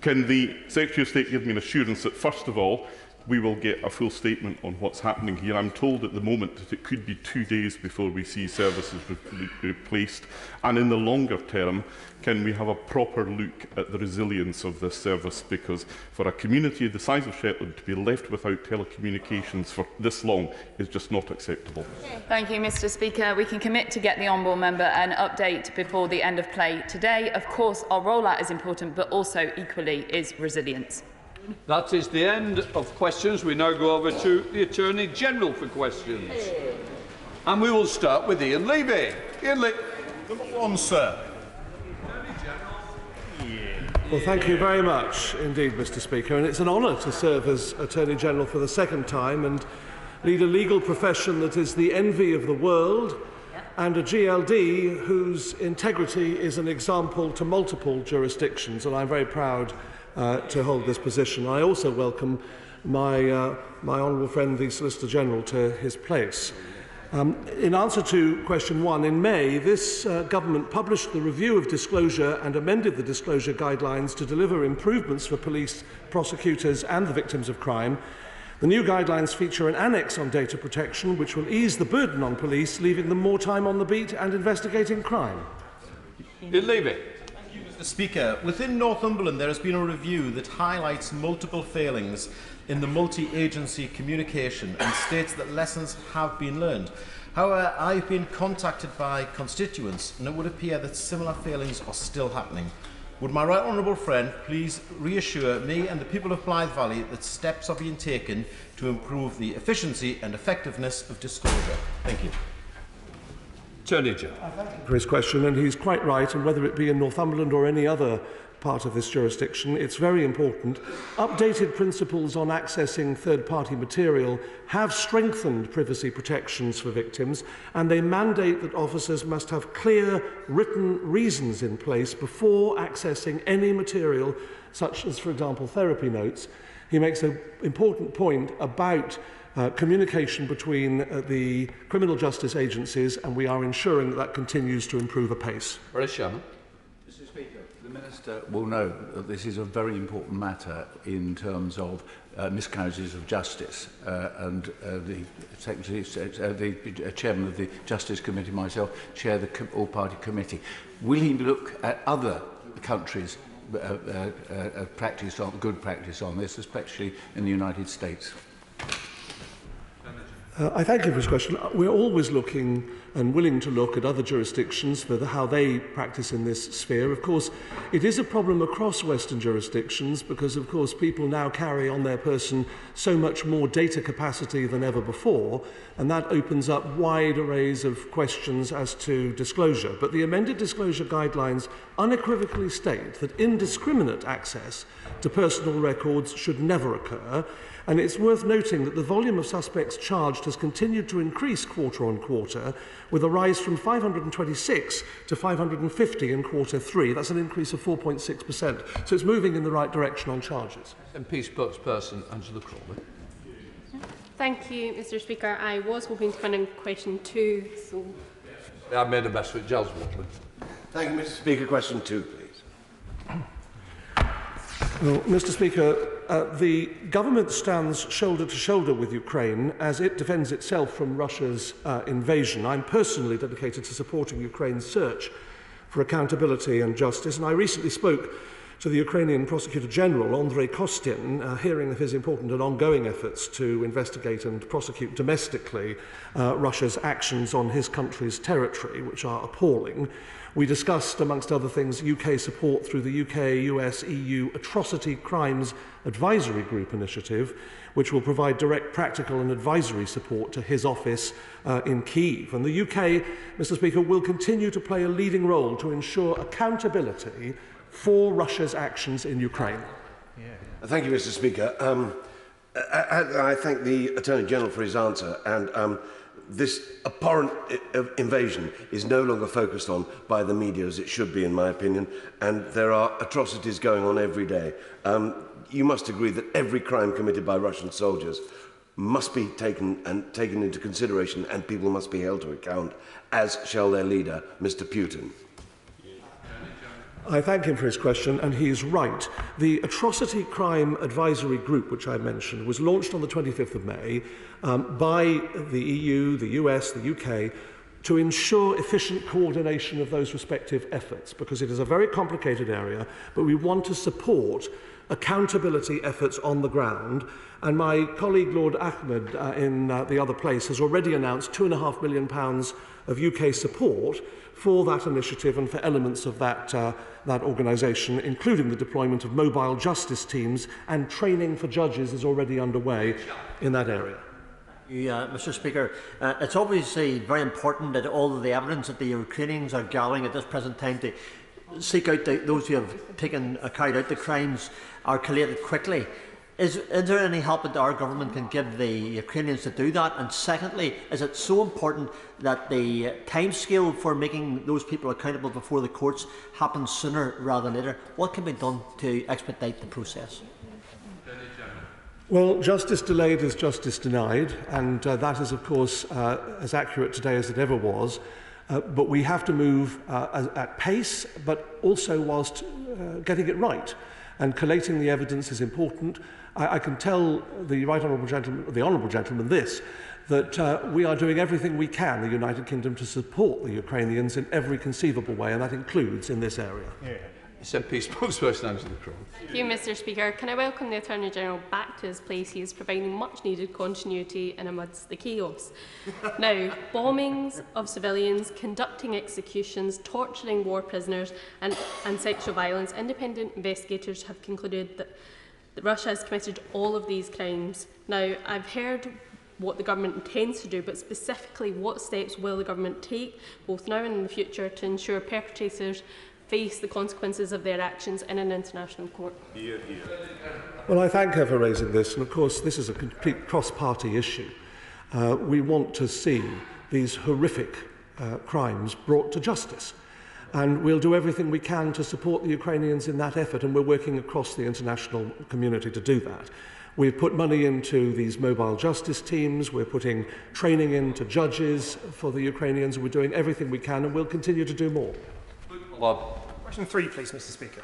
Can the Secretary of State give me an assurance that, first of all, we will get a full statement on what's happening here? I'm told at the moment that it could be 2 days before we see services replaced. And in the longer term, can we have a proper look at the resilience of this service? Because for a community the size of Shetland to be left without telecommunications for this long is just not acceptable. Thank you, Mr Speaker. We can commit to get the on-board member an update before the end of play today. Of course, our rollout is important, but also equally is resilience. That is the end of questions. We now go over to the Attorney-General for questions. And we will start with Ian Levy. Ian Levy. Number one, sir. Well, thank you very much indeed, Mr Speaker. And it's an honour to serve as Attorney-General for the second time and lead a legal profession that is the envy of the world and a GLD whose integrity is an example to multiple jurisdictions. And I'm very proud to hold this position. I also welcome my honourable friend, the Solicitor General, to his place. In answer to question 1, in May, this government published the review of disclosure and amended the disclosure guidelines to deliver improvements for police, prosecutors and the victims of crime. The new guidelines feature an annex on data protection, which will ease the burden on police, leaving them more time on the beat and investigating crime. Ian Levy. Mr Speaker, within Northumberland there has been a review that highlights multiple failings in the multi-agency communication and states that lessons have been learned. However, I've been contacted by constituents and it would appear that similar failings are still happening. Would my right honourable friend please reassure me and the people of Blythe Valley that steps are being taken to improve the efficiency and effectiveness of disclosure? Thank you. Attorney General. Thank you for his question, and he's quite right, and whether it be in Northumberland or any other part of this jurisdiction, it's very important. Updated principles on accessing third-party material have strengthened privacy protections for victims, and they mandate that officers must have clear written reasons in place before accessing any material, such as, for example, therapy notes. He makes an important point about communication between the criminal justice agencies, and we are ensuring that that continues to improve apace. Mr Speaker, the Minister will know that this is a very important matter in terms of miscarriages of justice, and the Chairman of the Justice Committee, myself, chair the all-party committee. Will he look at other countries' good practice on this, especially in the United States? I thank you for this question. We're always looking and willing to look at other jurisdictions for how they practice in this sphere. Of course, it is a problem across Western jurisdictions because, of course, people now carry on their person so much more data capacity than ever before, and that opens up wide arrays of questions as to disclosure. But the amended disclosure guidelines unequivocally state that indiscriminate access to personal records should never occur. And it's worth noting that the volume of suspects charged has continued to increase quarter on quarter, with a rise from 526 to 550 in quarter 3. That's an increase of 4.6%. So it's moving in the right direction on charges. MP spokesperson Angela Crawley. Thank you, Mr Speaker. I was hoping to find in question 2. So I made the best of it. Giles Watley. Thank you, Mr Speaker. Question 2, please. Well, Mr Speaker, the government stands shoulder to shoulder with Ukraine as it defends itself from Russia's invasion. I'm personally dedicated to supporting Ukraine's search for accountability and justice, and I recently spoke to the Ukrainian Prosecutor General, Andrei Kostin, hearing of his important and ongoing efforts to investigate and prosecute domestically Russia's actions on his country's territory, which are appalling. We discussed, amongst other things, UK support through the UK, US, EU Atrocity Crimes Advisory Group initiative, which will provide direct practical and advisory support to his office in Kyiv. And the UK, Mr Speaker, will continue to play a leading role to ensure accountability for Russia's actions in Ukraine. Thank you, Mr Speaker. I thank the Attorney-General for his answer, and this abhorrent invasion is no longer focused on by the media as it should be, in my opinion, and there are atrocities going on every day. You must agree that every crime committed by Russian soldiers must be taken into consideration, and people must be held to account, as shall their leader, Mr Putin. I thank him for his question, and he is right. The Atrocity Crime Advisory Group, which I mentioned, was launched on the 25th of May by the EU, the US, the UK, to ensure efficient coordination of those respective efforts, because it is a very complicated area, but we want to support accountability efforts on the ground. And my colleague Lord Ahmed in the other place has already announced £2.5 million of UK support for that initiative and for elements of that organisation, including the deployment of mobile justice teams, and training for judges is already underway in that area. Mr. Speaker, it's obviously very important that all of the evidence that the Ukrainians are gathering at this present time to seek out those who have carried out the crimes are collated quickly. Is there any help that our government can give the Ukrainians to do that? And secondly, is it so important that the timescale for making those people accountable before the courts happens sooner rather than later? What can be done to expedite the process? Well, justice delayed is justice denied, and that is, of course, as accurate today as it ever was. But we have to move at pace, but also whilst getting it right. And collating the evidence is important. I can tell the honourable gentleman this, that we are doing everything we can, the United Kingdom, to support the Ukrainians in every conceivable way, and that includes in this area. SNP spokesperson Angela Crow. Thank you, Mr. Speaker. Can I welcome the Attorney General back to his place? He is providing much needed continuity in amidst the chaos. Now, bombings of civilians, conducting executions, torturing war prisoners and sexual violence. Independent investigators have concluded that Russia has committed all of these crimes. Now, I've heard what the government intends to do, but specifically what steps will the government take, both now and in the future, to ensure perpetrators face the consequences of their actions in an international court? Well, I thank her for raising this, and of course this is a complete cross-party issue. We want to see these horrific crimes brought to justice, and we'll do everything we can to support the Ukrainians in that effort, and we're working across the international community to do that. We've put money into these mobile justice teams, we're putting training into judges for the Ukrainians, we're doing everything we can, and we'll continue to do more. Question 3, please, Mr. Speaker.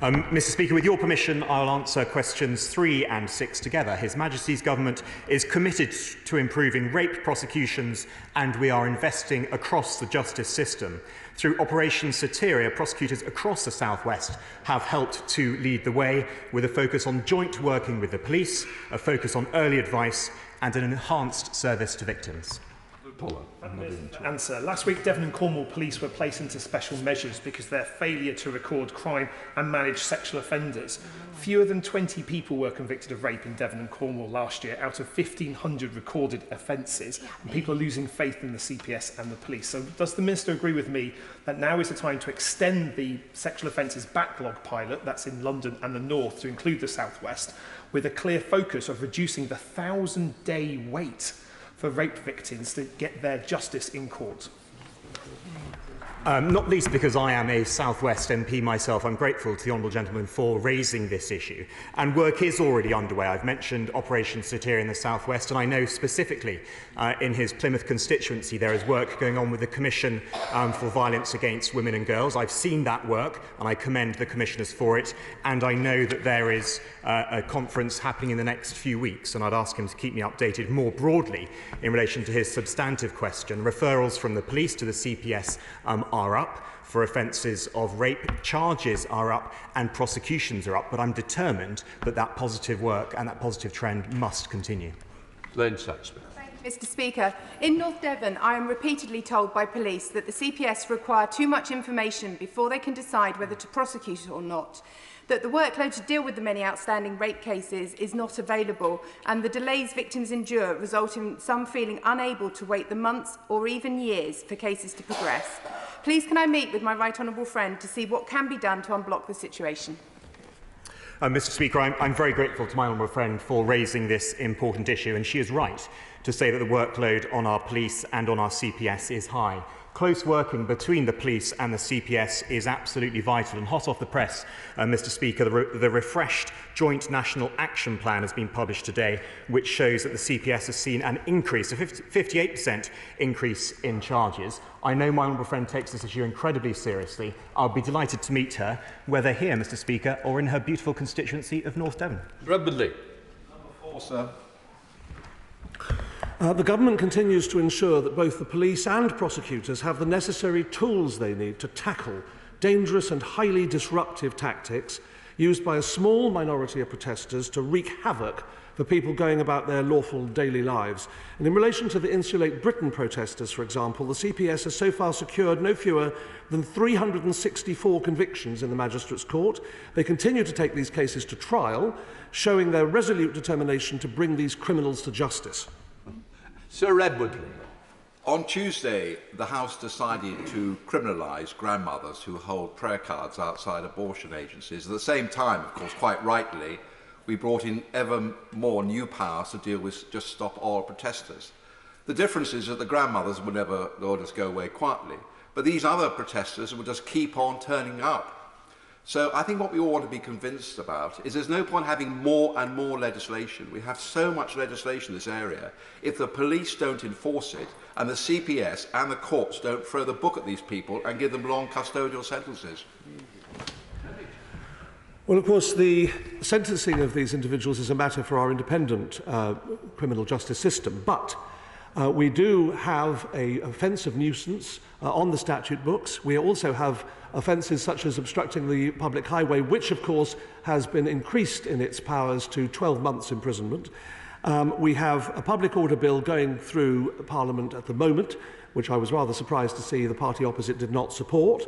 Mr. Speaker, with your permission, I'll answer questions 3 and 6 together. His Majesty's Government is committed to improving rape prosecutions, and we are investing across the justice system. Through Operation Soteria, prosecutors across the South West have helped to lead the way, with a focus on joint working with the police, a focus on early advice, and an enhanced service to victims. Answer. Last week, Devon and Cornwall police were placed into special measures because of their failure to record crime and manage sexual offenders. Fewer than 20 people were convicted of rape in Devon and Cornwall last year out of 1,500 recorded offences, and people are losing faith in the CPS and the police. So does the Minister agree with me that now is the time to extend the sexual offences backlog pilot, that's in London and the North, to include the South West, with a clear focus of reducing the 1,000-day wait for rape victims to get their justice in court? Not least because I am a South West MP myself, I'm grateful to the honourable gentleman for raising this issue. And work is already underway. I've mentioned Operation Soteria in the South West, and I know specifically in his Plymouth constituency there is work going on with the Commission for Violence Against Women and Girls. I've seen that work, and I commend the commissioners for it. And I know that there is a conference happening in the next few weeks, and I'd ask him to keep me updated more broadly in relation to his substantive question. Referrals from the police to the CPS are up for offences of rape, charges are up and prosecutions are up, but I'm determined that that positive work and that positive trend must continue. Len Saxby. Mr. Speaker, in North Devon, I am repeatedly told by police that the CPS require too much information before they can decide whether to prosecute or not, that the workload to deal with the many outstanding rape cases is not available, and the delays victims endure result in some feeling unable to wait the months or even years for cases to progress. Please can I meet with my right honourable friend to see what can be done to unblock the situation? Mr. Speaker, I'm very grateful to my honourable friend for raising this important issue, and she is right to say that the workload on our police and on our CPS is high. close working between the police and the CPS is absolutely vital. And hot off the press, Mr. Speaker, the refreshed Joint National Action Plan has been published today, which shows that the CPS has seen an increase, a 58% increase in charges. I know my honourable friend takes this issue incredibly seriously. I'll be delighted to meet her, whether here, Mr. Speaker, or in her beautiful constituency of North Devon. Bradley. Sir. The government continues to ensure that both the police and prosecutors have the necessary tools they need to tackle dangerous and highly disruptive tactics used by a small minority of protesters to wreak havoc for people going about their lawful daily lives. And in relation to the Insulate Britain protesters, for example, the CPS has so far secured no fewer than 364 convictions in the Magistrates' Court. They continue to take these cases to trial, showing their resolute determination to bring these criminals to justice. Sir Edward. On Tuesday, the House decided to criminalise grandmothers who hold prayer cards outside abortion agencies. At the same time, of course, quite rightly, we brought in ever more new powers to deal with Just Stop Oil protesters. The difference is that the grandmothers would never just go away quietly, but these other protesters would just keep on turning up. So I think what we all want to be convinced about is there's no point having more and more legislation. We have so much legislation in this area. If the police don't enforce it, and the CPS and the courts don't throw the book at these people and give them long custodial sentences. Well, of course, the sentencing of these individuals is a matter for our independent criminal justice system, but we do have an offence of nuisance on the statute books. We also have offences such as obstructing the public highway, which, of course, has been increased in its powers to 12 months imprisonment. We have a public order bill going through Parliament at the moment, which I was rather surprised to see the party opposite did not support.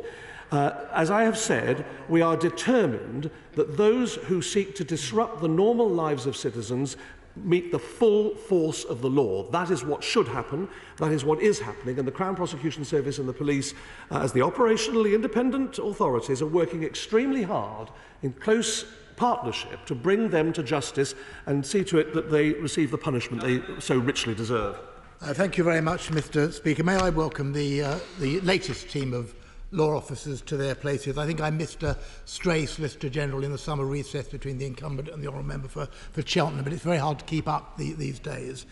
As I have said, we are determined that those who seek to disrupt the normal lives of citizens meet the full force of the law. That is what should happen. That is what is happening. And the Crown Prosecution Service and the police, as the operationally independent authorities, are working extremely hard in close partnership to bring them to justice and see to it that they receive the punishment they so richly deserve. Thank you very much, Mr. Speaker. May I welcome the latest team of law officers to their places. I think I missed a stray Solicitor General in the summer recess between the incumbent and the honourable member for Cheltenham, but it's very hard to keep up these days.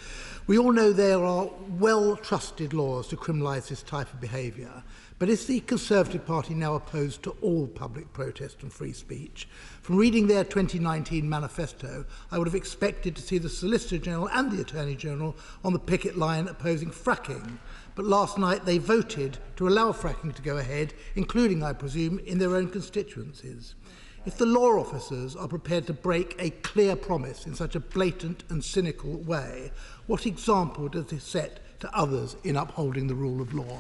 We all know there are well-trusted laws to criminalise this type of behaviour, but is the Conservative Party now opposed to all public protest and free speech? From reading their 2019 manifesto, I would have expected to see the Solicitor General and the Attorney General on the picket line opposing fracking. But last night they voted to allow fracking to go ahead, including, I presume, in their own constituencies. If the law officers are prepared to break a clear promise in such a blatant and cynical way, what example does this set to others in upholding the rule of law?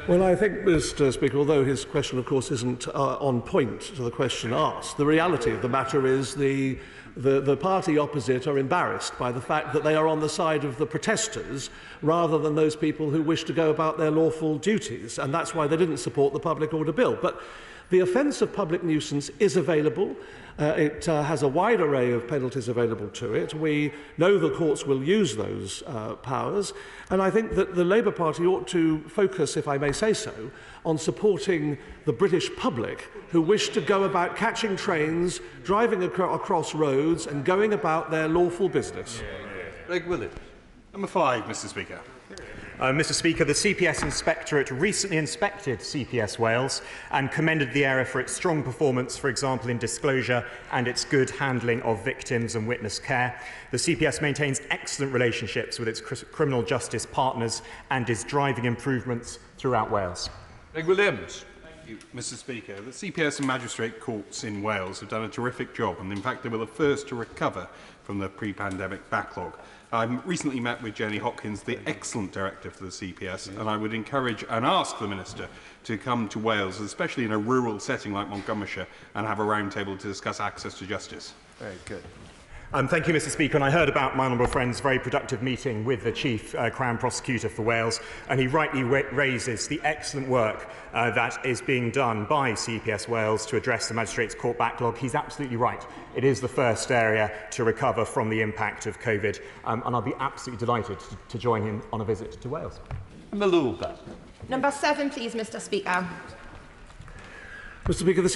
Well, I think, Mr. Speaker, although his question, of course, isn't on point to the question asked, the reality of the matter is the party opposite are embarrassed by the fact that they are on the side of the protesters rather than those people who wish to go about their lawful duties, and that's why they didn't support the public order bill. But the offence of public nuisance is available. It has a wide array of penalties available to it. We know the courts will use those powers, and I think that the Labour Party ought to focus, if I may say so, on supporting the British public who wish to go about catching trains, driving across roads and going about their lawful business. Greg Willis. Number 5, Mr. Speaker. Mr. Speaker, the CPS Inspectorate recently inspected CPS Wales and commended the area for its strong performance, for example, in disclosure and its good handling of victims and witness care. The CPS maintains excellent relationships with its criminal justice partners and is driving improvements throughout Wales. Greg Williams. Thank you, Mr. Speaker. The CPS and magistrate courts in Wales have done a terrific job, and in fact they were the first to recover from the pre-pandemic backlog. I recently met with Jenny Hopkins, the excellent director for the CPS, and I would encourage and ask the Minister to come to Wales, especially in a rural setting like Montgomeryshire, and have a roundtable to discuss access to justice. Very good. Thank you, Mr. Speaker. And I heard about my honourable friend's very productive meeting with the Chief Crown Prosecutor for Wales, and he rightly raises the excellent work that is being done by CPS Wales to address the Magistrates' Court backlog. He's absolutely right. It is the first area to recover from the impact of COVID, and I'll be absolutely delighted to join him on a visit to Wales. Malouba. Number 7, please, Mr. Speaker. Mr. Speaker,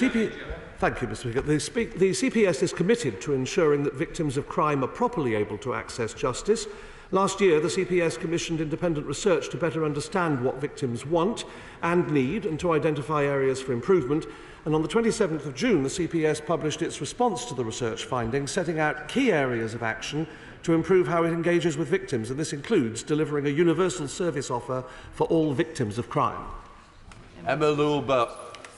Thank you, Mr. Speaker. The CPS is committed to ensuring that victims of crime are properly able to access justice. Last year, the CPS commissioned independent research to better understand what victims want and need and to identify areas for improvement. And on the 27th of June, the CPS published its response to the research findings, setting out key areas of action to improve how it engages with victims. And this includes delivering a universal service offer for all victims of crime. Emma Lulba.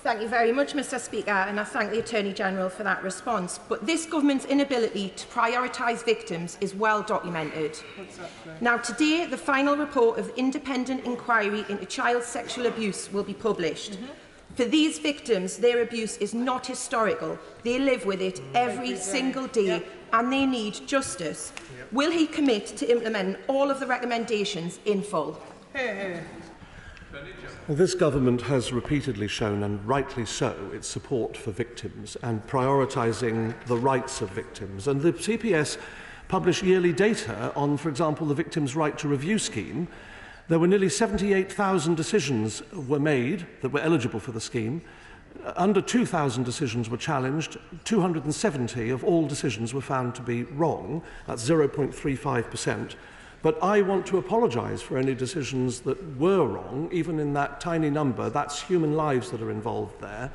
Thank you very much, Mr. Speaker, and I thank the Attorney-General for that response. But this government's inability to prioritise victims is well documented. Now, today, the final report of the independent inquiry into child sexual abuse will be published. For these victims, their abuse is not historical. They live with it every single day, and they need justice. Will he commit to implement all of the recommendations in full? Well, this government has repeatedly shown, and rightly so, its support for victims and prioritising the rights of victims. And the CPS publish yearly data on, for example, the Victims' Right to Review scheme. There were nearly 78,000 decisions were made that were eligible for the scheme. Under 2,000 decisions were challenged. 270 of all decisions were found to be wrong. That's 0.35%. But I want to apologise for any decisions that were wrong, even in that tiny number. That's human lives that are involved there.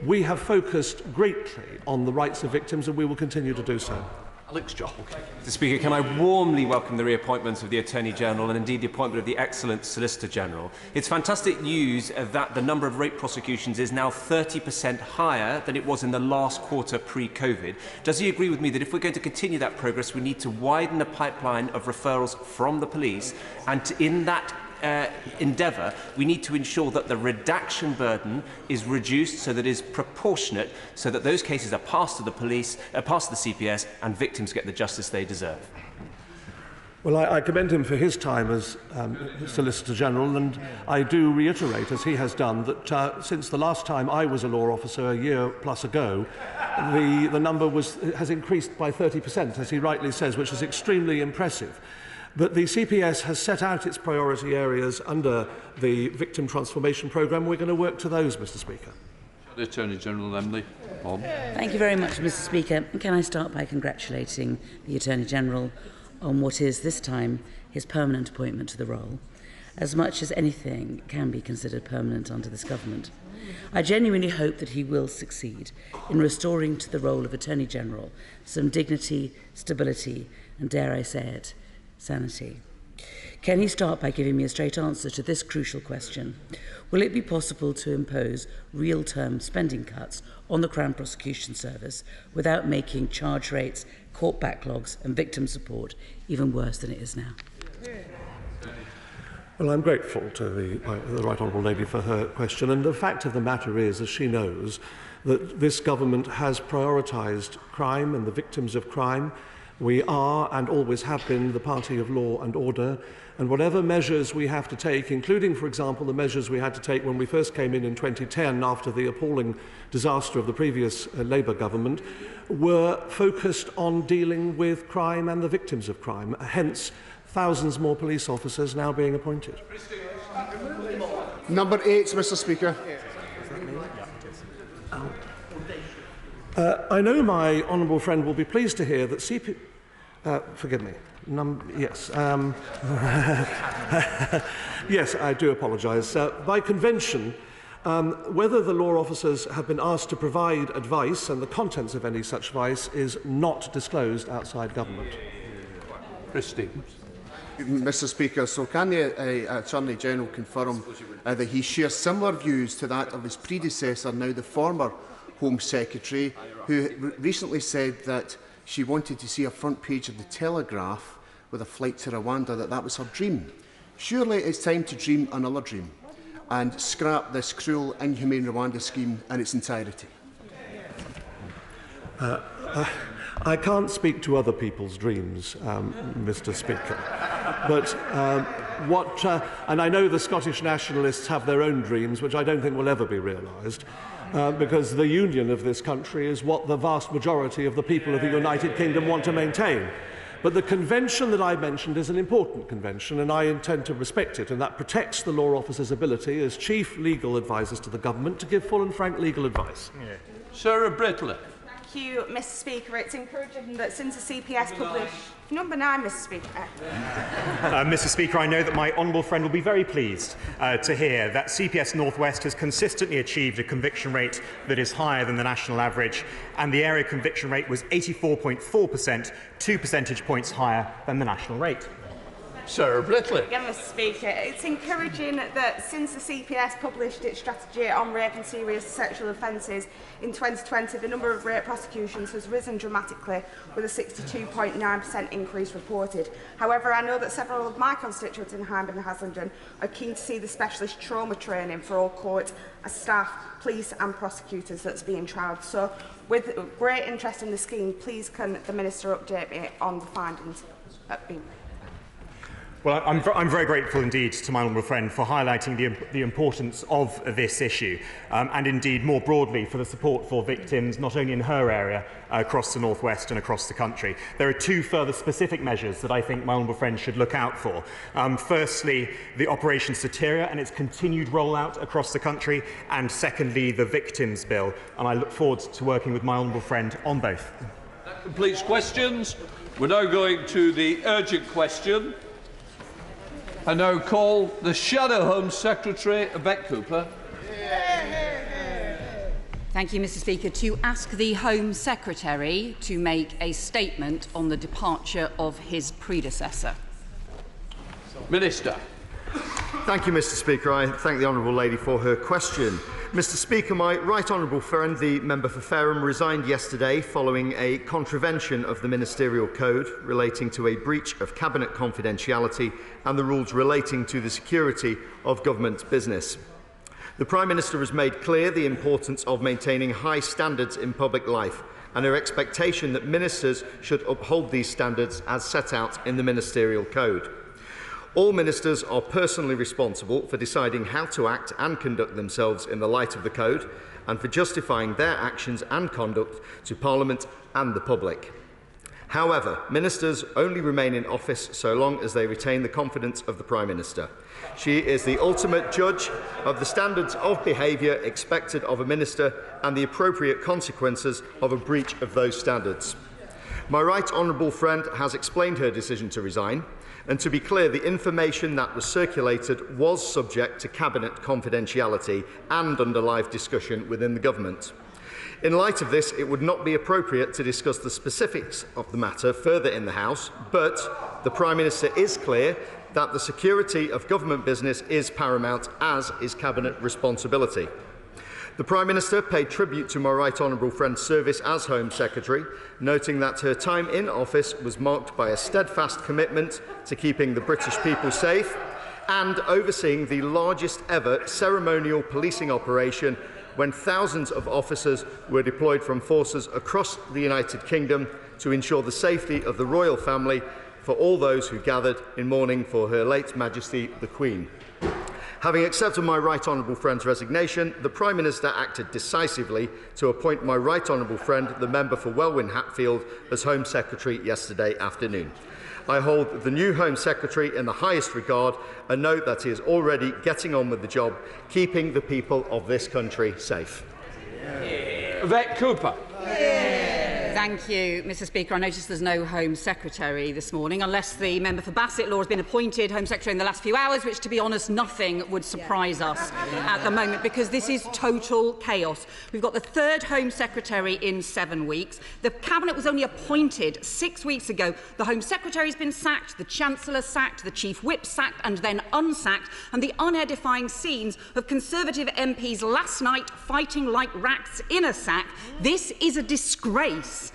We have focused greatly on the rights of victims, and we will continue to do so. Alex Jock. Mr. Speaker, can I warmly welcome the reappointment of the Attorney-General and indeed the appointment of the excellent Solicitor-General. It's fantastic news that the number of rape prosecutions is now 30% higher than it was in the last quarter pre-COVID. Does he agree with me that if we're going to continue that progress, we need to widen the pipeline of referrals from the police, and in that endeavour, we need to ensure that the redaction burden is reduced so that it is proportionate, so that those cases are passed to the police, passed to the CPS, and victims get the justice they deserve? Well, I commend him for his time as Solicitor General, and I do reiterate, as he has done, that since the last time I was a law officer a year plus ago, the number has increased by 30%, as he rightly says, which is extremely impressive. But the CPS has set out its priority areas under the Victim Transformation Programme. We're going to work to those, Mr. Speaker. The Attorney-General, Emily. Thank you very much, Mr. Speaker. Can I start by congratulating the Attorney-General on what is, this time, his permanent appointment to the role, as much as anything can be considered permanent under this government. I genuinely hope that he will succeed in restoring to the role of Attorney-General some dignity, stability, and, dare I say it, sanity. Can he start by giving me a straight answer to this crucial question? Will it be possible to impose real-term spending cuts on the Crown Prosecution Service without making charge rates, court backlogs and victim support even worse than it is now? Well, I'm grateful to the Right Honourable Lady for her question, and the fact of the matter is, as she knows, that this government has prioritised crime and the victims of crime. We are, and always have been, the party of law and order, and whatever measures we have to take, including, for example, the measures we had to take when we first came in 2010 after the appalling disaster of the previous Labour government, were focused on dealing with crime and the victims of crime, hence thousands more police officers now being appointed. Number 8, Mr. Speaker. I know my honourable friend will be pleased to hear that forgive me. Yes. Yes, I do apologise. By convention, whether the law officers have been asked to provide advice and the contents of any such advice is not disclosed outside government. Christine. Mr. Speaker, so can the Attorney-General confirm that he shares similar views to that of his predecessor, now the former Home Secretary, who recently said that she wanted to see a front page of the Telegraph with a flight to Rwanda, that was her dream? Surely it's time to dream another dream and scrap this cruel, inhumane Rwanda scheme in its entirety. I can't speak to other people's dreams, Mr. Speaker. But and I know the Scottish nationalists have their own dreams, which I don't think will ever be realised, because the union of this country is what the vast majority of the people of the United Kingdom want to maintain. But the convention that I mentioned is an important convention, and I intend to respect it, and that protects the law officer's ability as chief legal advisers to the government to give full and frank legal advice. Yeah. Sarah Brittley. Thank you, Mr. Speaker. It's encouraging that since the CPS published... Number 9, Mr. Speaker. Mr. Speaker, I know that my honourable friend will be very pleased to hear that CPS North West has consistently achieved a conviction rate that is higher than the national average, and the area conviction rate was 84.4%, 2 percentage points higher than the national rate. Sarah Brittley. Again, Mr. Speaker, it's encouraging that since the CPS published its strategy on rape and serious sexual offences in 2020, the number of rape prosecutions has risen dramatically, with a 62.9% increase reported. However, I know that several of my constituents in Hindman and Haslingden are keen to see the specialist trauma training for all court staff, police and prosecutors that's being trialled. So, with great interest in the scheme, please can the Minister update me on the findings at being. Well, I'm very grateful indeed to my honourable friend for highlighting the importance of this issue, and indeed more broadly for the support for victims not only in her area, across the North West and across the country. There are 2 further specific measures that I think my honourable friend should look out for. Firstly, the Operation Soteria and its continued rollout across the country, and secondly, the Victims Bill. And I look forward to working with my honourable friend on both. That completes questions. We're now going to the urgent question. I now call the Shadow Home Secretary, Yvette Cooper. Thank you, Mr. Speaker. To ask the Home Secretary to make a statement on the departure of his predecessor. Minister. Thank you, Mr. Speaker. I thank the honourable lady for her question. Mr. Speaker, my right honourable friend, the member for Fareham, resigned yesterday following a contravention of the Ministerial Code relating to a breach of Cabinet confidentiality and the rules relating to the security of government business. The Prime Minister has made clear the importance of maintaining high standards in public life and her expectation that ministers should uphold these standards as set out in the Ministerial Code. All ministers are personally responsible for deciding how to act and conduct themselves in the light of the Code and for justifying their actions and conduct to Parliament and the public. However, ministers only remain in office so long as they retain the confidence of the Prime Minister. She is the ultimate judge of the standards of behaviour expected of a minister and the appropriate consequences of a breach of those standards. My right honourable friend has explained her decision to resign. And to be clear, the information that was circulated was subject to Cabinet confidentiality and under live discussion within the government. In light of this, it would not be appropriate to discuss the specifics of the matter further in the House, but the Prime Minister is clear that the security of government business is paramount, as is Cabinet responsibility. The Prime Minister paid tribute to my right honourable friend's service as Home Secretary, noting that her time in office was marked by a steadfast commitment to keeping the British people safe and overseeing the largest ever ceremonial policing operation when thousands of officers were deployed from forces across the United Kingdom to ensure the safety of the royal family for all those who gathered in mourning for Her late Majesty the Queen. Having accepted my right honourable friend's resignation, the Prime Minister acted decisively to appoint my right honourable friend, the member for Welwyn-Hatfield, as Home Secretary yesterday afternoon. I hold the new Home Secretary in the highest regard and note that he is already getting on with the job, keeping the people of this country safe. Yvette Cooper. Thank you, Mr. Speaker. I notice there's no Home Secretary this morning, unless the member for Bassett Law has been appointed Home Secretary in the last few hours, which, to be honest, nothing would surprise us at the moment, because this is total chaos. We've got the third Home Secretary in 7 weeks. The Cabinet was only appointed 6 weeks ago. The Home Secretary has been sacked, the Chancellor sacked, the Chief Whip sacked and then unsacked, and the unedifying scenes of Conservative MPs last night fighting like rats in a sack. This is a disgrace.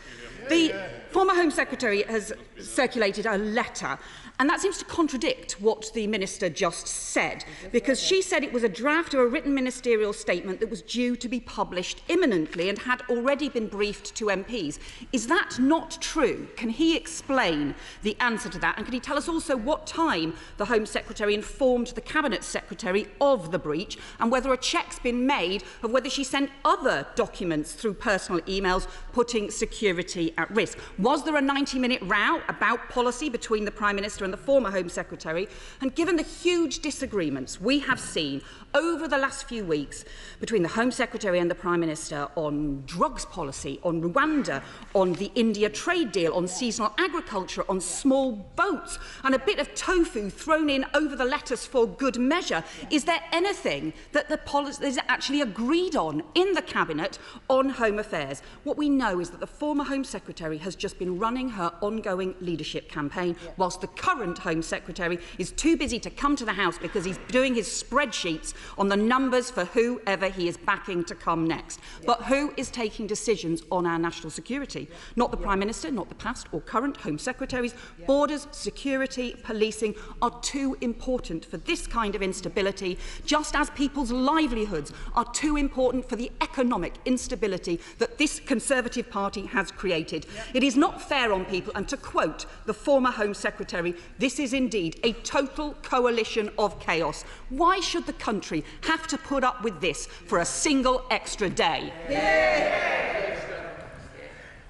The former Home Secretary has circulated a letter, and that seems to contradict what the Minister just said, because she said it was a draft of a written ministerial statement that was due to be published imminently and had already been briefed to MPs. Is that not true? Can he explain the answer to that? And can he tell us also what time the Home Secretary informed the Cabinet Secretary of the breach, and whether a check's been made of whether she sent other documents through personal emails putting security security at risk? Was there a 90-minute row about policy between the Prime Minister and the former Home Secretary? And given the huge disagreements we have seen over the last few weeks between the Home Secretary and the Prime Minister on drugs policy, on Rwanda, on the India trade deal, on seasonal agriculture, on small boats, and a bit of tofu thrown in over the lettuce for good measure, is there anything that the policy is actually agreed on in the Cabinet on home affairs? What we know is that the former Home Secretary has just been running her ongoing leadership campaign, whilst the current Home Secretary is too busy to come to the House because he's doing his spreadsheets on the numbers for whoever he is backing to come next. But who is taking decisions on our national security? Not the Prime Minister, not the past or current Home Secretaries. Borders, security, policing are too important for this kind of instability, just as people's livelihoods are too important for the economic instability that this Conservative Party has created. It is not fair on people, and to quote the former Home Secretary, this is indeed a total coalition of chaos. Why should the country have to put up with this for a single extra day?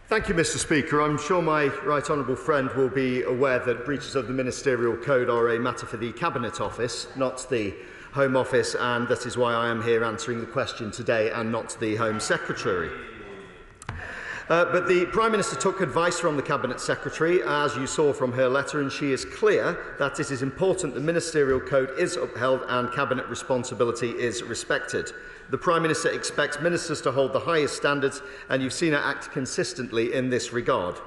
Thank you, Mr. Speaker. I'm sure my right honourable friend will be aware that breaches of the ministerial code are a matter for the Cabinet Office, not the Home Office, and that is why I am here answering the question today and not the Home Secretary. But the Prime Minister took advice from the Cabinet Secretary, as you saw from her letter, and she is clear that it is important the ministerial code is upheld and Cabinet responsibility is respected. The Prime Minister expects ministers to hold the highest standards, and you've seen her act consistently in this regard.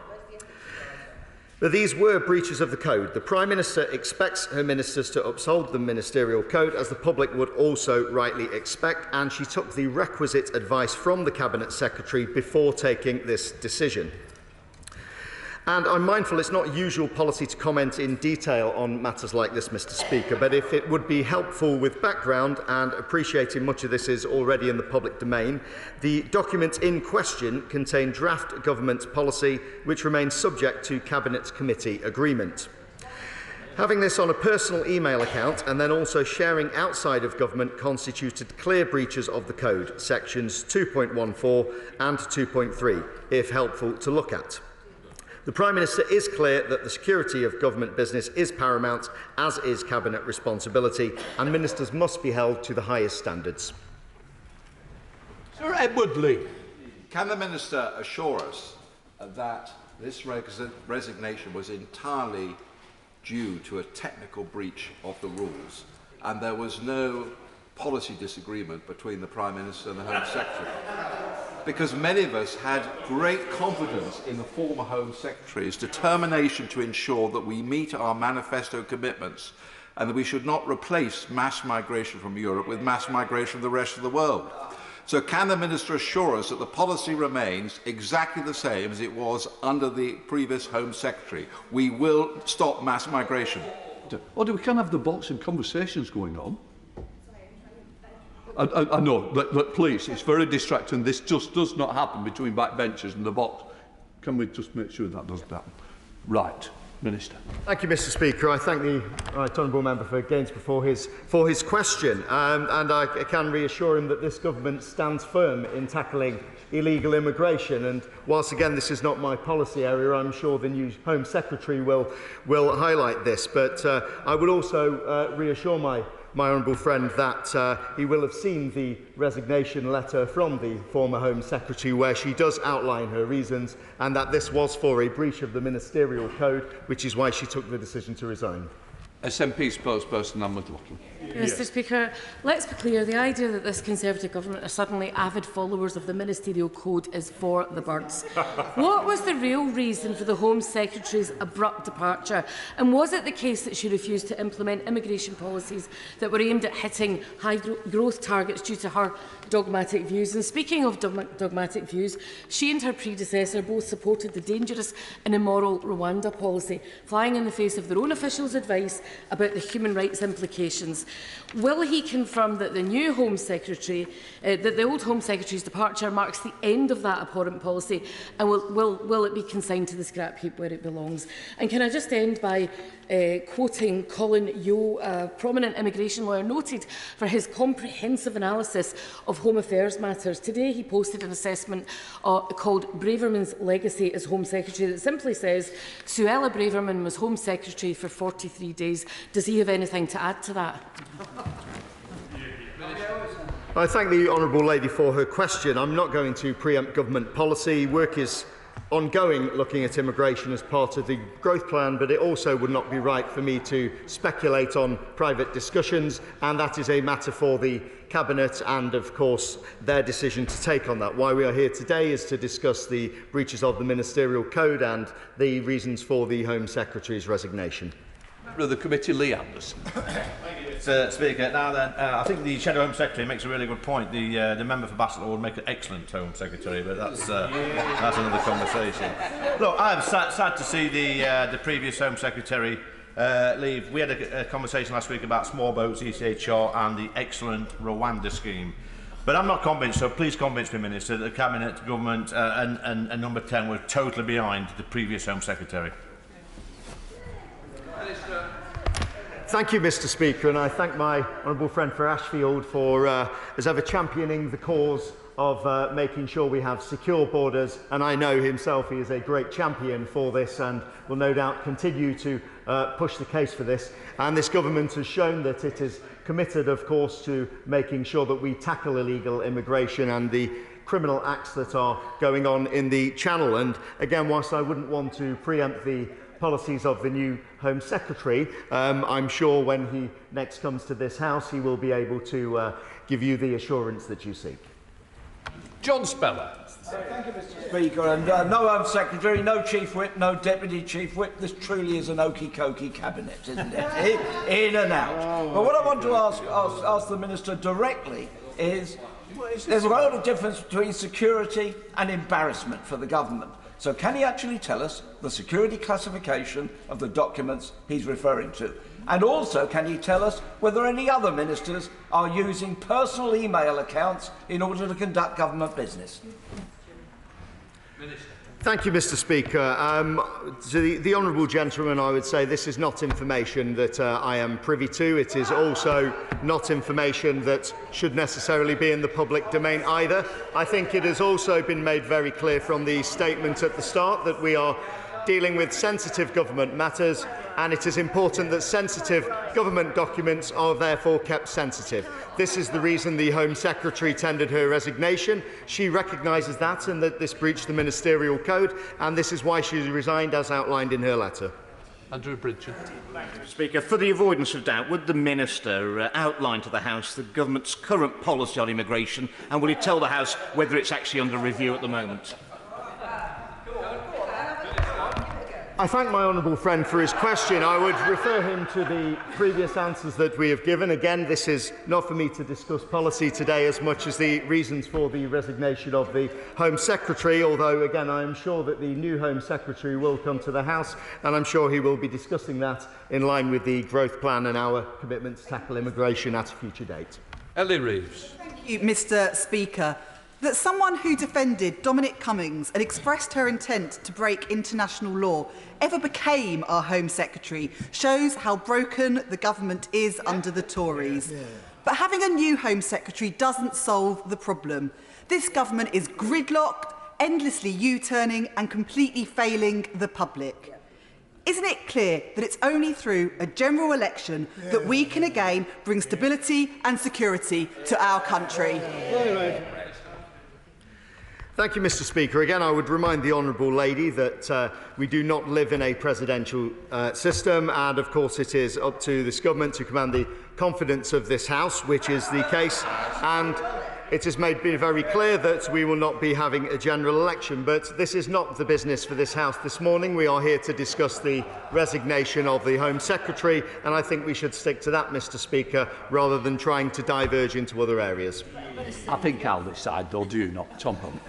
But these were breaches of the code. The Prime Minister expects her ministers to uphold the ministerial code, as the public would also rightly expect, and she took the requisite advice from the Cabinet Secretary before taking this decision. And I'm mindful it's not usual policy to comment in detail on matters like this, Mr. Speaker, but if it would be helpful with background, and appreciating much of this is already in the public domain, the document in question contained draft government policy which remains subject to Cabinet Committee agreement. Having this on a personal email account and then also sharing outside of government constituted clear breaches of the code, sections 2.14 and 2.3, if helpful to look at. The Prime Minister is clear that the security of government business is paramount, as is Cabinet responsibility, and ministers must be held to the highest standards. Sir Edward Lee. Can the Minister assure us that this resignation was entirely due to a technical breach of the rules and there was no policy disagreement between the Prime Minister and the Home Secretary? Because many of us had great confidence in the former Home Secretary's determination to ensure that we meet our manifesto commitments and that we should not replace mass migration from Europe with mass migration from the rest of the world. So can the Minister assure us that the policy remains exactly the same as it was under the previous Home Secretary? We will stop mass migration. We can't have the boxing conversations going on. I know, but please, it's very distracting. This just does not happen between backbenchers and the box. Can we just make sure that doesn't happen? Right, Minister. Thank you, Mr. Speaker. I thank the right honourable member for Gainsborough for his question, and I can reassure him that this government stands firm in tackling illegal immigration. And whilst again this is not my policy area, I'm sure the new Home Secretary will highlight this. But I would also reassure my honourable friend that he will have seen the resignation letter from the former Home Secretary, where she does outline her reasons, and that this was for a breach of the ministerial code, which is why she took the decision to resign. SNP spokesperson Anne McLaughlin. Mr. Speaker, let's be clear, the idea that this Conservative government are suddenly avid followers of the ministerial code is for the birds. What was the real reason for the Home Secretary's abrupt departure? And was it the case that she refused to implement immigration policies that were aimed at hitting high growth targets due to her dogmatic views? And speaking of dogmatic views, she and her predecessor both supported the dangerous and immoral Rwanda policy, flying in the face of their own officials' advice about the human rights implications. Will he confirm that the new Home Secretary, that the old Home Secretary's departure marks the end of that abhorrent policy, and will it be consigned to the scrap heap where it belongs? And can I just end by quoting Colin Yeo, a prominent immigration lawyer, noted for his comprehensive analysis of home affairs matters. Today he posted an assessment called Braverman's Legacy as Home Secretary that simply says Suella Braverman was Home Secretary for 43 days. Does he have anything to add to that? I thank the honourable lady for her question. I'm not going to preempt government policy. Work is ongoing looking at immigration as part of the growth plan, but it also would not be right for me to speculate on private discussions, and that is a matter for the Cabinet and, of course, their decision to take on that. Why we are here today is to discuss the breaches of the Ministerial Code and the reasons for the Home Secretary's resignation. Member of the Committee, Lee Anderson. Mr. Speaker, now then, I think the Shadow Home Secretary makes a really good point. The member for Bassetlaw would make an excellent Home Secretary, but that's another conversation. Look, I'm sad to see the previous Home Secretary leave. We had a conversation last week about small boats, ECHR, and the excellent Rwanda scheme. But I'm not convinced, so please convince me, Minister, that the Cabinet, Government and Number 10 were totally behind the previous Home Secretary. Thank you, Mr. Speaker, and I thank my honourable friend for Ashfield for, as ever, championing the cause of making sure we have secure borders, and I know himself he is a great champion for this and will no doubt continue to push the case for this. And this government has shown that it is committed, of course, to making sure that we tackle illegal immigration and the criminal acts that are going on in the Channel. And again, whilst I wouldn't want to preempt the policies of the new Home Secretary, I'm sure when he next comes to this House he will be able to give you the assurance that you seek. John Speller. Thank you, Mr. Speaker. And no Home Secretary, no Chief Whip, no Deputy Chief Whip. This truly is an okey-cokey cabinet, isn't it? In and out. But what I want to ask the Minister directly is, there's a lot of difference between security and embarrassment for the government. So can he actually tell us the security classification of the documents he's referring to? And also, can he tell us whether any other ministers are using personal email accounts in order to conduct government business? Thank you, Mr. Speaker. To the honourable gentleman, I would say this is not information that I am privy to. It is also not information that should necessarily be in the public domain either. I think it has also been made very clear from the statement at the start that we are dealing with sensitive government matters, and it is important that sensitive government documents are therefore kept sensitive. This is the reason the Home Secretary tendered her resignation. She recognises that and that this breached the Ministerial Code, and this is why she resigned as outlined in her letter. Andrew Bridgen. Thank you, Mr. Speaker. For the avoidance of doubt, would the Minister outline to the House the Government's current policy on immigration, and will he tell the House whether it's actually under review at the moment? I thank my honourable friend for his question. I would refer him to the previous answers that we have given. Again, this is not for me to discuss policy today as much as the reasons for the resignation of the Home Secretary, although, again, I am sure that the new Home Secretary will come to the House, and I'm sure he will be discussing that in line with the growth plan and our commitment to tackle immigration at a future date. Ellie Reeves. Thank you, Mr. Speaker. That someone who defended Dominic Cummings and expressed her intent to break international law ever became our Home Secretary shows how broken the government is under the Tories. But having a new Home Secretary doesn't solve the problem. This government is gridlocked, endlessly U-turning and completely failing the public. Isn't it clear that it's only through a general election that we can again bring stability and security to our country? Thank you, Mr. Speaker. Again, I would remind the honourable lady that we do not live in a presidential system, and of course it is up to this government to command the confidence of this House, which is the case, and it has made very clear that we will not be having a general election. But this is not the business for this House this morning. We are here to discuss the resignation of the Home Secretary, and I think we should stick to that, Mr. Speaker, rather than trying to diverge into other areas. I think I'll decide, though, do you not, Tom Hunt?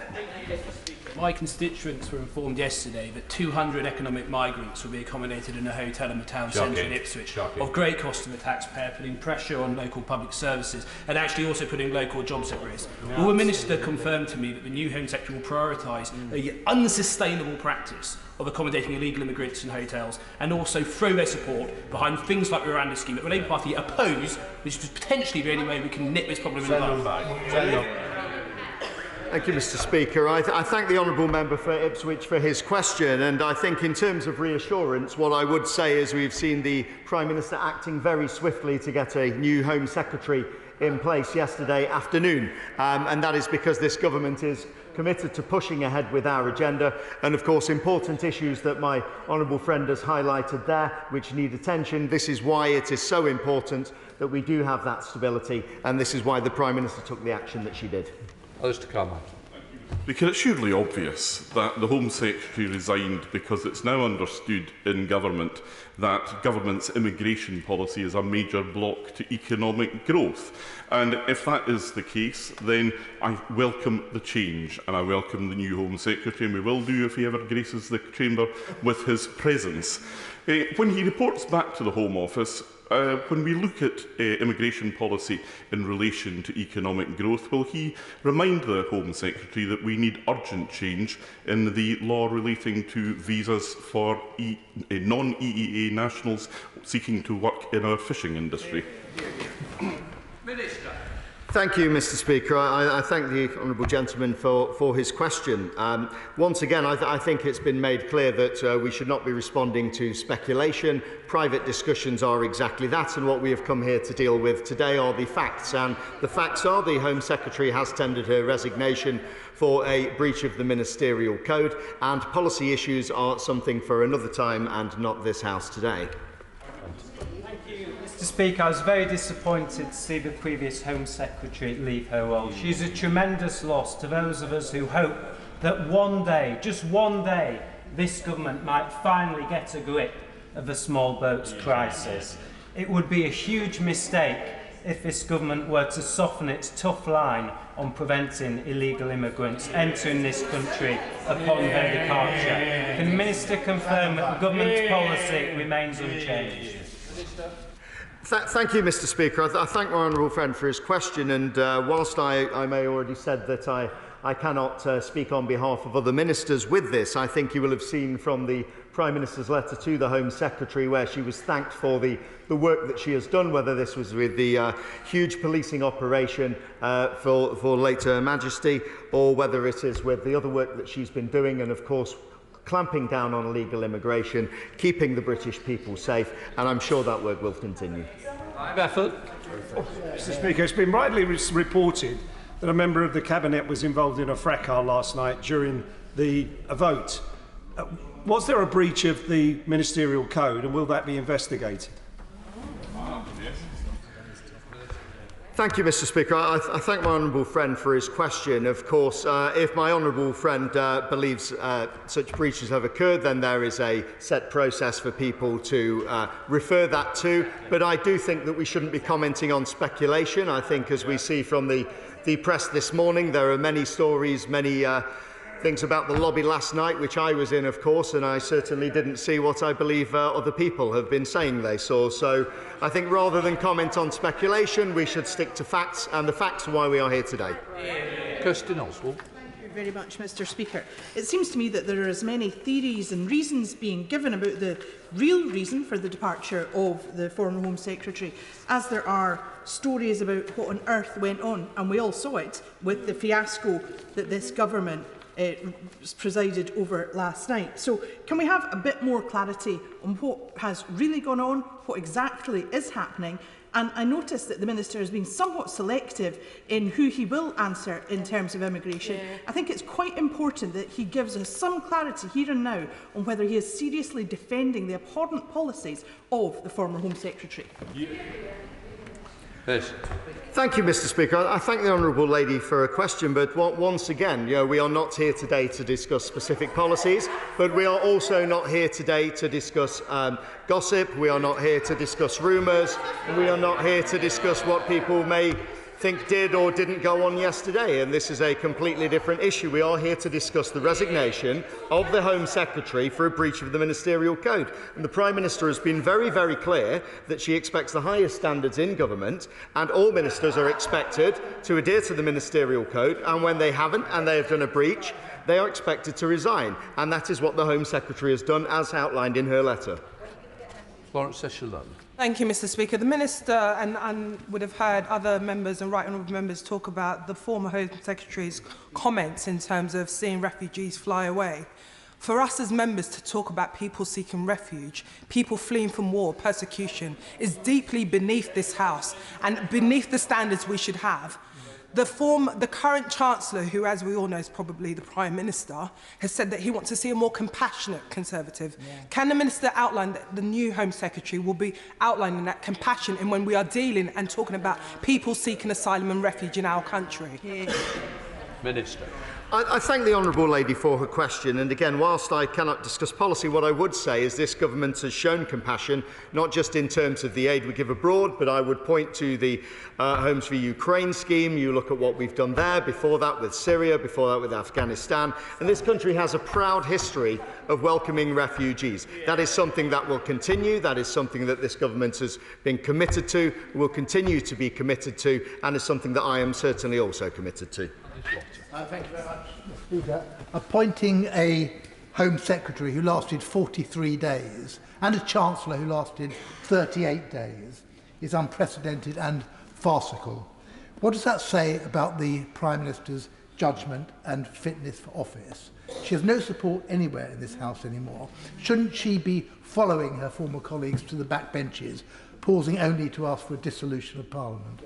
My constituents were informed yesterday that 200 economic migrants will be accommodated in a hotel in the town centre in Ipswich, of great cost to the taxpayer, putting pressure on local public services and actually also putting local jobs at risk. Will the Minister confirm to me that the new Home Secretary will prioritise the unsustainable practice of accommodating illegal immigrants in hotels and also throw their support behind things like the Miranda scheme that the Labour Party oppose, which is potentially the only way we can nip this problem in the bud? Thank you, Mr. Speaker. I thank the honourable member for Ipswich for his question, and I think in terms of reassurance, what I would say is we've seen the Prime Minister acting very swiftly to get a new Home Secretary in place yesterday afternoon, and that is because this government is committed to pushing ahead with our agenda, and of course important issues that my honourable friend has highlighted there which need attention. This is why it is so important that we do have that stability, and this is why the Prime Minister took the action that she did. Others to come. Because it's surely obvious that the Home Secretary resigned because it's now understood in government that government's immigration policy is a major block to economic growth. And if that is the case, then I welcome the change and I welcome the new Home Secretary, and we will do if he ever graces the chamber with his presence. When he reports back to the Home Office, when we look at immigration policy in relation to economic growth, will he remind the Home Secretary that we need urgent change in the law relating to visas for non-EEA nationals seeking to work in our fishing industry? Minister. Thank you, Mr. Speaker. I thank the honourable gentleman for his question. Once again, I think it's been made clear that we should not be responding to speculation. Private discussions are exactly that, and what we have come here to deal with today are the facts. And the facts are the Home Secretary has tendered her resignation for a breach of the ministerial code, and policy issues are something for another time and not this House today. Mr. Speaker, I was very disappointed to see the previous Home Secretary leave her role. She's a tremendous loss to those of us who hope that one day, just one day, this government might finally get a grip of the small boats crisis. It would be a huge mistake if this government were to soften its tough line on preventing illegal immigrants entering this country upon their departure. Can the Minister confirm that the government's policy remains unchanged? Thank you, Mr. Speaker. I thank my honourable friend for his question, and whilst I may already said that I cannot speak on behalf of other ministers with this, I think you will have seen from the Prime Minister's letter to the Home Secretary where she was thanked for the work that she has done, whether this was with the huge policing operation for late Her Majesty, or whether it is with the other work that she's been doing, and of course clamping down on illegal immigration, keeping the British people safe, and I'm sure that work will continue. Mr. Speaker, it's been widely reported that a member of the Cabinet was involved in a fracas last night during the vote. Was there a breach of the ministerial code, and will that be investigated? Thank you, Mr. Speaker. I thank my honourable friend for his question. Of course, if my honourable friend believes such breaches have occurred, then there is a set process for people to refer that to. But I do think that we shouldn't be commenting on speculation. I think, as we see from the press this morning, there are many stories, many things about the lobby last night, which I was in, of course, and I certainly didn't see what I believe other people have been saying they saw. So I think rather than comment on speculation, we should stick to facts, and the facts are why we are here today. Kirsten Oswald. Thank you very much, Mr. Speaker. It seems to me that there are as many theories and reasons being given about the real reason for the departure of the former Home Secretary as there are stories about what on earth went on, and we all saw it with the fiasco that this government presided over last night. So can we have a bit more clarity on what has really gone on, what exactly is happening? And I notice that the Minister has been somewhat selective in who he will answer in terms of immigration. Yeah. I think it's quite important that he gives us some clarity here and now on whether he is seriously defending the abhorrent policies of the former Home Secretary. Yeah. Yes. Thank you, Mr. Speaker. I thank the honourable lady for her question, but once again, we are not here today to discuss specific policies, but we are also not here today to discuss gossip, we are not here to discuss rumours, and we are not here to discuss what people may think did or didn't go on yesterday, and this is a completely different issue. We are here to discuss the resignation of the Home Secretary for a breach of the Ministerial Code. And the Prime Minister has been very, very clear that she expects the highest standards in government, and all ministers are expected to adhere to the Ministerial Code, and when they haven't and they have done a breach, they are expected to resign. And that is what the Home Secretary has done, as outlined in her letter. Lawrence Session-Lund. Thank you, Mr. Speaker. The Minister and would have heard other members and right honourable members talk about the former Home Secretary's comments in terms of seeing refugees fly away. For us as members to talk about people seeking refuge, people fleeing from war, persecution, is deeply beneath this House and beneath the standards we should have. The current Chancellor, who, as we all know, is probably the Prime Minister, has said that he wants to see a more compassionate Conservative. Yeah. Can the Minister outline that the new Home Secretary will be outlining that compassion in when we are dealing and talking about people seeking asylum and refuge in our country? Yeah. Minister. I thank the honourable lady for her question, and again, whilst I cannot discuss policy, what I would say is this government has shown compassion, not just in terms of the aid we give abroad, but I would point to the Homes for Ukraine scheme. You look at what we've done there, before that with Syria, before that with Afghanistan, and this country has a proud history of welcoming refugees. That is something that will continue, that is something that this government has been committed to, will continue to be committed to, and is something that I am certainly also committed to. Thank you very much, Mr. Speaker. Appointing a Home Secretary who lasted 43 days and a Chancellor who lasted 38 days is unprecedented and farcical. What does that say about the Prime Minister's judgment and fitness for office? She has no support anywhere in this House anymore. Shouldn't she be following her former colleagues to the backbenches, pausing only to ask for a dissolution of Parliament?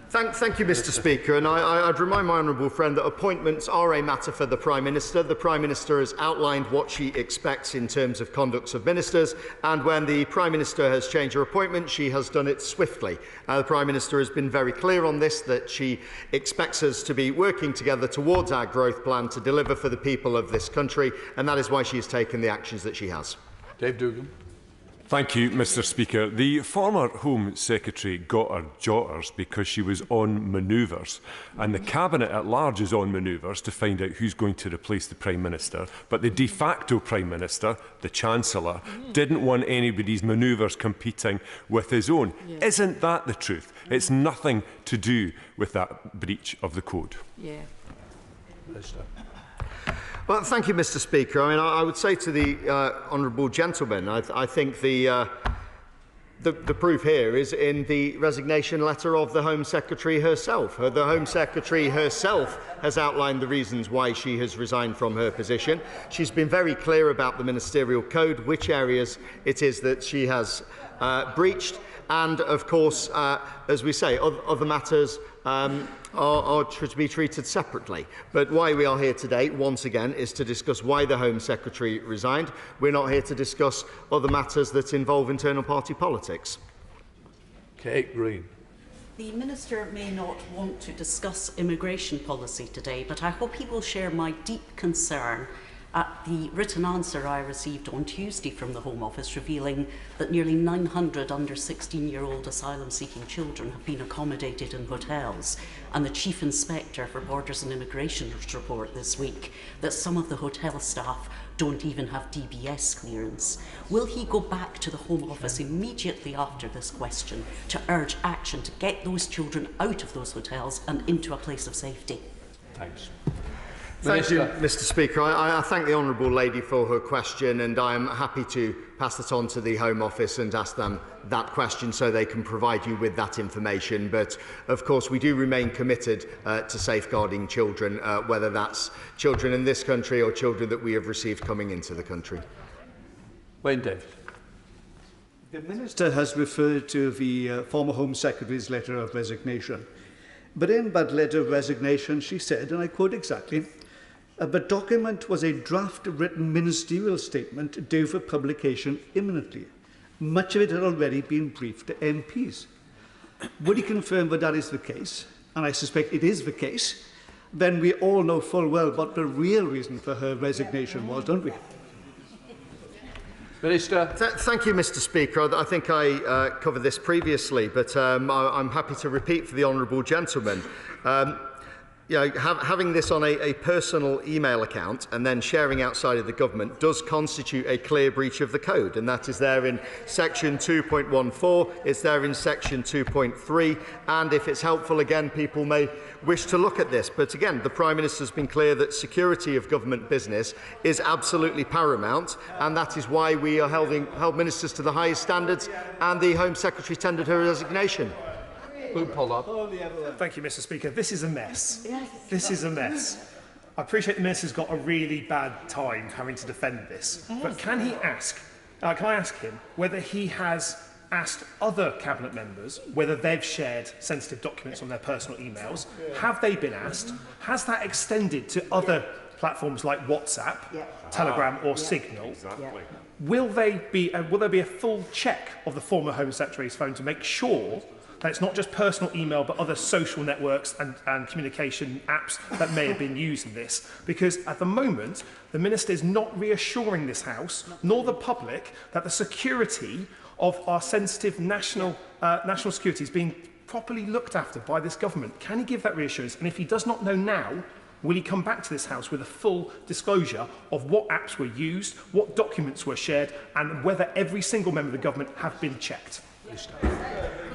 Thank you, Mr. Speaker, and I'd remind my honourable friend that appointments are a matter for the Prime Minister. The Prime Minister has outlined what she expects in terms of conducts of ministers, and when the Prime Minister has changed her appointment, she has done it swiftly. The Prime Minister has been very clear on this, that she expects us to be working together towards our growth plan to deliver for the people of this country, and that is why she has taken the actions that she has. Dave Dugan. Thank you, Mr. Speaker. The former Home Secretary got her jotters because she was on manoeuvres, and the Cabinet at large is on manoeuvres to find out who's going to replace the Prime Minister. But the de facto Prime Minister, the Chancellor, didn't want anybody's manoeuvres competing with his own. Yeah. Isn't that the truth? It's nothing to do with that breach of the code. Yeah. Minister. Well, thank you, Mr. Speaker. I mean, I would say to the honourable gentleman, I think the proof here is in the resignation letter of the Home Secretary herself. The Home Secretary herself has outlined the reasons why she has resigned from her position. She's been very clear about the Ministerial Code, which areas it is that she has breached, and, of course, as we say, other matters are to be treated separately. But why we are here today, once again, is to discuss why the Home Secretary resigned. We're not here to discuss other matters that involve internal party politics. Kate Green. The Minister may not want to discuss immigration policy today, but I hope he will share my deep concern at the written answer I received on Tuesday from the Home Office revealing that nearly 900 under 16-year-old asylum-seeking children have been accommodated in hotels, and the Chief Inspector for Borders and Immigration's report this week that some of the hotel staff don't even have DBS clearance. Will he go back to the Home Office immediately after this question to urge action to get those children out of those hotels and into a place of safety? Thanks. Thank you, Mr. Speaker. I thank the honourable lady for her question, and I am happy to pass it on to the Home Office and ask them that question so they can provide you with that information. But, of course, we do remain committed to safeguarding children, whether that's children in this country or children that we have received coming into the country. Wayne Davis. The Minister has referred to the former Home Secretary's letter of resignation. But in that letter of resignation, she said, and I quote exactly, "The document was a draft written ministerial statement due for publication imminently. Much of it had already been briefed to MPs." Would he confirm that that is the case? And I suspect it is the case. Then we all know full well what the real reason for her resignation was, don't we? Minister. Thank you, Mr. Speaker. I think I covered this previously, but I'm happy to repeat for the honourable gentleman. Having this on a personal email account and then sharing outside of the government does constitute a clear breach of the code, and that is there in section 2.14, it's there in section 2.3, and if it's helpful, again, people may wish to look at this. But again, the Prime Minister has been clear that security of government business is absolutely paramount, and that is why we are held ministers to the highest standards, and the Home Secretary tendered her resignation. Thank you, Mr. Speaker. This is a mess. This is a mess. I appreciate the Minister's got a really bad time having to defend this, but can I ask him whether he has asked other Cabinet members whether they've shared sensitive documents on their personal emails? Have they been asked? Has that extended to other platforms like WhatsApp, Telegram or Signal? Will there be a full check of the former Home Secretary's phone to make sure that it's not just personal email but other social networks and communication apps that may have been used in this? Because at the moment, the Minister is not reassuring this House nor the public that the security of our sensitive national security is being properly looked after by this government. Can he give that reassurance? And if he does not know now, will he come back to this House with a full disclosure of what apps were used, what documents were shared, and whether every single member of the government have been checked?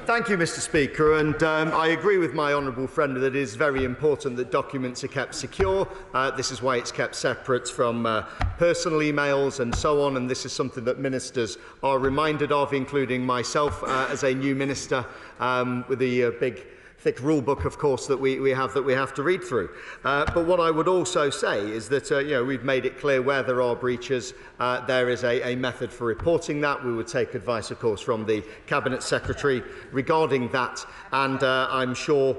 Thank you, Mr. Speaker, and I agree with my honourable friend that it is very important that documents are kept secure. This is why it's kept separate from personal emails and so on, and this is something that ministers are reminded of, including myself as a new minister with the big thick rule book, of course, that we have to read through. But what I would also say is that we've made it clear where there are breaches, there is a method for reporting that. We would take advice, of course, from the Cabinet Secretary regarding that, and I'm sure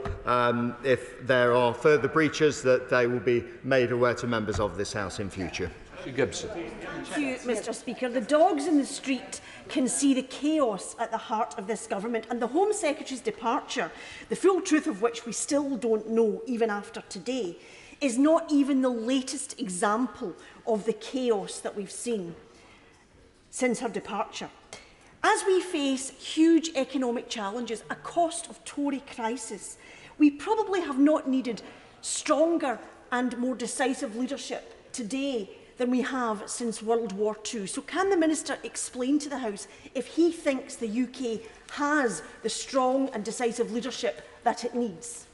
if there are further breaches that they will be made aware to members of this House in future. Gibson. Thank you, Mr. Speaker. The dogs in the street can see the chaos at the heart of this government, and the Home Secretary's departure, the full truth of which we still don't know even after today, is not even the latest example of the chaos that we've seen since her departure. As we face huge economic challenges, a cost of Tory crisis, we probably have not needed stronger and more decisive leadership today than we have since World War II. So can the Minister explain to the House if he thinks the UK has the strong and decisive leadership that it needs?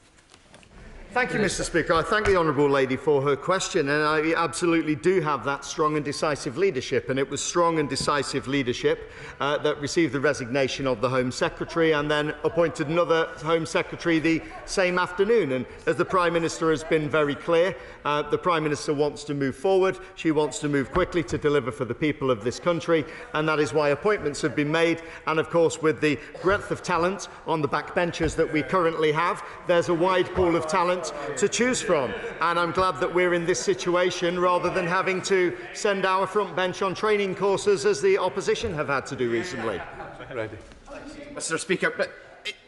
Thank you, Mr. Speaker. I thank the honourable lady for her question, and I absolutely do have that strong and decisive leadership, and it was strong and decisive leadership that received the resignation of the Home Secretary and then appointed another Home Secretary the same afternoon. And as the Prime Minister has been very clear, the Prime Minister wants to move forward. She wants to move quickly to deliver for the people of this country, and that is why appointments have been made. And of course, with the breadth of talent on the backbenches that we currently have, there's a wide pool of talent to choose from, and I'm glad that we're in this situation rather than having to send our front bench on training courses as the opposition have had to do recently. Mr. Speaker, but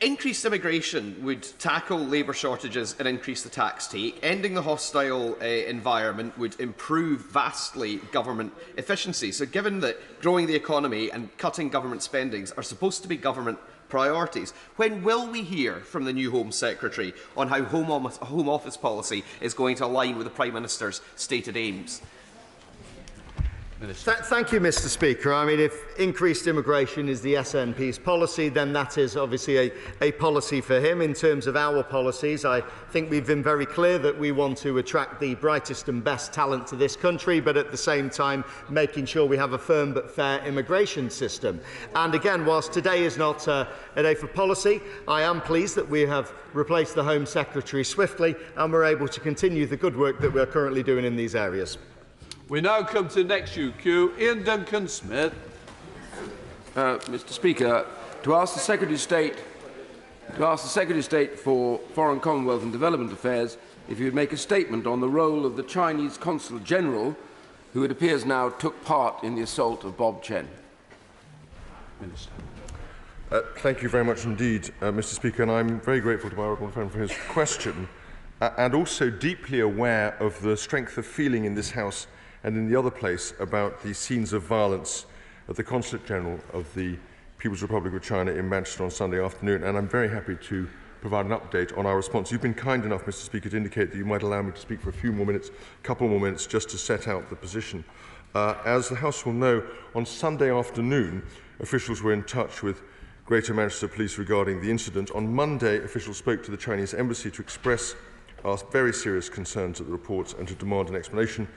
increased immigration would tackle labour shortages and increase the tax take. Ending the hostile environment would improve vastly government efficiency. So given that growing the economy and cutting government spendings are supposed to be government priorities, when will we hear from the new Home Secretary on how Home Office policy is going to align with the Prime Minister's stated aims? Thank you, Mr. Speaker. I mean, if increased immigration is the SNP's policy, then that is obviously a policy for him. In terms of our policies, I think we've been very clear that we want to attract the brightest and best talent to this country, but at the same time making sure we have a firm but fair immigration system. And again, whilst today is not a day for policy, I am pleased that we have replaced the Home Secretary swiftly and we're able to continue the good work that we're currently doing in these areas. We now come to the next queue. Ian Duncan-Smith. Mr. Speaker, to ask the Secretary of State for Foreign, Commonwealth and Development Affairs if he would make a statement on the role of the Chinese Consul General, who it appears now took part in the assault of Bob Chen. Minister. Thank you very much indeed, Mr. Speaker, and I'm very grateful to my honourable friend for his question, and also deeply aware of the strength of feeling in this House and in the other place about the scenes of violence at the Consulate General of the People's Republic of China in Manchester on Sunday afternoon, and I'm very happy to provide an update on our response. You've been kind enough, Mr. Speaker, to indicate that you might allow me to speak for a few more minutes, a couple more minutes, just to set out the position. As the House will know, on Sunday afternoon, officials were in touch with Greater Manchester Police regarding the incident. On Monday, officials spoke to the Chinese embassy to express our very serious concerns at the reports and to demand an explanation.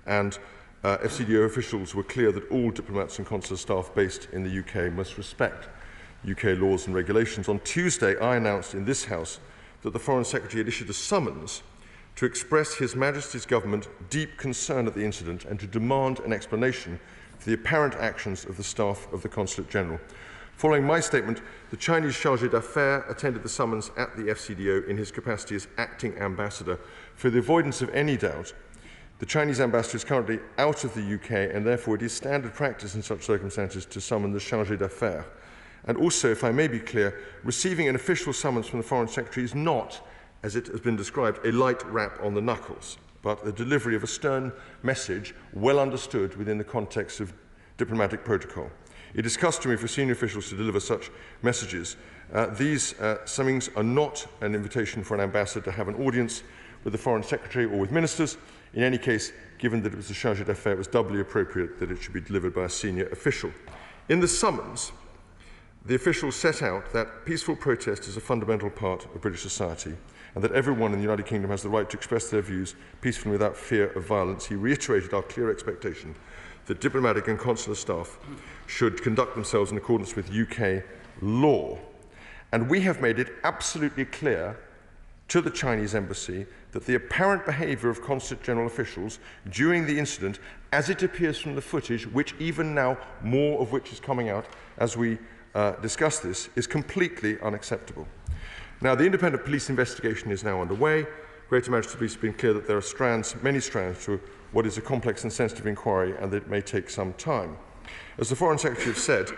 And FCDO officials were clear that all diplomats and consular staff based in the UK must respect UK laws and regulations. On Tuesday, I announced in this House that the Foreign Secretary had issued a summons to express His Majesty's Government deep concern at the incident and to demand an explanation for the apparent actions of the staff of the Consulate General. Following my statement, the Chinese Chargé d'Affaires attended the summons at the FCDO in his capacity as acting ambassador. For the avoidance of any doubt, the Chinese ambassador is currently out of the UK, and therefore it is standard practice in such circumstances to summon the Chargé d'Affaires. And also, if I may be clear, receiving an official summons from the Foreign Secretary is not, as it has been described, a light rap on the knuckles, but the delivery of a stern message well understood within the context of diplomatic protocol. It is customary for senior officials to deliver such messages. These summons are not an invitation for an ambassador to have an audience with the Foreign Secretary or with ministers. In any case, given that it was the Chargé d'Affaires, it was doubly appropriate that it should be delivered by a senior official. In the summons, the officials set out that peaceful protest is a fundamental part of British society and that everyone in the United Kingdom has the right to express their views peacefully without fear of violence. He reiterated our clear expectation that diplomatic and consular staff should conduct themselves in accordance with UK law. And we have made it absolutely clear to the Chinese embassy that the apparent behaviour of Consulate General officials during the incident, as it appears from the footage, which even now more of which is coming out as we discuss this, is completely unacceptable. Now, the independent police investigation is now underway. Greater Manchester Police have been clear that there are many strands to what is a complex and sensitive inquiry and that it may take some time. As the Foreign Secretary has said,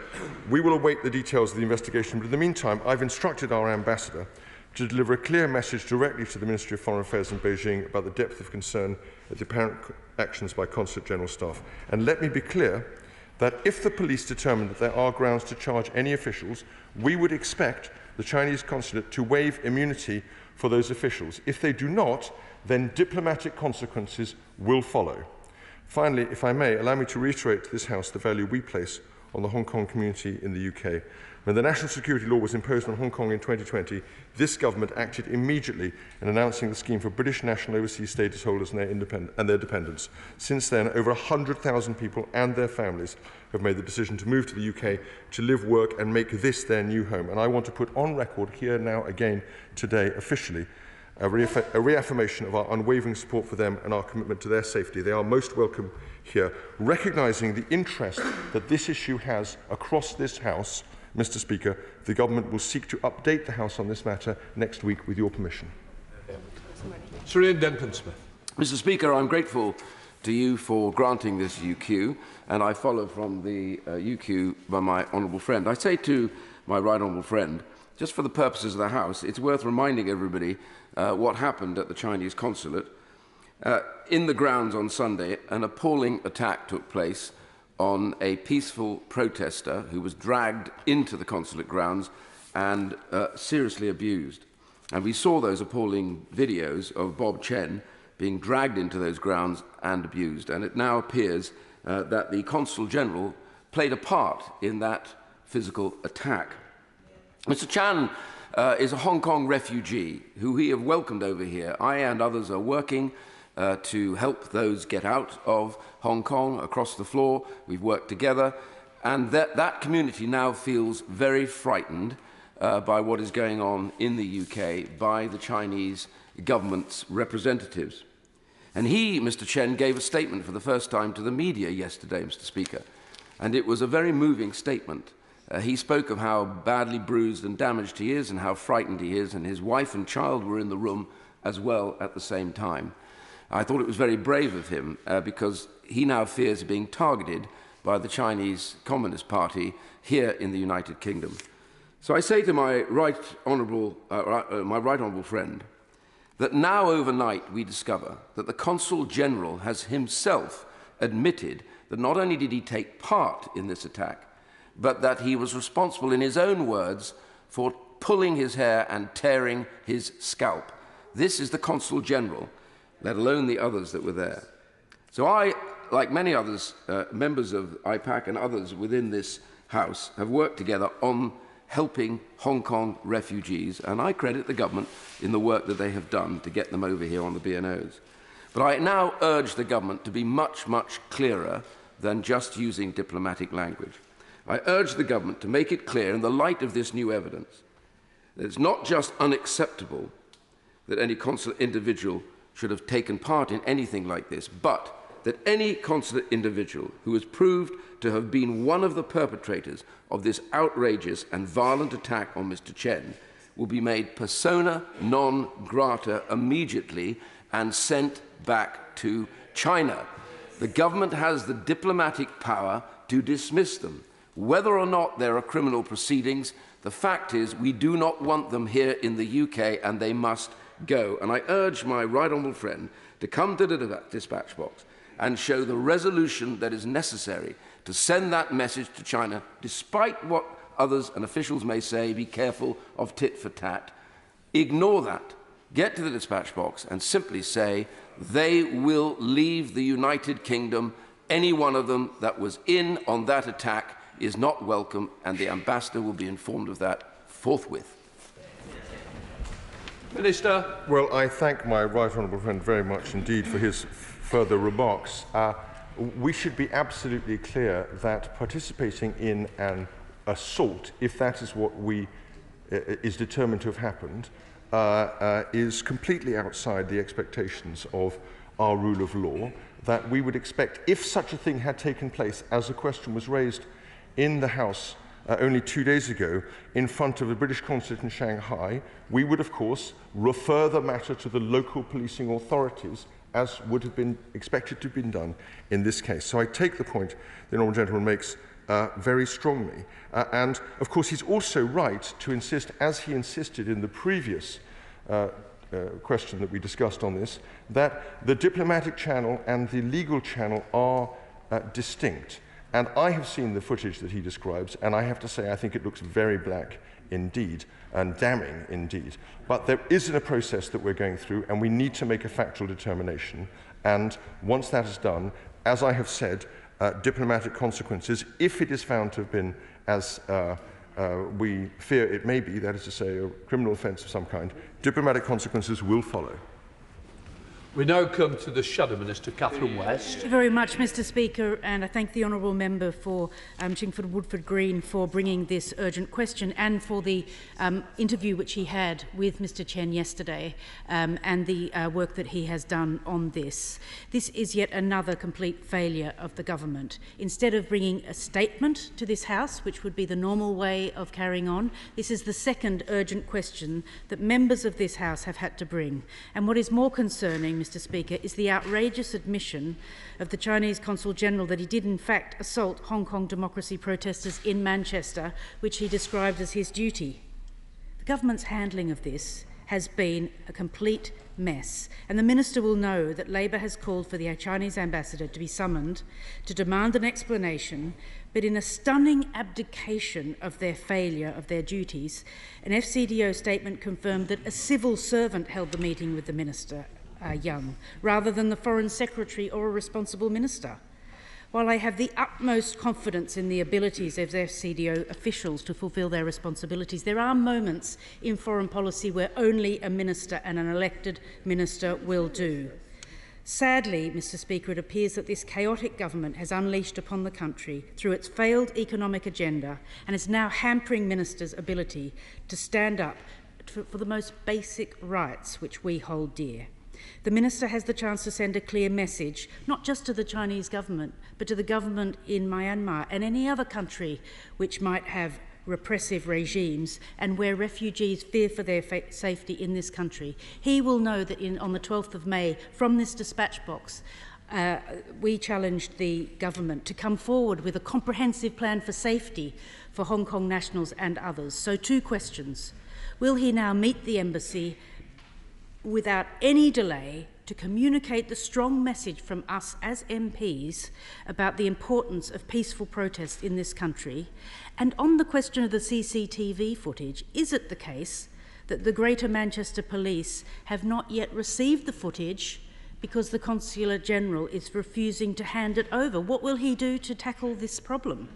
we will await the details of the investigation, but in the meantime, I've instructed our ambassador to deliver a clear message directly to the Ministry of Foreign Affairs in Beijing about the depth of concern at the apparent actions by Consulate General staff. And let me be clear that if the police determine that there are grounds to charge any officials, we would expect the Chinese consulate to waive immunity for those officials. If they do not, then diplomatic consequences will follow. Finally, if I may, allow me to reiterate to this House the value we place on the Hong Kong community in the UK. When the national security law was imposed on Hong Kong in 2020, this government acted immediately in announcing the scheme for British national overseas status holders and their dependents. Since then, over 100,000 people and their families have made the decision to move to the UK to live, work and make this their new home. And I want to put on record here now again today officially a reaffirmation of our unwavering support for them and our commitment to their safety. They are most welcome here, recognising the interest that this issue has across this House. Mr. Speaker, the Government will seek to update the House on this matter next week with your permission. Sir Duncan-Smith. Mr. Speaker, I'm grateful to you for granting this UQ, and I follow from the UQ by my honourable friend. I say to my right honourable friend, just for the purposes of the House, it's worth reminding everybody what happened at the Chinese consulate. In the grounds on Sunday, an appalling attack took place on a peaceful protester who was dragged into the consulate grounds and seriously abused. And we saw those appalling videos of Bob Chen being dragged into those grounds and abused. And it now appears that the Consul General played a part in that physical attack. Mr. Chan is a Hong Kong refugee who we have welcomed over here. I and others are working to help those get out of Hong Kong across the floor. We've worked together, and that community now feels very frightened by what is going on in the UK by the Chinese government's representatives. And he, Mr. Chen, gave a statement for the first time to the media yesterday, Mr. Speaker, and it was a very moving statement. He spoke of how badly bruised and damaged he is and how frightened he is, and his wife and child were in the room as well at the same time. I thought it was very brave of him because he now fears being targeted by the Chinese Communist Party here in the United Kingdom. So I say to my right honourable friend that now overnight we discover that the Consul General has himself admitted that not only did he take part in this attack, but that he was responsible, in his own words, for pulling his hair and tearing his scalp. This is the Consul General, let alone the others that were there. So I, like many others, members of IPAC and others within this House, have worked together on helping Hong Kong refugees, and I credit the government in the work that they have done to get them over here on the B&Os. But I now urge the government to be much, much clearer than just using diplomatic language. I urge the government to make it clear, in the light of this new evidence, that it's not just unacceptable that any consular individual should have taken part in anything like this, but that any consular individual who is proved to have been one of the perpetrators of this outrageous and violent attack on Mr. Chen will be made persona non grata immediately and sent back to China. The government has the diplomatic power to dismiss them. Whether or not there are criminal proceedings, the fact is we do not want them here in the UK, and they must go. And I urge my right honourable friend to come to the dispatch box and show the resolution that is necessary to send that message to China, despite what others and officials may say, be careful of tit for tat. Ignore that. Get to the dispatch box and simply say they will leave the United Kingdom. Any one of them that was in on that attack is not welcome, and the ambassador will be informed of that forthwith. Minister. Well, I thank my right honourable friend very much indeed for his further remarks. We should be absolutely clear that participating in an assault, if that is what is determined to have happened, is completely outside the expectations of our rule of law, that we would expect, if such a thing had taken place, as the question was raised in the House only 2 days ago in front of the British consulate in Shanghai, we would, of course, refer the matter to the local policing authorities, as would have been expected to have been done in this case. So I take the point the honourable gentleman makes very strongly. And, of course, he's also right to insist, as he insisted in the previous question that we discussed on this, that the diplomatic channel and the legal channel are distinct. And I have seen the footage that he describes, and I have to say I think it looks very black indeed, and damning indeed. But there isn't a process that we're going through, and we need to make a factual determination. And once that is done, as I have said, diplomatic consequences, if it is found to have been as we fear it may be, that is to say, a criminal offence of some kind, diplomatic consequences will follow. We now come to the Shadow Minister, Catherine West. Thank you very much, Mr. Speaker, and I thank the Honourable Member for Chingford-Woodford Green for bringing this urgent question, and for the interview which he had with Mr. Chen yesterday, and the work that he has done on this. This is yet another complete failure of the government. Instead of bringing a statement to this House, which would be the normal way of carrying on, this is the second urgent question that members of this House have had to bring. And what is more concerning, Mr. Speaker, is the outrageous admission of the Chinese Consul General that he did in fact assault Hong Kong democracy protesters in Manchester, which he described as his duty. The government's handling of this has been a complete mess, and the Minister will know that Labour has called for the Chinese ambassador to be summoned to demand an explanation, but in a stunning abdication of their failure of their duties, an FCDO statement confirmed that a civil servant held the meeting with the Minister, Young, rather than the Foreign Secretary or a responsible minister. While I have the utmost confidence in the abilities of FCDO officials to fulfil their responsibilities, there are moments in foreign policy where only a minister and an elected minister will do. Sadly, Mr. Speaker, it appears that this chaotic government has unleashed upon the country through its failed economic agenda, and is now hampering ministers' ability to stand up for the most basic rights which we hold dear. The Minister has the chance to send a clear message, not just to the Chinese government, but to the government in Myanmar and any other country which might have repressive regimes and where refugees fear for their safety in this country. He will know that on the 12th of May, from this dispatch box, we challenged the government to come forward with a comprehensive plan for safety for Hong Kong nationals and others. So 2 questions. Will he now meet the embassy without any delay to communicate the strong message from us as MPs about the importance of peaceful protest in this country? And on the question of the CCTV footage, is it the case that the Greater Manchester Police have not yet received the footage because the Consular General is refusing to hand it over? What will he do to tackle this problem?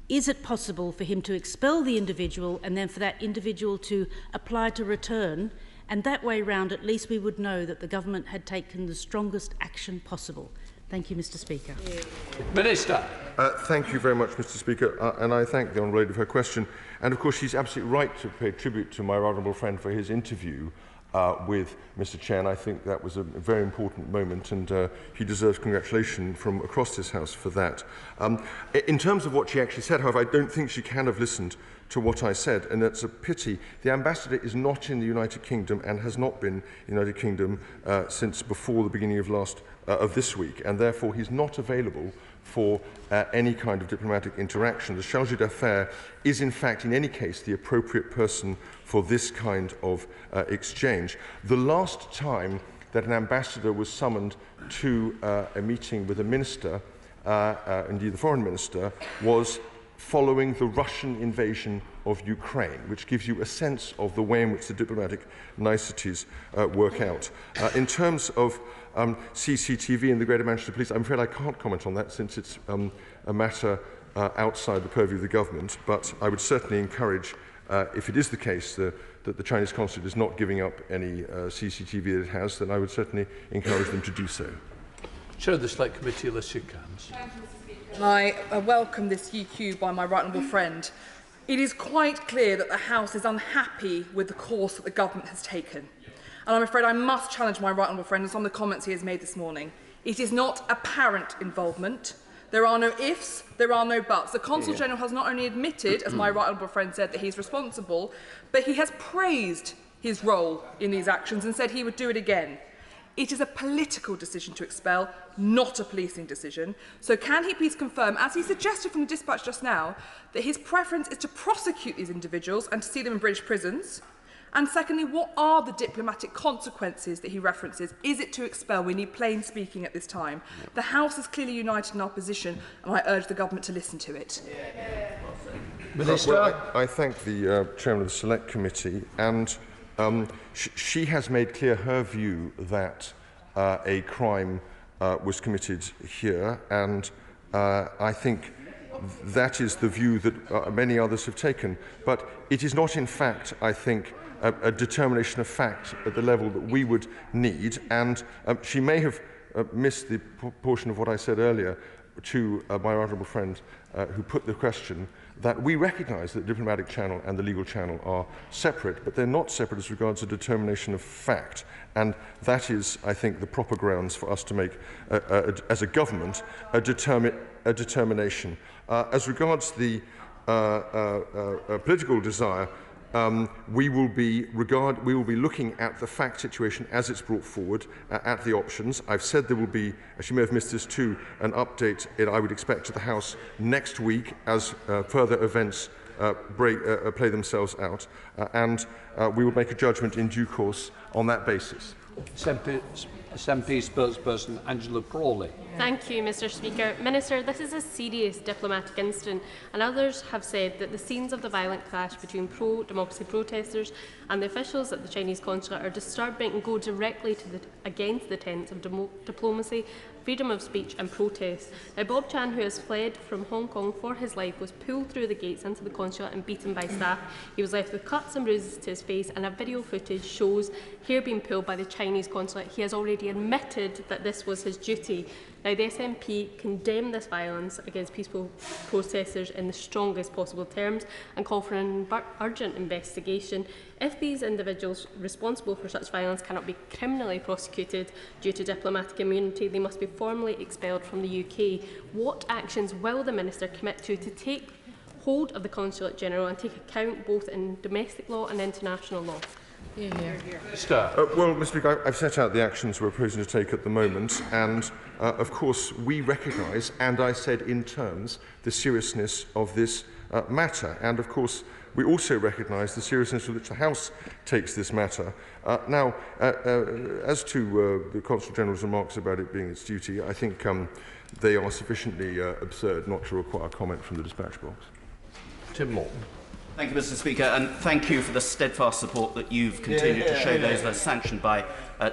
Is it possible for him to expel the individual and then for that individual to apply to return? And that way round, at least we would know that the government had taken the strongest action possible. Thank you, Mr. Speaker. Minister. Thank you very much, Mr. Speaker, and I thank the Honourable Lady for her question. And of course, she's absolutely right to pay tribute to my honourable friend for his interview with Mr. Chair, and I think that was a very important moment, and he deserves congratulation from across this House for that. In terms of what she actually said, however, I don't think she can have listened to what I said, and that's a pity. The ambassador is not in the United Kingdom and has not been in the United Kingdom since before the beginning of this week, and therefore he's not available for any kind of diplomatic interaction. The chargé d'affaires is, in fact, in any case, the appropriate person for this kind of exchange. The last time that an ambassador was summoned to a meeting with a minister, indeed the foreign minister, was following the Russian invasion of Ukraine, which gives you a sense of the way in which the diplomatic niceties work out. In terms of CCTV and the Greater Manchester Police, I'm afraid I can't comment on that since it's a matter outside the purview of the government, but I would certainly encourage, if it is the case that the Chinese consulate is not giving up any CCTV that it has, then I would certainly encourage them to do so. Chair of the Select Committee, Alicia Cairns. I welcome this UQ by my right honourable friend. It is quite clear that the House is unhappy with the course that the government has taken. And I'm afraid I must challenge my right honourable friend on some of the comments he has made this morning. It is not apparent involvement. There are no ifs, there are no buts. The Consul General has not only admitted, as my right honourable friend said, that he's responsible, but he has praised his role in these actions and said he would do it again. It is a political decision to expel, not a policing decision. So can he please confirm, as he suggested from the dispatch just now, that his preference is to prosecute these individuals and to see them in British prisons? And secondly, what are the diplomatic consequences that he references? Is it to expel? We need plain speaking at this time. The House is clearly united in our position, and I urge the government to listen to it. Minister. Well, I thank the Chairman of the Select Committee, and she has made clear her view that a crime was committed here, and I think that is the view that many others have taken. But it is not, in fact, I think, a determination of fact at the level that we would need, and she may have missed the portion of what I said earlier to my honourable friend who put the question, that we recognise that the diplomatic channel and the legal channel are separate, but they're not separate as regards a determination of fact. And that is, I think, the proper grounds for us to make, as a government, a determination. As regards the political desire, we will be looking at the fact situation as it's brought forward, at the options. I've said there will be, as you may have missed this too, an update I would expect to the House next week as further events play themselves out, and we will make a judgment in due course on that basis. SNP spokesperson Angela Crawley. Thank you, Mr. Speaker. Minister, this is a serious diplomatic incident, and others have said that the scenes of the violent clash between pro-democracy protesters and the officials at the Chinese consulate are disturbing and go directly to against the tenets of diplomacy, freedom of speech and protest. Now, Bob Chan, who has fled from Hong Kong for his life, was pulled through the gates into the consulate and beaten by staff. He was left with cuts and bruises to his face, and a video footage shows hair being pulled by the Chinese consulate. He has already admitted that this was his duty. Now, the SNP condemn this violence against peaceful protesters in the strongest possible terms and call for an urgent investigation. If these individuals responsible for such violence cannot be criminally prosecuted due to diplomatic immunity, they must be formally expelled from the UK. What actions will the Minister commit to take hold of the Consulate General and take account both in domestic law and international law? Well, Mr. Speaker, I've set out the actions we're proposing to take at the moment, and of course we recognise, and I said in terms, the seriousness of this matter. And of course we also recognise the seriousness with which the House takes this matter. Now, as to the Consul General's remarks about it being its duty, I think they are sufficiently absurd not to require comment from the dispatch box. Tim Morton. Thank you, Mr. Speaker, and thank you for the steadfast support that you've continued to show those that are sanctioned by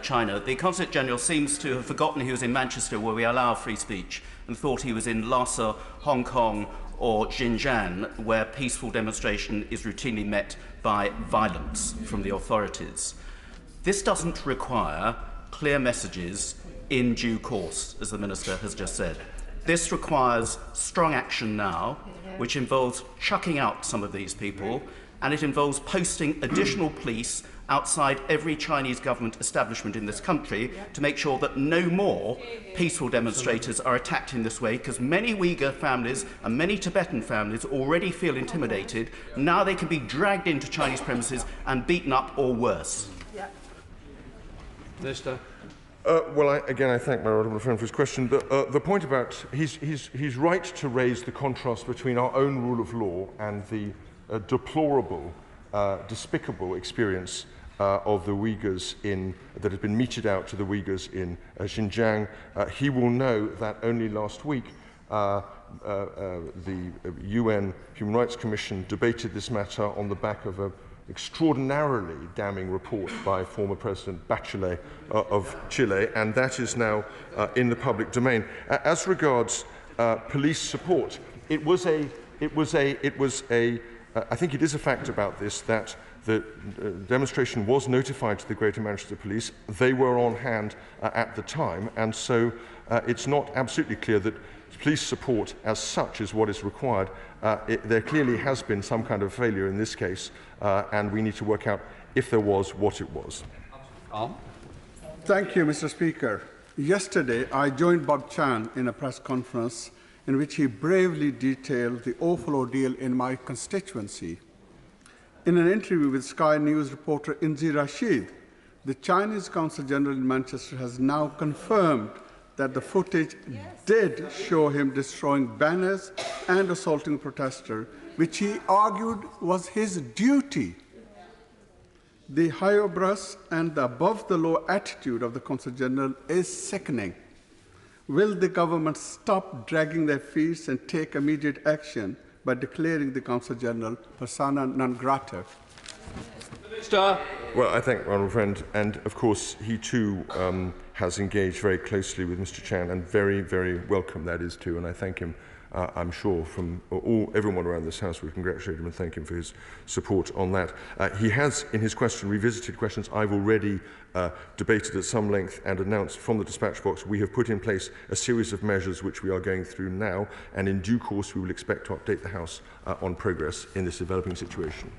China. The Consul General seems to have forgotten he was in Manchester, where we allow free speech, and thought he was in Lhasa, Hong Kong, or Xinjiang, where peaceful demonstration is routinely met by violence from the authorities. This doesn't require clear messages in due course, as the Minister has just said. This requires strong action now, which involves chucking out some of these people, and it involves posting additional police outside every Chinese government establishment in this country to make sure that no more peaceful demonstrators are attacked in this way, because many Uyghur families and many Tibetan families already feel intimidated. Now they can be dragged into Chinese premises and beaten up or worse. Minister. Well, I thank my honourable friend for his question. The point about he's right to raise the contrast between our own rule of law and the deplorable, despicable experience of the Uyghurs that has been meted out to the Uyghurs in Xinjiang. He will know that only last week the UN Human Rights Commission debated this matter on the back of an extraordinarily damning report by former President Bachelet of Chile, and that is now in the public domain. As regards police support, I think it is a fact about this that the demonstration was notified to the Greater Manchester Police. They were on hand at the time, and so it's not absolutely clear that police support as such is what is required. There clearly has been some kind of failure in this case, and we need to work out, if there was, what it was. Thank you, Mr. Speaker. Yesterday, I joined Bob Chan in a press conference in which he bravely detailed the awful ordeal in my constituency. In an interview with Sky News reporter Inzi Rashid, the Chinese Consul General in Manchester has now confirmed that the footage did show him destroying banners and assaulting a protester, which he argued was his duty. The high-obras and the above-the-law attitude of the Consul General is sickening. Will the government stop dragging their feet and take immediate action by declaring the Consul General persona non grata? Minister. Well, I thank my honourable friend, and of course he too has engaged very closely with Mr. Chan, and very, very welcome that is too, and I thank him. I'm sure from everyone around this House would congratulate him and thank him for his support on that. He has, in his question, revisited questions I've already debated at some length and announced from the dispatch box. We have put in place a series of measures which we are going through now, and in due course we will expect to update the House on progress in this developing situation.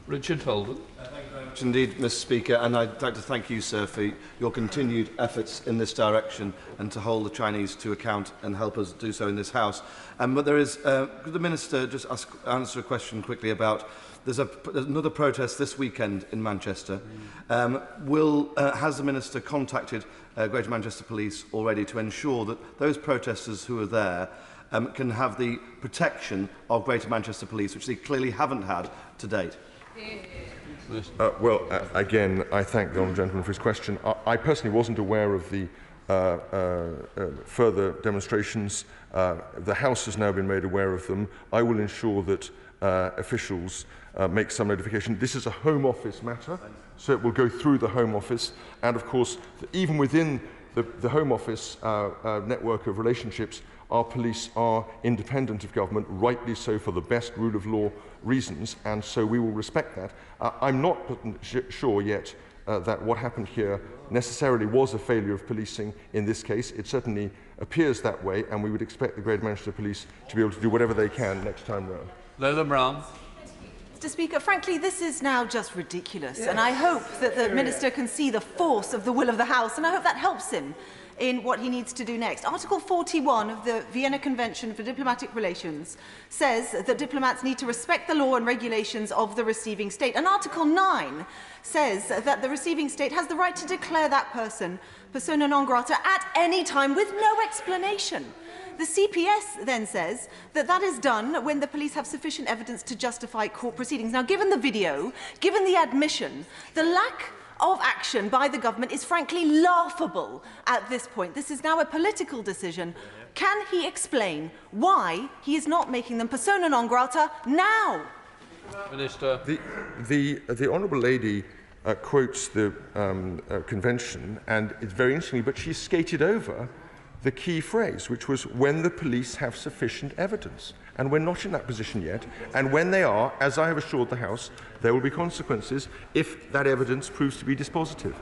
Richard Holden. Thank you very much indeed, Mr. Speaker, and I'd like to thank you, sir, for your continued efforts in this direction and to hold the Chinese to account and help us do so in this House. But there is, could the Minister just answer a question quickly about, there's another protest this weekend in Manchester. Has the Minister contacted Greater Manchester Police already to ensure that those protesters who are there can have the protection of Greater Manchester Police, which they clearly haven't had to date? Again, I thank the honourable gentleman for his question. I personally wasn't aware of the further demonstrations. The House has now been made aware of them. I will ensure that officials make some notification. This is a Home Office matter, so it will go through the Home Office. And of course, even within the Home Office network of relationships, our police are independent of government, rightly so, for the best rule of law reasons, and so we will respect that. I'm not sure yet that what happened here necessarily was a failure of policing in this case. It certainly appears that way, and we would expect the Greater Manchester Police to be able to do whatever they can next time round. Lola Brown. Mr. Speaker, frankly, this is now just ridiculous, and I hope that the Minister can see the force of the will of the House, and I hope that helps him in what he needs to do next. Article 41 of the Vienna Convention for Diplomatic Relations says that diplomats need to respect the law and regulations of the receiving state. And Article 9 says that the receiving state has the right to declare that person persona non grata at any time with no explanation. The CPS then says that that is done when the police have sufficient evidence to justify court proceedings. Now, given the video, given the admission, the lack of action by the government is frankly laughable at this point. This is now a political decision. Can he explain why he is not making them persona non grata now? Minister. The Honourable Lady quotes the convention, and it's very interesting, but she skated over the key phrase, which was when the police have sufficient evidence. And we're not in that position yet. And when they are, as I have assured the House, there will be consequences if that evidence proves to be dispositive.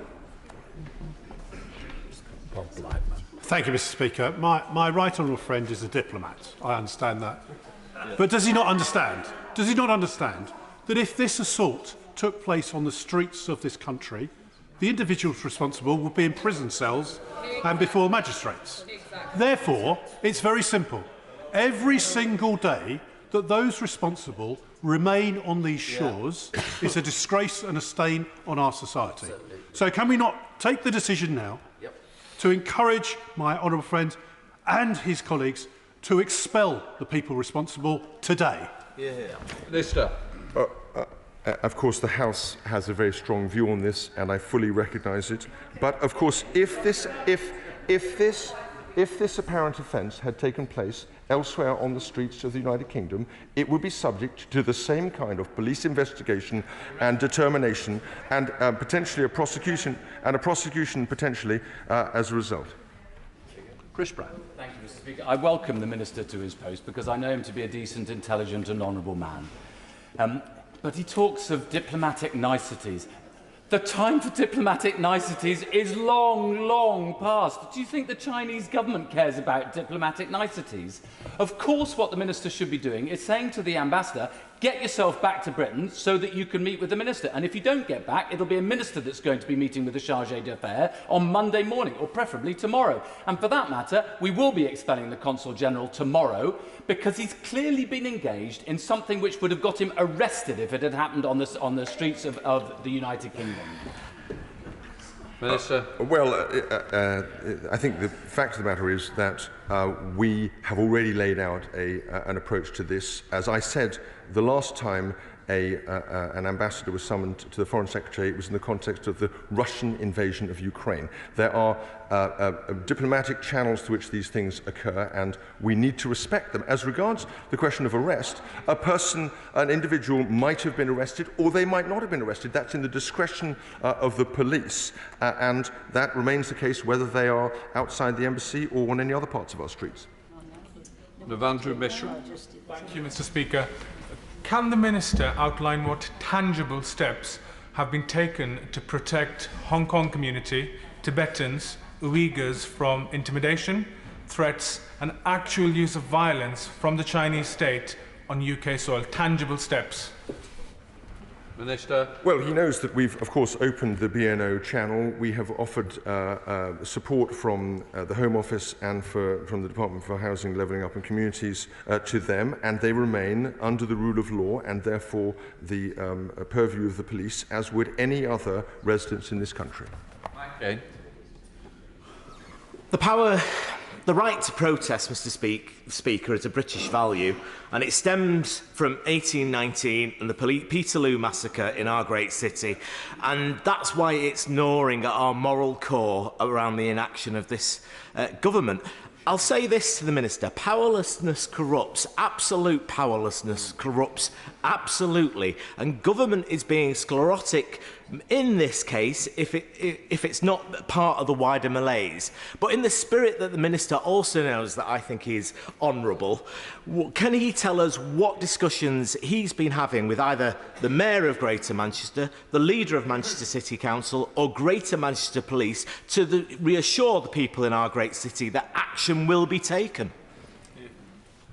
Thank you, Mr. Speaker. My right honourable friend is a diplomat. I understand that. But does he not understand? Does he not understand that if this assault took place on the streets of this country, the individuals responsible would be in prison cells and before magistrates? Therefore, it's very simple. Every single day that those responsible remain on these shores is a disgrace and a stain on our society. So can we not take the decision now to encourage my honourable friend and his colleagues to expel the people responsible today? Minister. Of course, the House has a very strong view on this, and I fully recognise it. But of course, if this apparent offence had taken place elsewhere on the streets of the United Kingdom, it would be subject to the same kind of police investigation and determination, and potentially a prosecution, potentially as a result. Chris Brown. Thank you, Mr. Speaker. I welcome the Minister to his post because I know him to be a decent, intelligent and honourable man. But he talks of diplomatic niceties. The time for diplomatic niceties is long, long past. Do you think the Chinese government cares about diplomatic niceties? Of course, what the minister should be doing is saying to the ambassador, get yourself back to Britain so that you can meet with the minister. And if you don't get back, it'll be a minister that's going to be meeting with the charge d'affaires on Monday morning, or preferably tomorrow. And for that matter, we will be expelling the Consul General tomorrow because he's clearly been engaged in something which would have got him arrested if it had happened on the streets of the United Kingdom. Minister. I think the fact of the matter is that we have already laid out an approach to this. As I said, the last time an ambassador was summoned to the Foreign Secretary, it was in the context of the Russian invasion of Ukraine. There are diplomatic channels through which these things occur, and we need to respect them. As regards the question of arrest, an individual might have been arrested, or they might not have been arrested. That's in the discretion of the police, and that remains the case whether they are outside the embassy or on any other parts of our streets. Navandru Mishra. Thank you, Mr. Speaker. Can the Minister outline what tangible steps have been taken to protect Hong Kong community, Tibetans, Uyghurs from intimidation, threats and actual use of violence from the Chinese state on UK soil? Tangible steps. Minister. Well, he knows that we've, of course, opened the BNO channel. We have offered support from the Home Office and from the Department for Housing, Levelling Up and Communities to them, and they remain under the rule of law and therefore the purview of the police, as would any other residents in this country. Okay. The right to protest, Mr. Speaker, is a British value, and it stems from 1819 and the Peterloo massacre in our great city, and that's why it's gnawing at our moral core around the inaction of this government. I'll say this to the Minister: powerlessness corrupts. Absolute powerlessness corrupts absolutely, and government is being sclerotic in this case if it's not part of the wider malaise. But in the spirit that the Minister also knows that I think is honourable, can he tell us what discussions he's been having with either the Mayor of Greater Manchester, the Leader of Manchester City Council or Greater Manchester Police to reassure the people in our great city that action will be taken?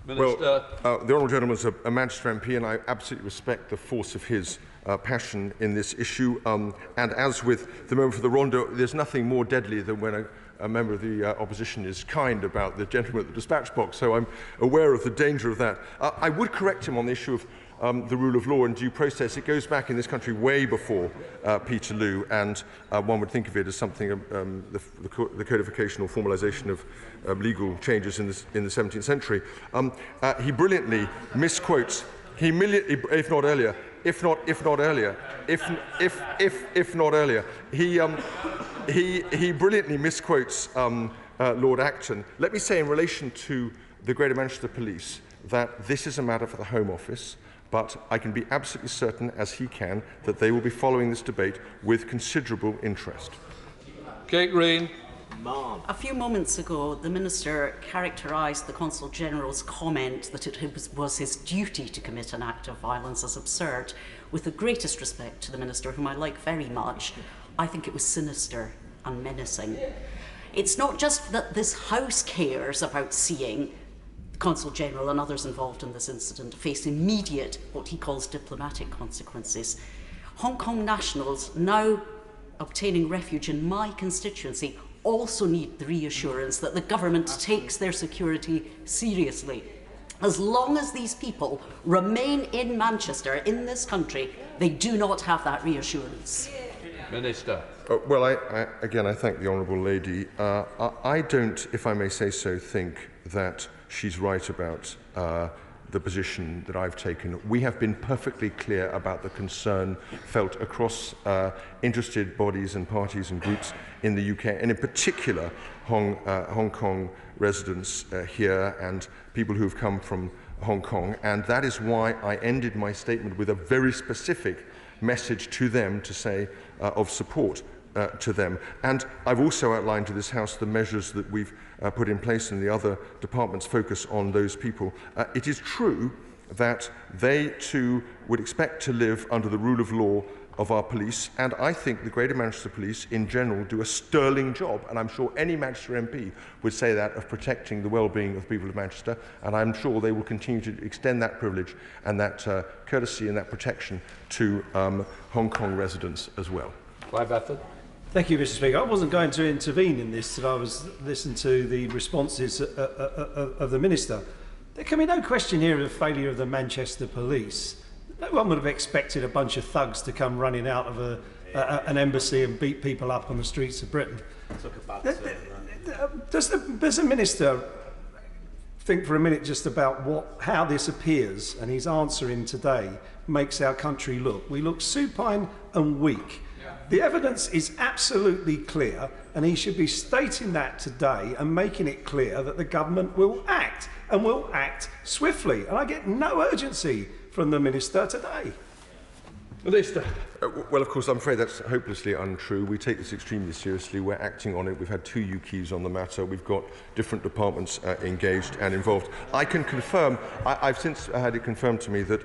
Well, the Honourable Gentleman is a Manchester MP, and I absolutely respect the force of his passion in this issue. And as with the member for the Rondo, there's nothing more deadly than when a member of the opposition is kind about the gentleman at the dispatch box, so I'm aware of the danger of that. I would correct him on the issue the rule of law and due process. It goes back in this country way before Peterloo, and one would think of it as something, the codification or formalisation of legal changes in the 17th century. He brilliantly misquotes, if not earlier, he brilliantly misquotes Lord Acton. Let me say in relation to the Greater Manchester Police that this is a matter for the Home Office, but I can be absolutely certain, as he can, that they will be following this debate with considerable interest. Kate Green. A few moments ago, the Minister characterised the Consul-General's comment that it was his duty to commit an act of violence as absurd. With the greatest respect to the Minister, whom I like very much, I think it was sinister and menacing. It's not just that this House cares about seeing the Consul-General and others involved in this incident face immediate, what he calls diplomatic consequences. Hong Kong nationals now obtaining refuge in my constituency also need the reassurance that the government takes their security seriously. As long as these people remain in Manchester, in this country, they do not have that reassurance. Minister. Well, again, I thank the Honourable Lady. I don't, if I may say so, think that she's right about the position that I've taken. We have been perfectly clear about the concern felt across interested bodies and parties and groups in the UK, and in particular Hong Kong residents here and people who have come from Hong Kong, and that is why I ended my statement with a very specific message to them to say of support to them. And I've also outlined to this House the measures that we've put in place, and the other departments focus on those people. It is true that they too would expect to live under the rule of law of our police, and I think the Greater Manchester Police in general do a sterling job, and I'm sure any Manchester MP would say that, of protecting the well-being of the people of Manchester, and I'm sure they will continue to extend that privilege and that courtesy and that protection to Hong Kong residents as well. Thank you, Mr. Speaker. I wasn't going to intervene in this till I was listening to the responses of the Minister. There can be no question here of the failure of the Manchester Police. No one would have expected a bunch of thugs to come running out of an embassy and beat people up on the streets of Britain. Does the Minister think for a minute just about how this appears, and his answering today makes our country look? We look supine and weak. The evidence is absolutely clear, and he should be stating that today and making it clear that the government will act, and will act swiftly. And I get no urgency from the Minister today. Minister. Well, of course, I'm afraid that's hopelessly untrue. We take this extremely seriously. We're acting on it. We've had 2 UKs on the matter. We've got different departments engaged and involved. I can confirm, I've since had it confirmed to me that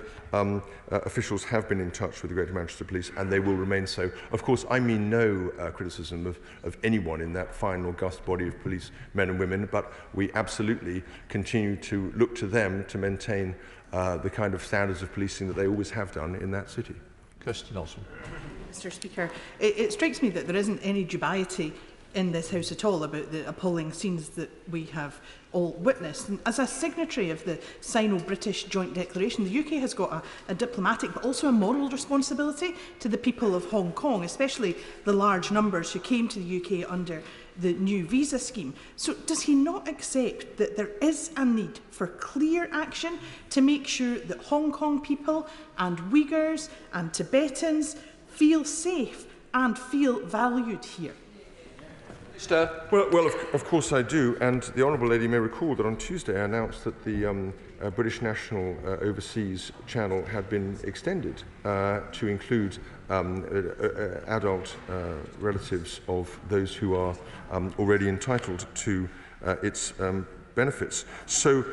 officials have been in touch with the Greater Manchester Police, and they will remain so. Of course, I mean no criticism of anyone in that fine, august body of police men and women, but we absolutely continue to look to them to maintain the kind of standards of policing that they always have done in that city. Mr. Speaker, it strikes me that there isn't any dubiety in this House at all about the appalling scenes that we have all witnessed. And as a signatory of the Sino-British Joint Declaration, the UK has got a diplomatic but also a moral responsibility to the people of Hong Kong, especially the large numbers who came to the UK under the new visa scheme. So does he not accept that there is a need for clear action to make sure that Hong Kong people and Uyghurs and Tibetans feel safe and feel valued here? Well, of course I do, and the Honourable Lady may recall that on Tuesday I announced that the British National Overseas Channel had been extended to include adult relatives of those who are already entitled to its benefits. So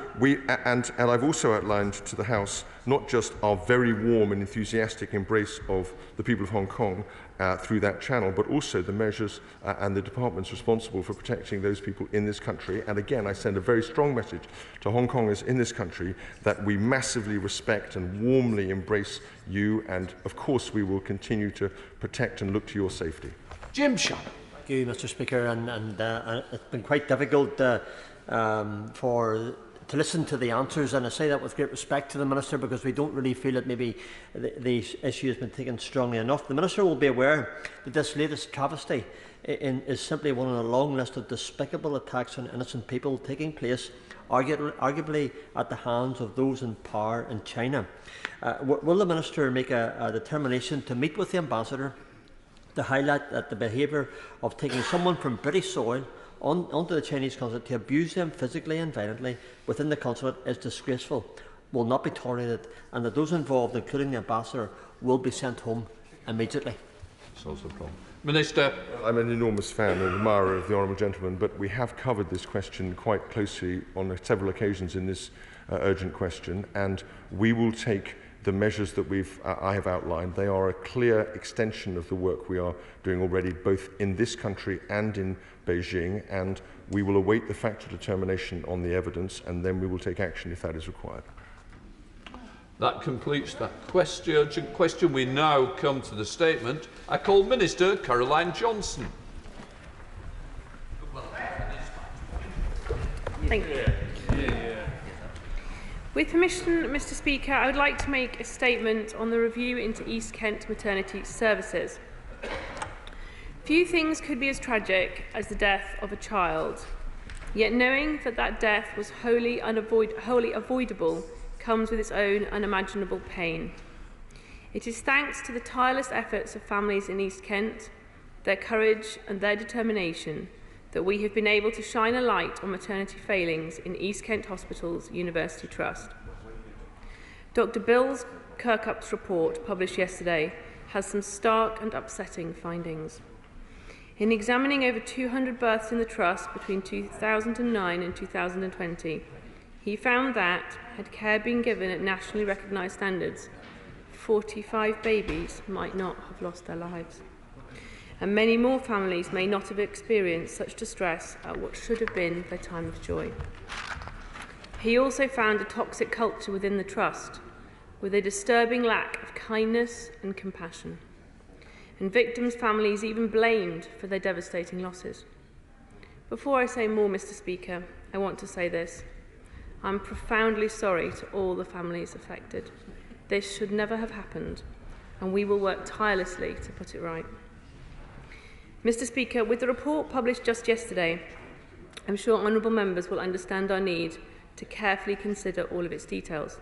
and I've also outlined to the House not just our very warm and enthusiastic embrace of the people of Hong Kong through that channel, but also the measures and the departments responsible for protecting those people in this country. And again, I send a very strong message to Hong Kongers in this country that we massively respect and warmly embrace you, and of course we will continue to protect and look to your safety. Jim Shapps. Thank you, Mr. Speaker, and it's been quite difficult to to listen to the answers, and I say that with great respect to the Minister, because we don't really feel that maybe the issue has been taken strongly enough. The Minister will be aware that this latest travesty is simply one on a long list of despicable attacks on innocent people taking place, arguably at the hands of those in power in China. Will the Minister make a determination to meet with the Ambassador to highlight that the behaviour of taking someone from British soil onto the Chinese consulate to abuse them physically and violently within the consulate is disgraceful, will not be tolerated, and that those involved, including the Ambassador, will be sent home immediately? Solves the problem. Minister. I'm an enormous fan and admirer of the honourable gentleman, but we have covered this question quite closely on several occasions in this urgent question, and we will take the measures that I have outlined. They are a clear extension of the work we are doing already, both in this country and in Beijing, and we will await the factual determination on the evidence, and then we will take action if that is required. That completes that urgent question. We now come to the statement. I call Minister Caroline Johnson. Thank you. With permission, Mr. Speaker, I would like to make a statement on the review into East Kent maternity services. Few things could be as tragic as the death of a child, yet knowing that that death was wholly avoidable comes with its own unimaginable pain. It is thanks to the tireless efforts of families in East Kent, their courage and their determination, that we have been able to shine a light on maternity failings in East Kent Hospital's University Trust. Dr. Bill Kirkup's report, published yesterday, has some stark and upsetting findings. In examining over 200 births in the Trust between 2009 and 2020, he found that, had care been given at nationally recognised standards, 45 babies might not have lost their lives. And many more families may not have experienced such distress at what should have been their time of joy. He also found a toxic culture within the Trust, with a disturbing lack of kindness and compassion, and victims' families even blamed for their devastating losses. Before I say more, Mr. Speaker, I want to say this. I'm profoundly sorry to all the families affected. This should never have happened, and we will work tirelessly to put it right. Mr. Speaker, with the report published just yesterday, I'm sure honourable members will understand our need to carefully consider all of its details.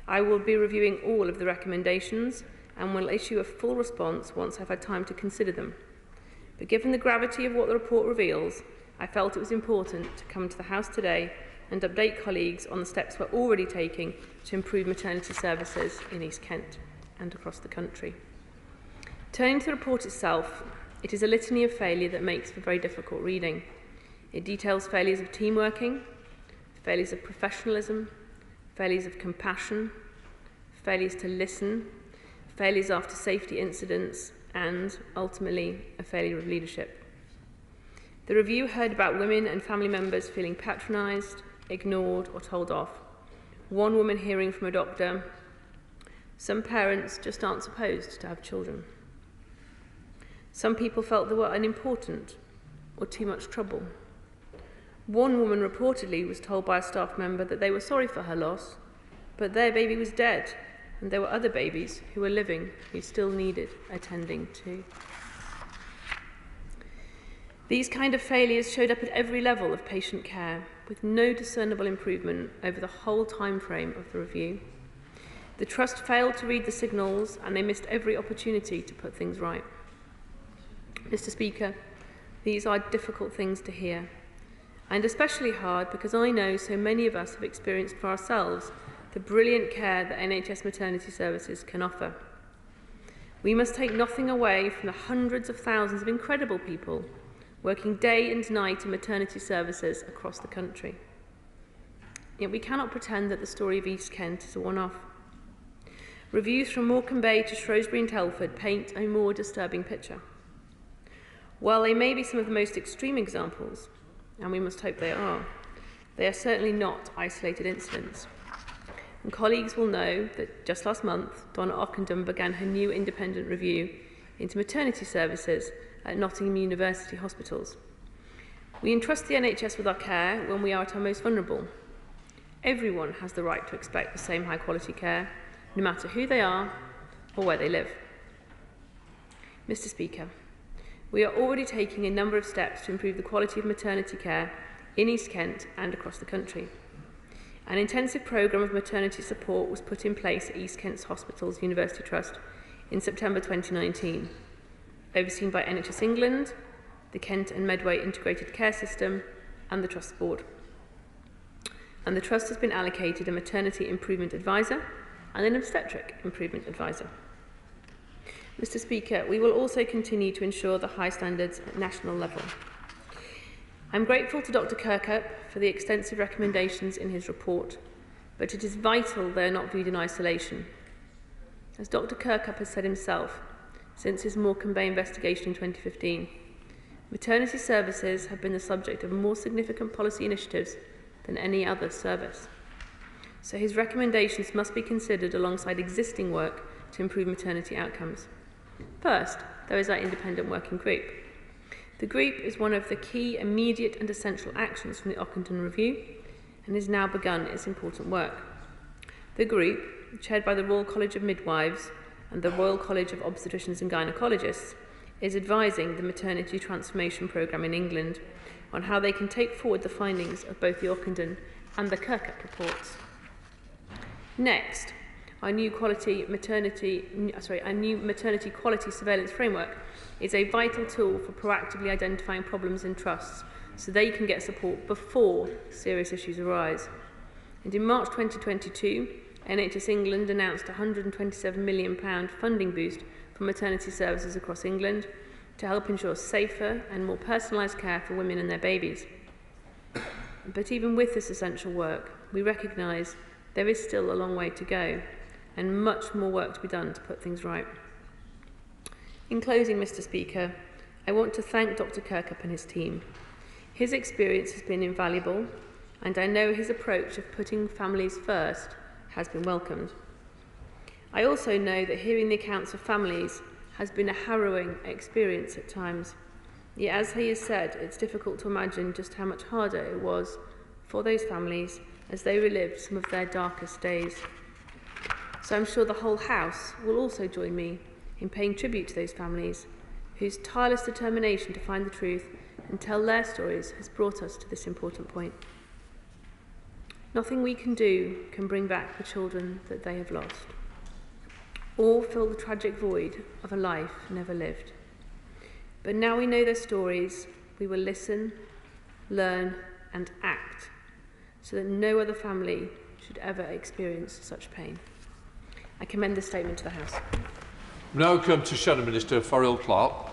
I will be reviewing all of the recommendations and will issue a full response once I've had time to consider them. But given the gravity of what the report reveals, I felt it was important to come to the House today and update colleagues on the steps we're already taking to improve maternity services in East Kent and across the country. Turning to the report itself, it is a litany of failure that makes for very difficult reading. It details failures of team working, failures of professionalism, failures of compassion, failures to listen, failures after safety incidents, and, ultimately, a failure of leadership. The review heard about women and family members feeling patronised, ignored or told off. One woman hearing from a doctor, "Some parents just aren't supposed to have children." Some people felt they were unimportant or too much trouble. One woman reportedly was told by a staff member that they were sorry for her loss, but their baby was dead and there were other babies who were living who still needed attending to. These kind of failures showed up at every level of patient care, with no discernible improvement over the whole time frame of the review. The Trust failed to read the signals and they missed every opportunity to put things right. Mr. Speaker, these are difficult things to hear, and especially hard because I know so many of us have experienced for ourselves the brilliant care that NHS maternity services can offer. We must take nothing away from the hundreds of thousands of incredible people working day and night in maternity services across the country. Yet we cannot pretend that the story of East Kent is a one-off. Reviews from Morecambe Bay to Shrewsbury and Telford paint a more disturbing picture. While they may be some of the most extreme examples, and we must hope they are certainly not isolated incidents. And colleagues will know that just last month, Donna Ockendon began her new independent review into maternity services at Nottingham University hospitals. We entrust the NHS with our care when we are at our most vulnerable. Everyone has the right to expect the same high-quality care, no matter who they are or where they live. Mr. Speaker, we are already taking a number of steps to improve the quality of maternity care in East Kent and across the country. An intensive programme of maternity support was put in place at East Kent's Hospitals University Trust in September 2019, overseen by NHS England, the Kent and Medway Integrated Care System and the Trust Board. And the Trust has been allocated a maternity improvement advisor and an obstetric improvement advisor. Mr. Speaker, we will also continue to ensure the high standards at national level. I'm grateful to Dr. Kirkup for the extensive recommendations in his report, but it is vital they are not viewed in isolation. As Dr. Kirkup has said himself, since his Morecambe Bay investigation in 2015, maternity services have been the subject of more significant policy initiatives than any other service. So his recommendations must be considered alongside existing work to improve maternity outcomes. First, there is our independent working group. The group is one of the key immediate and essential actions from the Ockenden Review and has now begun its important work. The group, chaired by the Royal College of Midwives and the Royal College of Obstetricians and Gynaecologists, is advising the Maternity Transformation Programme in England on how they can take forward the findings of both the Ockenden and the Kirkup reports. Next, our new maternity quality surveillance framework is a vital tool for proactively identifying problems in trusts so they can get support before serious issues arise. And in March 2022, NHS England announced a £127 million funding boost for maternity services across England to help ensure safer and more personalised care for women and their babies. But even with this essential work, we recognise there is still a long way to go and much more work to be done to put things right. In closing, Mr. Speaker, I want to thank Dr. Kirkup and his team. His experience has been invaluable, and I know his approach of putting families first has been welcomed. I also know that hearing the accounts of families has been a harrowing experience at times. Yet, as he has said, it's difficult to imagine just how much harder it was for those families as they relived some of their darkest days. So I'm sure the whole House will also join me in paying tribute to those families whose tireless determination to find the truth and tell their stories has brought us to this important point. Nothing we can do can bring back the children that they have lost, or fill the tragic void of a life never lived. But now we know their stories, we will listen, learn and act so that no other family should ever experience such pain. I commend this statement to the House. We now come to Shadow Minister Fariel Clark.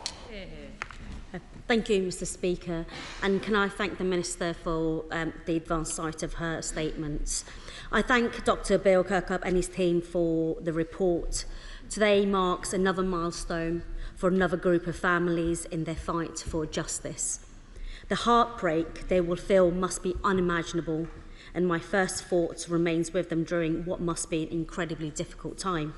Thank you, Mr. Speaker, and can I thank the Minister for the advance sight of her statements. I thank Dr. Bill Kirkup and his team for the report. Today marks another milestone for another group of families in their fight for justice. The heartbreak they will feel must be unimaginable, and my first thoughts remains with them during what must be an incredibly difficult time.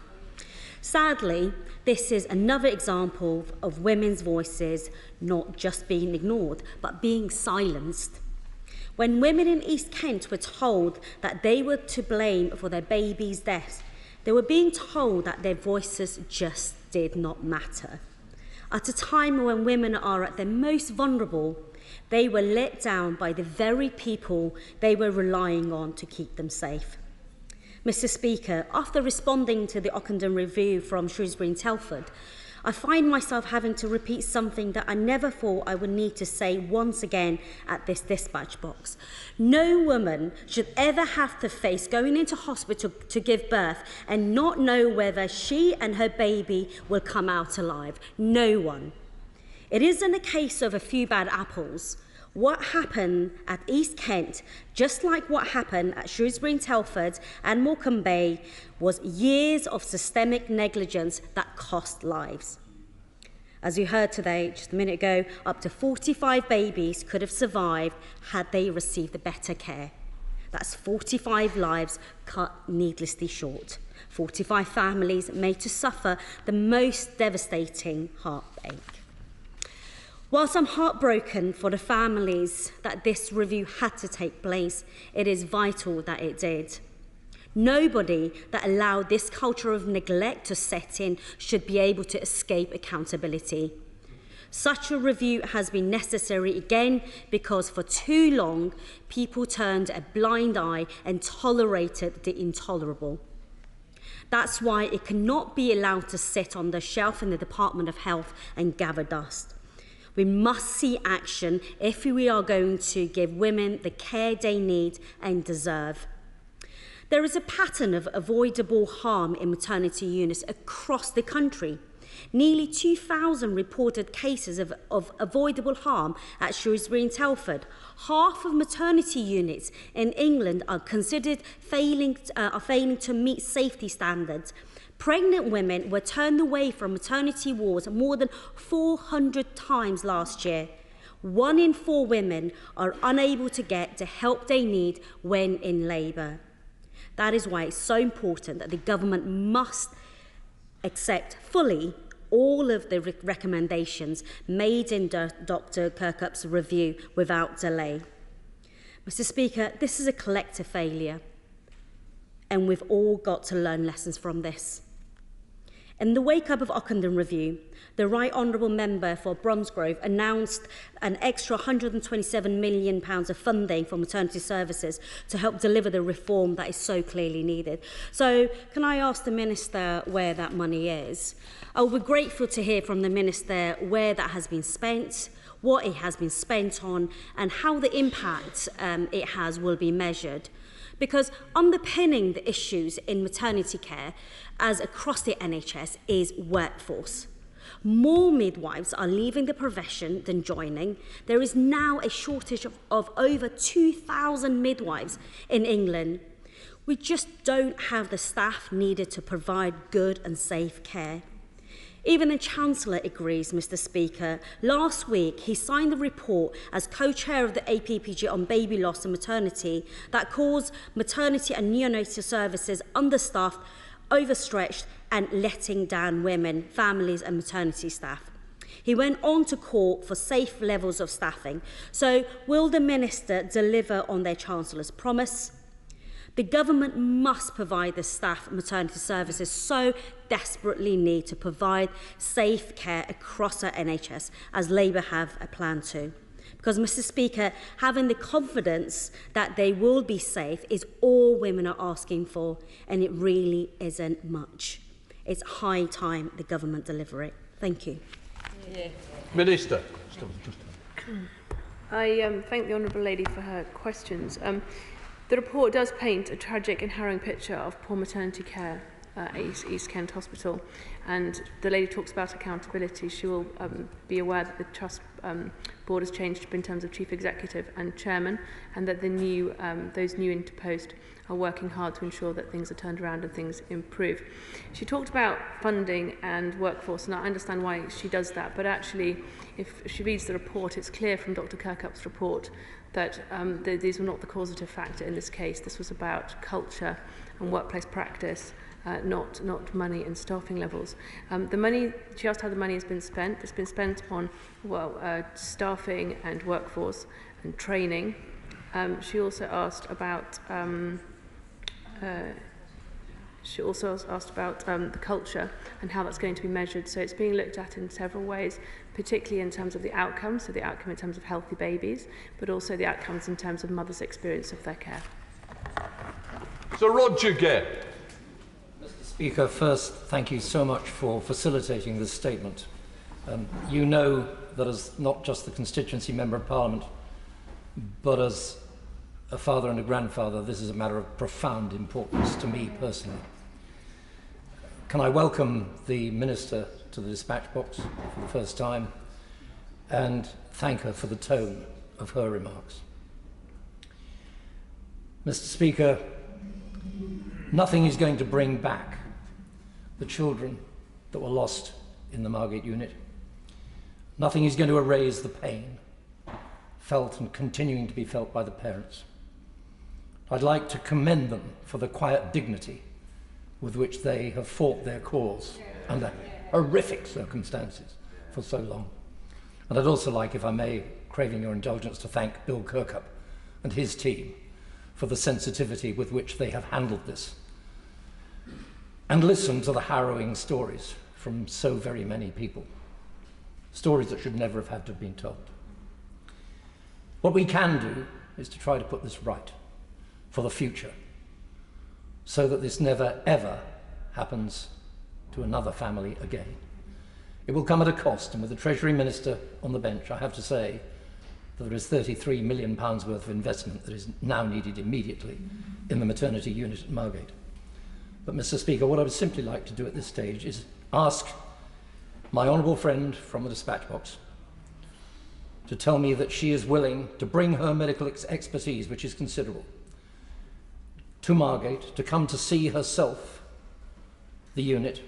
Sadly, this is another example of women's voices not just being ignored, but being silenced. When women in East Kent were told that they were to blame for their baby's death, they were being told that their voices just did not matter. At a time when women are at their most vulnerable, they were let down by the very people they were relying on to keep them safe. Mr. Speaker, after responding to the Ockenden Review from Shrewsbury and Telford, I find myself having to repeat something that I never thought I would need to say once again at this dispatch box. No woman should ever have to face going into hospital to give birth and not know whether she and her baby will come out alive. No one. It isn't a case of a few bad apples. What happened at East Kent, just like what happened at Shrewsbury and Telford and Morecambe Bay, was years of systemic negligence that cost lives. As you heard today, just a minute ago, up to 45 babies could have survived had they received better care. That's 45 lives cut needlessly short. 45 families made to suffer the most devastating heartache. Whilst I'm heartbroken for the families that this review had to take place, it is vital that it did. Nobody that allowed this culture of neglect to set in should be able to escape accountability. Such a review has been necessary again because for too long people turned a blind eye and tolerated the intolerable. That's why it cannot be allowed to sit on the shelf in the Department of Health and gather dust. We must see action if we are going to give women the care they need and deserve. There is a pattern of avoidable harm in maternity units across the country. Nearly 2,000 reported cases of avoidable harm at Shrewsbury and Telford. Half of maternity units in England are considered failing to meet safety standards. Pregnant women were turned away from maternity wards more than 400 times last year. 1 in 4 women are unable to get the help they need when in labour. That is why it's so important that the government must accept fully all of the recommendations made in Dr. Kirkup's review without delay. Mr. Speaker, this is a collective failure, and we've all got to learn lessons from this. In the wake-up of Ockenden Review, the Right Honourable Member for Bromsgrove announced an extra £127 million of funding for maternity services to help deliver the reform that is so clearly needed. So can I ask the Minister where that money is? I will be grateful to hear from the Minister where that has been spent, what it has been spent on, and how the impact it has will be measured. Because underpinning the issues in maternity care as across the NHS is workforce. More midwives are leaving the profession than joining. There is now a shortage of over 2,000 midwives in England. We just don't have the staff needed to provide good and safe care. Even the Chancellor agrees, Mr. Speaker. Last week, he signed the report as co-chair of the APPG on baby loss and maternity that calls maternity and neonatal services understaffed, overstretched and letting down women, families and maternity staff. He went on to call for safe levels of staffing. So will the Minister deliver on their Chancellor's promise? The government must provide the staff maternity services so desperately need to provide safe care across our NHS, as Labour have a plan to. Because, Mr. Speaker, having the confidence that they will be safe is all women are asking for, and it really isn't much. It's high time the government deliver it. Thank you. Minister. I thank the Honourable Lady for her questions. The report does paint a tragic and harrowing picture of poor maternity care at East Kent Hospital, and the lady talks about accountability. She will be aware that the Trust board has changed in terms of chief executive and chairman, and that those new interposed are working hard to ensure that things are turned around and things improve. She talked about funding and workforce, and I understand why she does that, but actually, if she reads the report, it's clear from Dr. Kirkup's report that these were not the causative factor in this case. This was about culture and workplace practice, not money and staffing levels. The money, she asked how the money has been spent. It's been spent on staffing and workforce and training. She also asked about the culture and how that's going to be measured. So it's being looked at in several ways, particularly in terms of the outcomes, so the outcome in terms of healthy babies, but also the outcomes in terms of mothers' experience of their care. So Roger Gay. Mr. Speaker, first, thank you so much for facilitating this statement. You know that as not just the constituency member of Parliament, but as a father and a grandfather, this is a matter of profound importance to me personally. Can I welcome the Minister to the dispatch box for the first time and thank her for the tone of her remarks. Mr. Speaker, nothing is going to bring back the children that were lost in the Margate unit. Nothing is going to erase the pain felt and continuing to be felt by the parents. I'd like to commend them for the quiet dignity with which they have fought their cause under horrific circumstances for so long. And I'd also like, if I may, craving your indulgence, to thank Bill Kirkup and his team for the sensitivity with which they have handled this and listened to the harrowing stories from so very many people, stories that should never have had to have been told. What we can do is to try to put this right for the future, so that this never, ever happens to another family again. It will come at a cost, and with the Treasury Minister on the bench, I have to say that there is £33 million worth of investment that is now needed immediately in the maternity unit at Margate. But, Mr. Speaker, what I would simply like to do at this stage is ask my honourable friend from the dispatch box to tell me that she is willing to bring her medical expertise, which is considerable, to Margate, to come to see herself the unit,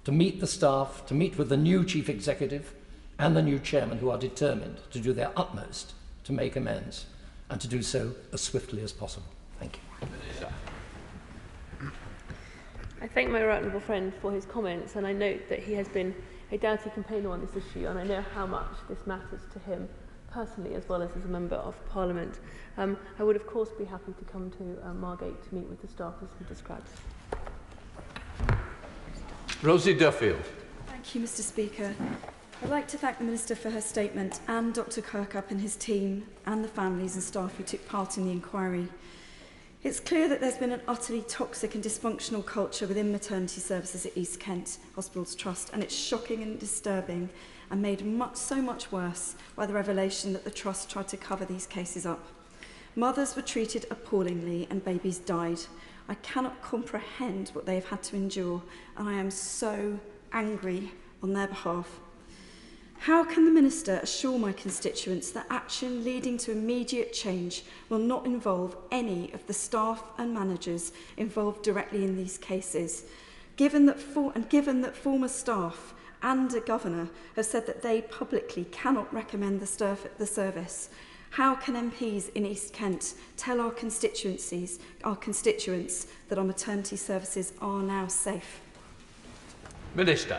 to meet the staff, to meet with the new chief executive and the new chairman, who are determined to do their utmost to make amends and to do so as swiftly as possible. Thank you. I thank my right honourable friend for his comments, and I note that he has been a doughty campaigner on this issue, and I know how much this matters to him personally as well as a Member of Parliament. I would of course be happy to come to Margate to meet with the staff as he describes. Rosie Duffield. Thank you, Mr. Speaker. I'd like to thank the Minister for her statement, and Dr Kirkup and his team and the families and staff who took part in the inquiry. It's clear that there's been an utterly toxic and dysfunctional culture within maternity services at East Kent Hospitals Trust, and it's shocking and disturbing and made so much worse by the revelation that the Trust tried to cover these cases up. Mothers were treated appallingly and babies died. I cannot comprehend what they have had to endure, and I am so angry on their behalf. How can the Minister assure my constituents that action leading to immediate change will not involve any of the staff and managers involved directly in these cases, given that former staff and a governor have said that they publicly cannot recommend the service? How can MPs in East Kent tell our constituents that our maternity services are now safe? Minister.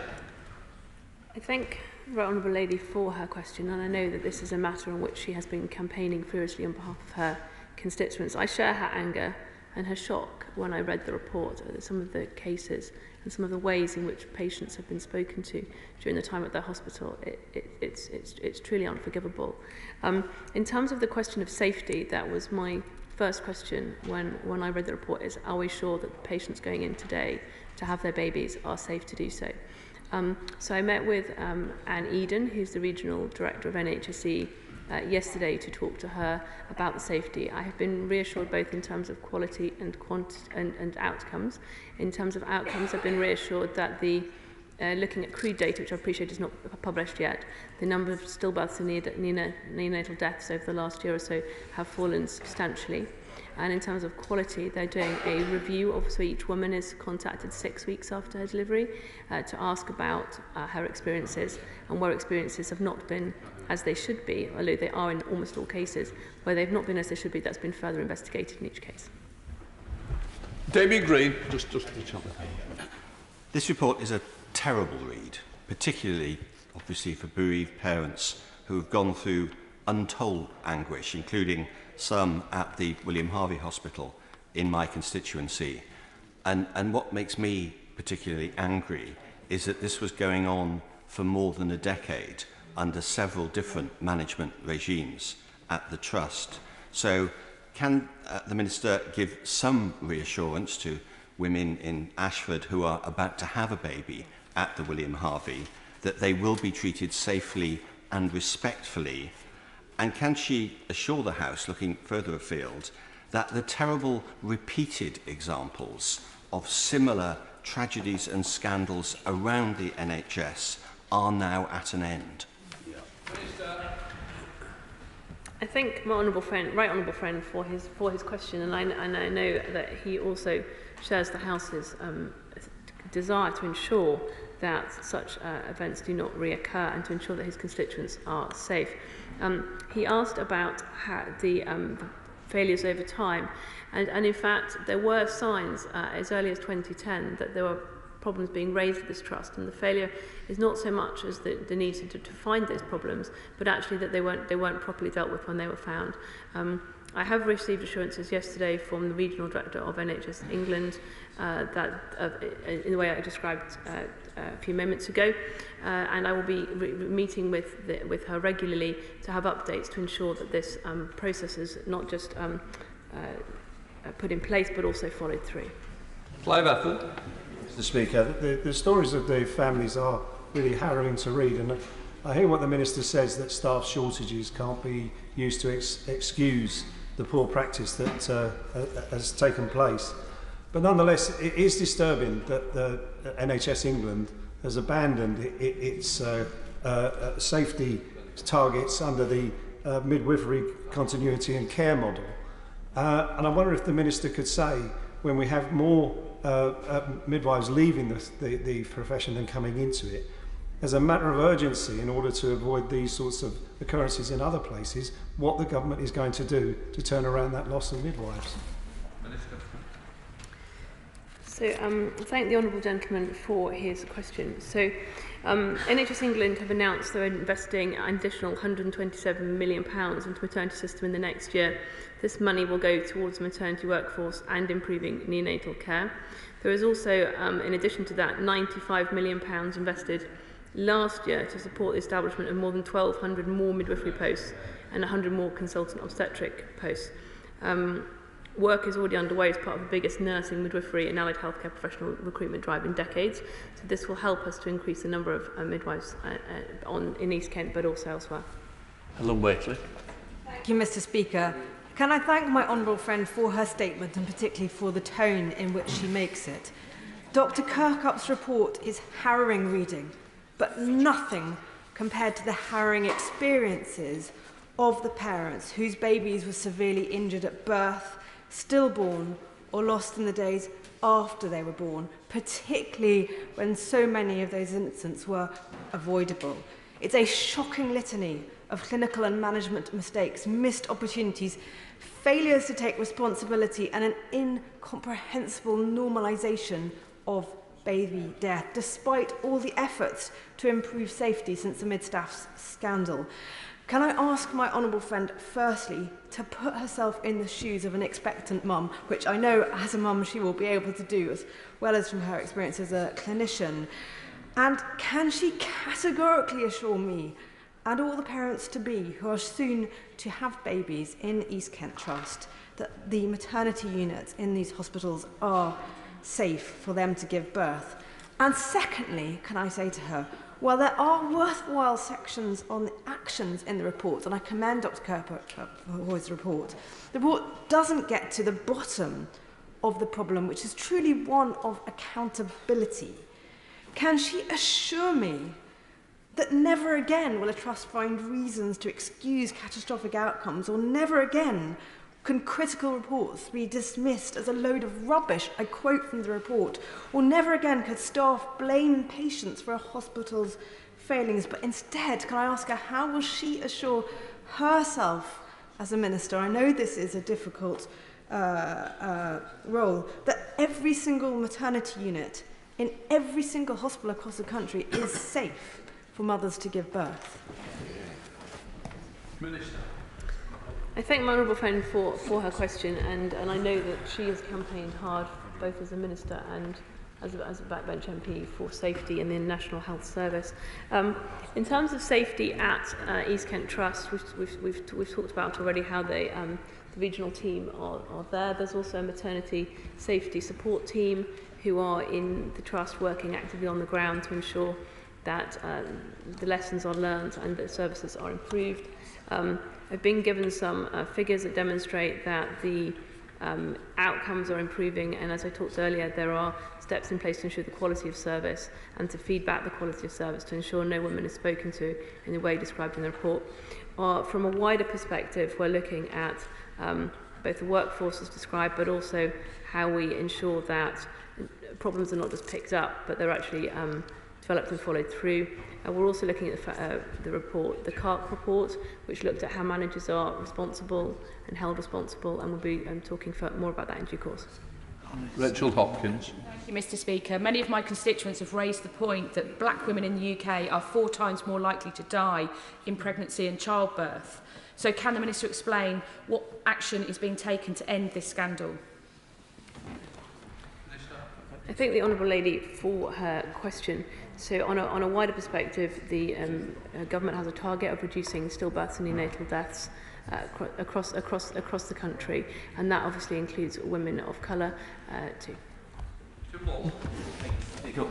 I thank the Right Honourable Lady for her question, and I know that this is a matter on which she has been campaigning furiously on behalf of her constituents. I share her anger and her shock when I read the report at some of the cases and some of the ways in which patients have been spoken to during the time at their hospital. It's truly unforgivable. In terms of the question of safety, that was my first question when I read the report, is are we sure that the patients going in today to have their babies are safe to do so? So I met with Anne Eden, who's the Regional Director of NHSE, yesterday to talk to her about the safety. I have been reassured both in terms of quality and outcomes. In terms of outcomes, I've been reassured that the looking at crude data, which I appreciate is not published yet, the number of stillbirths and neonatal deaths over the last year or so have fallen substantially. And in terms of quality, they're doing a review. Obviously, each woman is contacted 6 weeks after her delivery to ask about her experiences, and where experiences have not been as they should be, although they are in almost all cases, where they've not been as they should be, that's been further investigated in each case. Damien Green. This report is a terrible read, particularly, obviously, for bereaved parents who have gone through untold anguish, including some at the William Harvey Hospital in my constituency. And what makes me particularly angry is that this was going on for more than a decade under several different management regimes at the Trust. So can the Minister give some reassurance to women in Ashford who are about to have a baby at the William Harvey that they will be treated safely and respectfully? And can she assure the House, looking further afield, that the terrible repeated examples of similar tragedies and scandals around the NHS are now at an end? I thank my right honourable friend for his question, and I know that he also shares the House's desire to ensure that such events do not reoccur and to ensure that his constituents are safe. He asked about the failures over time, and in fact there were signs as early as 2010 that there were problems being raised with this trust, and the failure is not so much as the need to find those problems, but actually that they weren't properly dealt with when they were found. I have received assurances yesterday from the Regional Director of NHS England that in the way I described a few moments ago, and I will be meeting with her regularly to have updates to ensure that this process is not just put in place but also followed through. Clive Efford. Mr. Speaker, the stories of the families are really harrowing to read, and I hear what the Minister says, that staff shortages can't be used to excuse the poor practice that has taken place. But nonetheless, it is disturbing that the NHS England has abandoned its safety targets under the midwifery continuity and care model. And I wonder if the Minister could say, when we have more midwives leaving the profession than coming into it, as a matter of urgency, in order to avoid these sorts of occurrences in other places, what the government is going to do to turn around that loss of midwives. So thank the honourable gentleman for his question. So NHS England have announced they're investing an additional £127 million into the maternity system in the next year. This money will go towards the maternity workforce and improving neonatal care. There is also, in addition to that, £95 million invested last year to support the establishment of more than 1,200 more midwifery posts and 100 more consultant obstetric posts. Work is already underway as part of the biggest nursing, midwifery and allied healthcare professional recruitment drive in decades. So this will help us to increase the number of midwives in East Kent, but also elsewhere. Helen Wakely. Thank you, Mr. Speaker. Can I thank my honourable friend for her statement, and particularly for the tone in which she makes it. Dr. Kirkup's report is harrowing reading, but nothing compared to the harrowing experiences of the parents whose babies were severely injured at birth, stillborn, or lost in the days after they were born, particularly when so many of those incidents were avoidable. It's a shocking litany of clinical and management mistakes, missed opportunities, failures to take responsibility, and an incomprehensible normalisation of baby death, despite all the efforts to improve safety since the Mid-Staff's scandal. Can I ask my honourable friend, firstly, to put herself in the shoes of an expectant mum, which I know as a mum she will be able to do, as well as from her experience as a clinician, and can she categorically assure me and all the parents-to-be who are soon to have babies in East Kent Trust that the maternity units in these hospitals are safe for them to give birth? And secondly, can I say to her, well, there are worthwhile sections on the actions in the report, and I commend Dr. Kirkpatrick for his report. The report doesn't get to the bottom of the problem, which is truly one of accountability. Can she assure me that never again will a trust find reasons to excuse catastrophic outcomes, or never again can critical reports be dismissed as a load of rubbish, I quote from the report, or never again could staff blame patients for a hospital's failings, but instead, can I ask her, how will she assure herself as a minister, I know this is a difficult role, that every single maternity unit in every single hospital across the country is safe for mothers to give birth? Minister. I thank my honourable friend for her question, and I know that she has campaigned hard, both as a minister and as a backbench MP, for safety in the National Health Service. In terms of safety at East Kent Trust, we've talked about already how the regional team are there. There's also a maternity safety support team who are in the trust working actively on the ground to ensure that the lessons are learned and the services are improved. I've been given some figures that demonstrate that the outcomes are improving, and as I talked earlier, there are steps in place to ensure the quality of service and to feed back the quality of service to ensure no woman is spoken to in the way described in the report. From a wider perspective, we're looking at both the workforce as described, but also how we ensure that problems are not just picked up, but they're actually developed and followed through. We're also looking at the report, the CARC report, which looked at how managers are responsible and held responsible, and we'll be talking more about that in due course. Rachel Hopkins. Thank you, Mr. Speaker. Many of my constituents have raised the point that black women in the UK are 4 times more likely to die in pregnancy and childbirth. So can the Minister explain what action is being taken to end this scandal? I thank the Honourable Lady for her question. So on a wider perspective, the government has a target of reducing stillbirths and neonatal deaths across the country, and that obviously includes women of colour too.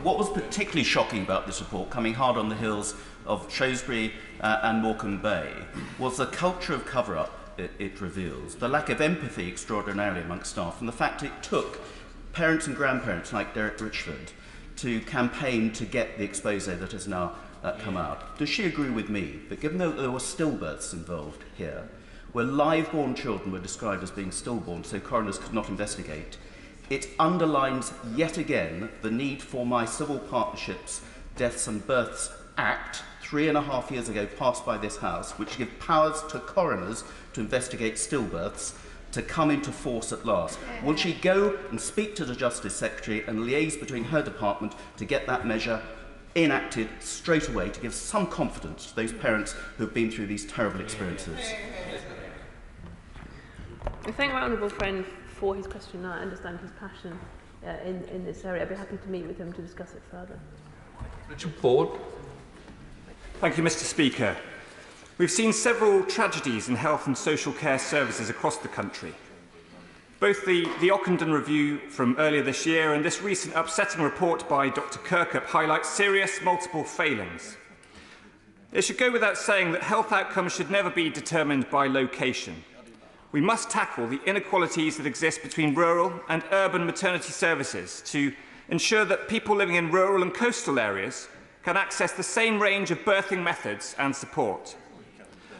What was particularly shocking about this report, coming hard on the heels of Shrewsbury and Morecambe Bay, was the culture of cover-up it reveals, the lack of empathy extraordinarily amongst staff, and the fact it took parents and grandparents like Derek Richford to campaign to get the expose that has now come out. Does she agree with me that given that there were stillbirths involved here, where live-born children were described as being stillborn so coroners could not investigate, it underlines yet again the need for my Civil Partnerships, Deaths and Births Act, 3.5 years ago passed by this House, which give powers to coroners to investigate stillbirths, to come into force at last? Will she go and speak to the Justice Secretary and liaise between her department to get that measure enacted straight away to give some confidence to those parents who have been through these terrible experiences? I thank my honourable friend for his question. I understand his passion in this area. I'd be happy to meet with him to discuss it further. Richard Ford. Thank you, Mr. Speaker. We've seen several tragedies in health and social care services across the country. Both the Ockenden review from earlier this year and this recent upsetting report by Dr. Kirkup highlight serious multiple failings. It should go without saying that health outcomes should never be determined by location. We must tackle the inequalities that exist between rural and urban maternity services to ensure that people living in rural and coastal areas can access the same range of birthing methods and support.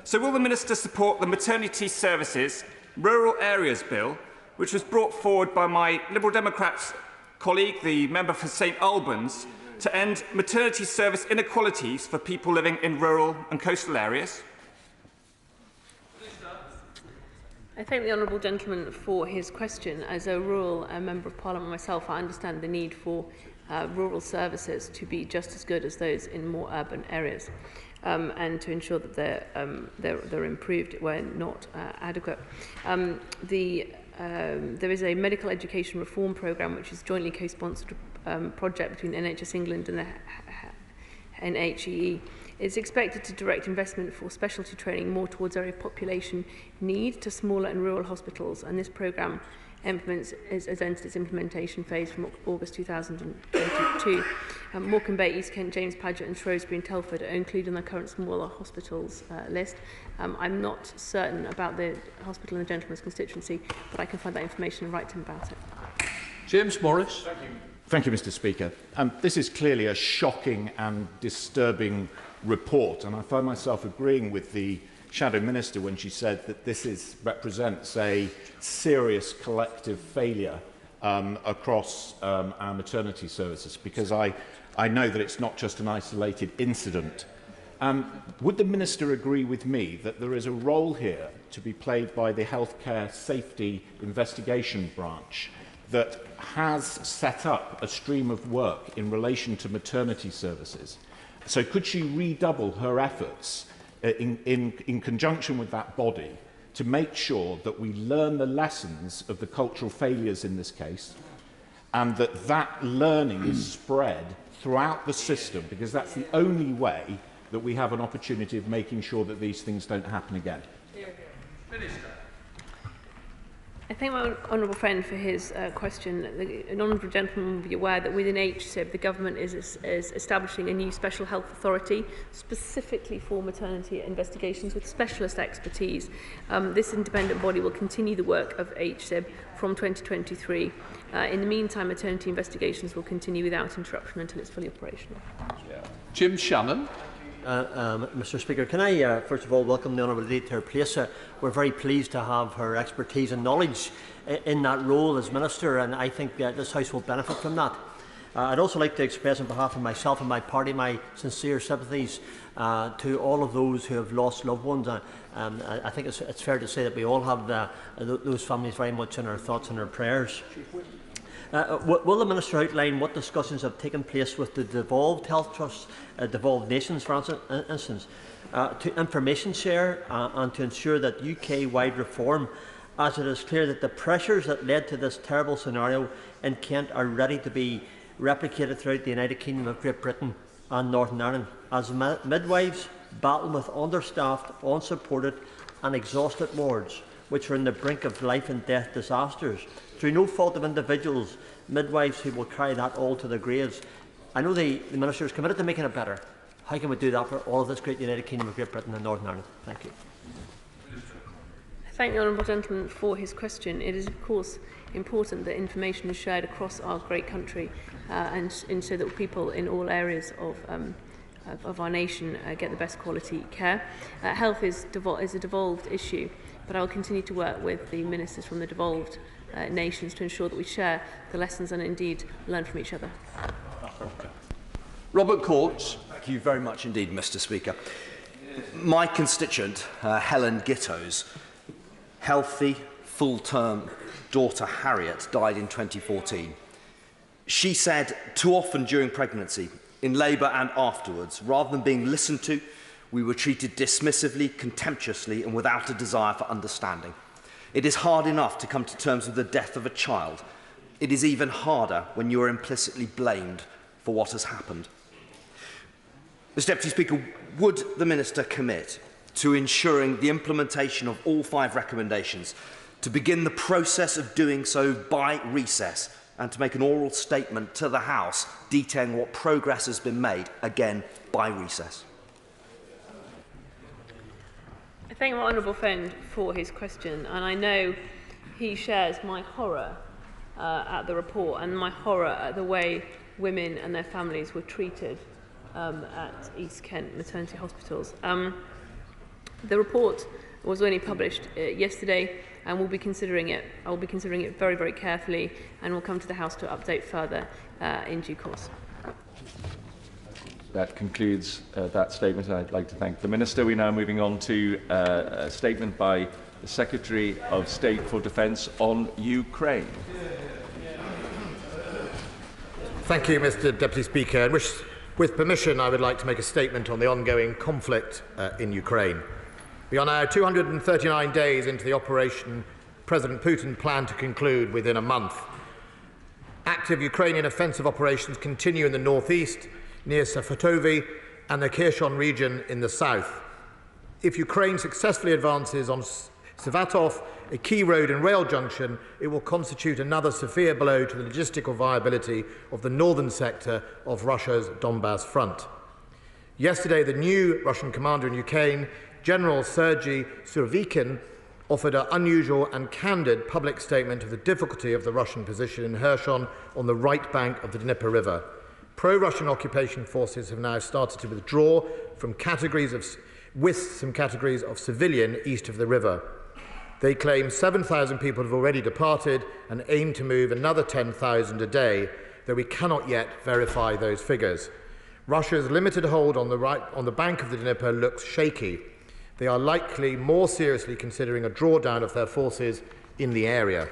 So will the Minister support the Maternity Services Rural Areas Bill, which was brought forward by my Liberal Democrats colleague, the member for St Albans, to end maternity service inequalities for people living in rural and coastal areas? I thank the honourable gentleman for his question. As a rural member of Parliament myself, I understand the need for rural services to be just as good as those in more urban areas, and to ensure that they're improved where not adequate. There is a medical education reform programme which is jointly co-sponsored project between NHS England and the NHEE. It's expected to direct investment for specialty training more towards area population need to smaller and rural hospitals, and this programme has entered its implementation phase from August 2022. Morecambe Bay, East Kent, James Paget and Shrewsbury and Telford are included on the current smaller hospitals list. I'm not certain about the hospital in the gentleman's constituency, but I can find that information and write to him about it. James Morris. Thank you, Mr. Speaker. This is clearly a shocking and disturbing report, and I find myself agreeing with the Shadow Minister when she said that this represents a serious collective failure across our maternity services, because I know that it's not just an isolated incident. Would the Minister agree with me that there is a role here to be played by the Healthcare Safety Investigation Branch that has set up a stream of work in relation to maternity services? So could she redouble her efforts in conjunction with that body to make sure that we learn the lessons of the cultural failures in this case, and that learning is spread throughout the system, because that's the only way that we have an opportunity of making sure that these things don't happen again? Minister. I thank my honourable friend for his question. An honourable gentleman will be aware that within HSIB, the government is establishing a new special health authority specifically for maternity investigations with specialist expertise. This independent body will continue the work of HSIB from 2023. In the meantime, maternity investigations will continue without interruption until it's fully operational. Jim Shannon. Mr. Speaker, can I first of all welcome the Honourable Lady to her place? We're very pleased to have her expertise and knowledge in that role as Minister, and I think this House will benefit from that. I'd also like to express on behalf of myself and my party my sincere sympathies to all of those who have lost loved ones. I think it's fair to say that we all have those families very much in our thoughts and our prayers. Will the Minister outline what discussions have taken place with the devolved health trusts, devolved nations, for instance, to information share and to ensure that UK-wide reform, as it is clear that the pressures that led to this terrible scenario in Kent are ready to be replicated throughout the United Kingdom of Great Britain and Northern Ireland, as midwives battle with understaffed, unsupported and exhausted wards, which are on the brink of life and death disasters, through no fault of individuals, midwives who will carry that all to their graves. I know the Minister is committed to making it better. How can we do that for all of this great United Kingdom of Great Britain and Northern Ireland? Thank you. Thank the honourable gentleman for his question. It is, of course, important that information is shared across our great country and so that people in all areas of our nation get the best quality care. Health is a devolved issue, but I will continue to work with the ministers from the devolved nations to ensure that we share the lessons and indeed learn from each other. Robert Courts. Thank you very much indeed, Mr. Speaker. My constituent, Helen Gitto's healthy, full-term daughter Harriet died in 2014. She said too often during pregnancy, in labour and afterwards, rather than being listened to, we were treated dismissively, contemptuously and without a desire for understanding. It is hard enough to come to terms with the death of a child. It is even harder when you are implicitly blamed for what has happened. Mr. Deputy Speaker, would the Minister commit to ensuring the implementation of all 5 recommendations, to begin the process of doing so by recess, and to make an oral statement to the House detailing what progress has been made, again by recess? I thank my honourable friend for his question, and I know he shares my horror at the report and my horror at the way women and their families were treated at East Kent maternity hospitals. The report was only published yesterday, and we'll be considering it. I will be considering it very, very carefully, and we'll come to the House to update further in due course. That concludes that statement. I'd like to thank the Minister. We're now moving on to a statement by the Secretary of State for Defence on Ukraine. Thank you, Mr. Deputy Speaker. And with permission, I would like to make a statement on the ongoing conflict in Ukraine. We are now 239 days into the operation President Putin planned to conclude within a month. Active Ukrainian offensive operations continue in the northeast, near Safatovy, and the Kherson region in the south. If Ukraine successfully advances on Savatov, a key road and rail junction, it will constitute another severe blow to the logistical viability of the northern sector of Russia's Donbas front. Yesterday, the new Russian commander in Ukraine, General Sergei Surovikin, offered an unusual and candid public statement of the difficulty of the Russian position in Kherson on the right bank of the Dnieper River. Pro-Russian occupation forces have now started to withdraw from some categories of civilian east of the river. They claim 7,000 people have already departed and aim to move another 10,000 a day, though we cannot yet verify those figures. Russia's limited hold on the bank of the Dnieper looks shaky. They are likely more seriously considering a drawdown of their forces in the area.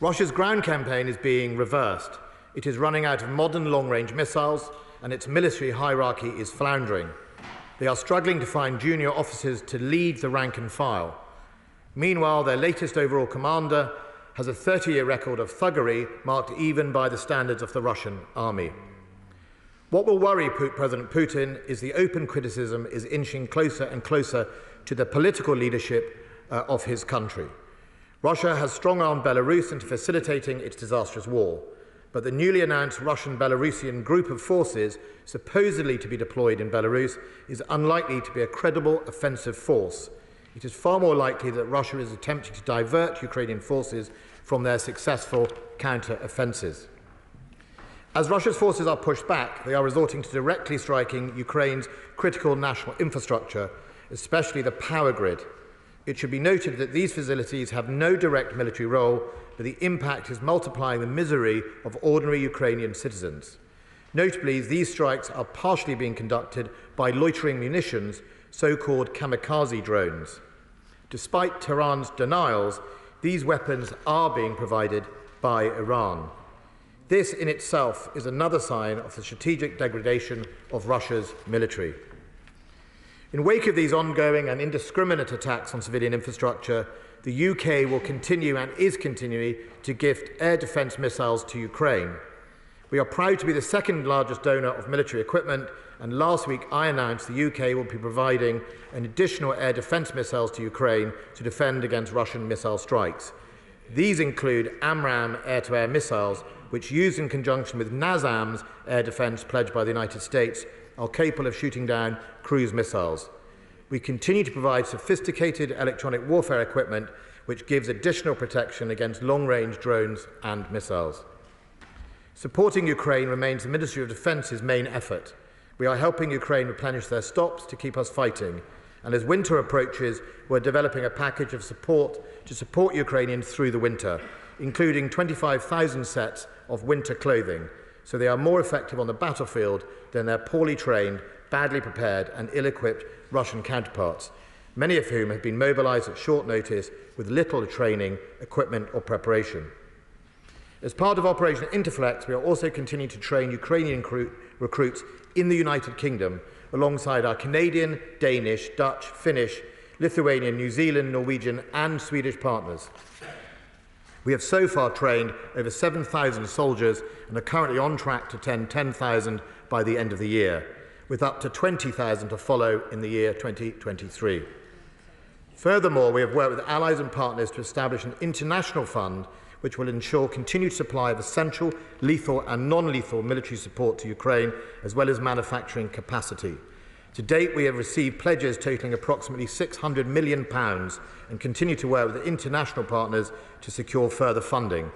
Russia's ground campaign is being reversed. It is running out of modern long-range missiles, and its military hierarchy is floundering. They are struggling to find junior officers to lead the rank and file. Meanwhile, their latest overall commander has a 30-year record of thuggery marked even by the standards of the Russian army. What will worry President Putin is the open criticism is inching closer and closer to the political leadership of his country. Russia has strong-armed Belarus into facilitating its disastrous war, but the newly announced Russian-Belarusian group of forces supposedly to be deployed in Belarus is unlikely to be a credible offensive force. It is far more likely that Russia is attempting to divert Ukrainian forces from their successful counter-offensives. As Russia's forces are pushed back, they are resorting to directly striking Ukraine's critical national infrastructure, especially the power grid. It should be noted that these facilities have no direct military role, but the impact is multiplying the misery of ordinary Ukrainian citizens. Notably, these strikes are partially being conducted by loitering munitions, so-called kamikaze drones. Despite Tehran's denials, these weapons are being provided by Iran. This in itself is another sign of the strategic degradation of Russia's military. In wake of these ongoing and indiscriminate attacks on civilian infrastructure, the UK will continue and is continuing to gift air defence missiles to Ukraine. We are proud to be the second largest donor of military equipment, and last week I announced the UK will be providing an additional air defence missiles to Ukraine to defend against Russian missile strikes. These include AMRAAM air-to-air missiles, which, used in conjunction with NASAMS air defence pledged by the United States, are capable of shooting down cruise missiles. We continue to provide sophisticated electronic warfare equipment, which gives additional protection against long-range drones and missiles. Supporting Ukraine remains the Ministry of Defence's main effort. We are helping Ukraine replenish their stocks to keep us fighting, and as winter approaches, we're developing a package of support to support Ukrainians through the winter, including 25,000 sets of winter clothing, so they are more effective on the battlefield than their poorly trained, badly prepared and ill-equipped Russian counterparts, many of whom have been mobilised at short notice with little training, equipment or preparation. As part of Operation Interflex, we are also continuing to train Ukrainian recruits in the United Kingdom, alongside our Canadian, Danish, Dutch, Finnish, Lithuanian, New Zealand, Norwegian and Swedish partners. We have so far trained over 7,000 soldiers and are currently on track to 10,000 by the end of the year, with up to 20,000 to follow in the year 2023. Furthermore, we have worked with allies and partners to establish an international fund which will ensure continued supply of essential, lethal and non-lethal military support to Ukraine, as well as manufacturing capacity. To date, we have received pledges totalling approximately £600 million and continue to work with international partners to secure further funding.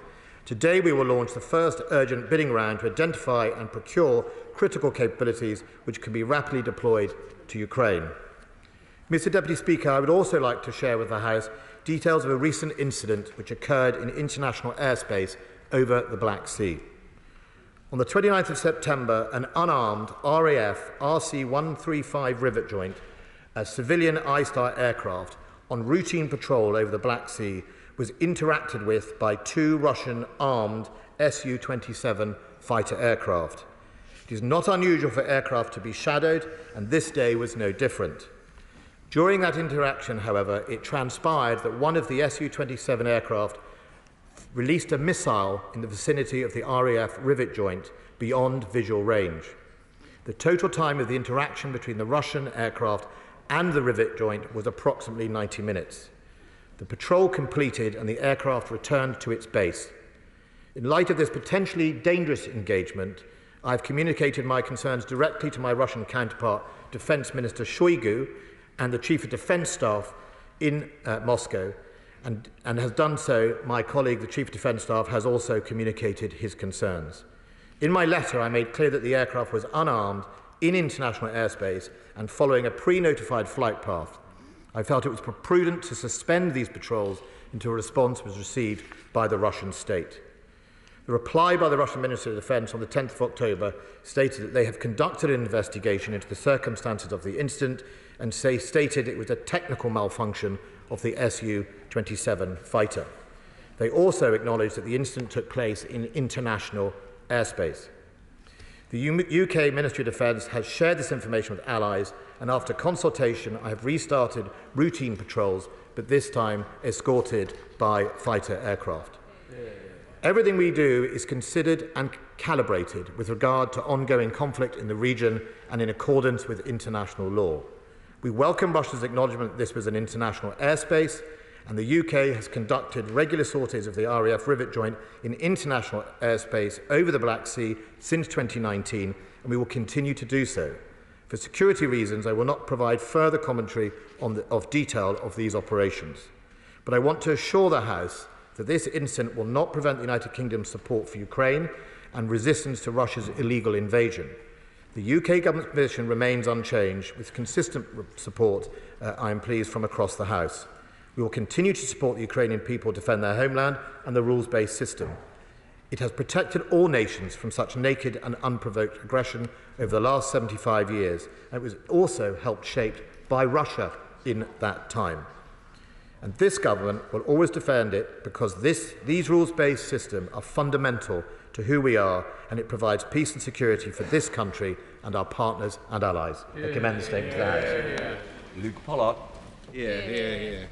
Today, we will launch the first urgent bidding round to identify and procure critical capabilities which can be rapidly deployed to Ukraine. Mr. Deputy Speaker, I would also like to share with the House details of a recent incident which occurred in international airspace over the Black Sea. On the 29th of September, an unarmed RAF RC-135 Rivet Joint, a civilian I-Star aircraft on routine patrol over the Black Sea, was interacted with by two Russian armed Su-27 fighter aircraft. It is not unusual for aircraft to be shadowed, and this day was no different. During that interaction, however, it transpired that one of the Su-27 aircraft released a missile in the vicinity of the RAF Rivet Joint beyond visual range. The total time of the interaction between the Russian aircraft and the Rivet Joint was approximately 90 minutes. The patrol completed and the aircraft returned to its base. In light of this potentially dangerous engagement, I have communicated my concerns directly to my Russian counterpart, Defence Minister Shoigu, and the Chief of Defence Staff in Moscow, and has done so. My colleague, the Chief of Defence Staff, has also communicated his concerns. In my letter, I made clear that the aircraft was unarmed in international airspace and following a pre-notified flight path. I felt it was prudent to suspend these patrols until a response was received by the Russian state. The reply by the Russian Ministry of Defence on the 10th of October stated that they have conducted an investigation into the circumstances of the incident and stated it was a technical malfunction of the Su-27 fighter. They also acknowledged that the incident took place in international airspace. The UK Ministry of Defence has shared this information with allies, and after consultation I have restarted routine patrols, but this time escorted by fighter aircraft. Everything we do is considered and calibrated with regard to ongoing conflict in the region and in accordance with international law. We welcome Russia's acknowledgement that this was an international airspace, and the UK has conducted regular sorties of the RAF Rivet Joint in international airspace over the Black Sea since 2019, and we will continue to do so. For security reasons, I will not provide further commentary of detail of these operations. But I want to assure the House that this incident will not prevent the United Kingdom's support for Ukraine and resistance to Russia's illegal invasion. The UK government's position remains unchanged, with consistent support, I am pleased, from across the House. We will continue to support the Ukrainian people defend their homeland and the rules-based system. It has protected all nations from such naked and unprovoked aggression over the last 75 years, and it was also helped shaped by Russia in that time. And this government will always defend it because these rules-based systems are fundamental to who we are, and it provides peace and security for this country and our partners and allies. I commend the statement to the House. Luke Pollard.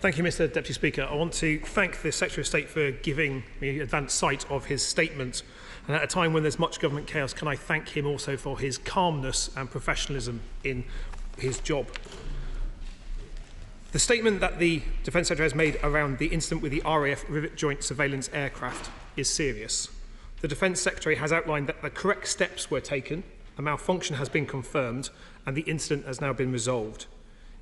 Thank you, Mr. Deputy Speaker. I want to thank the Secretary of State for giving me advance sight of his statement. And at a time when there's much government chaos, can I thank him also for his calmness and professionalism in his job. The statement that the Defence Secretary has made around the incident with the RAF Rivet Joint Surveillance aircraft is serious. The Defence Secretary has outlined that the correct steps were taken, a malfunction has been confirmed, and the incident has now been resolved.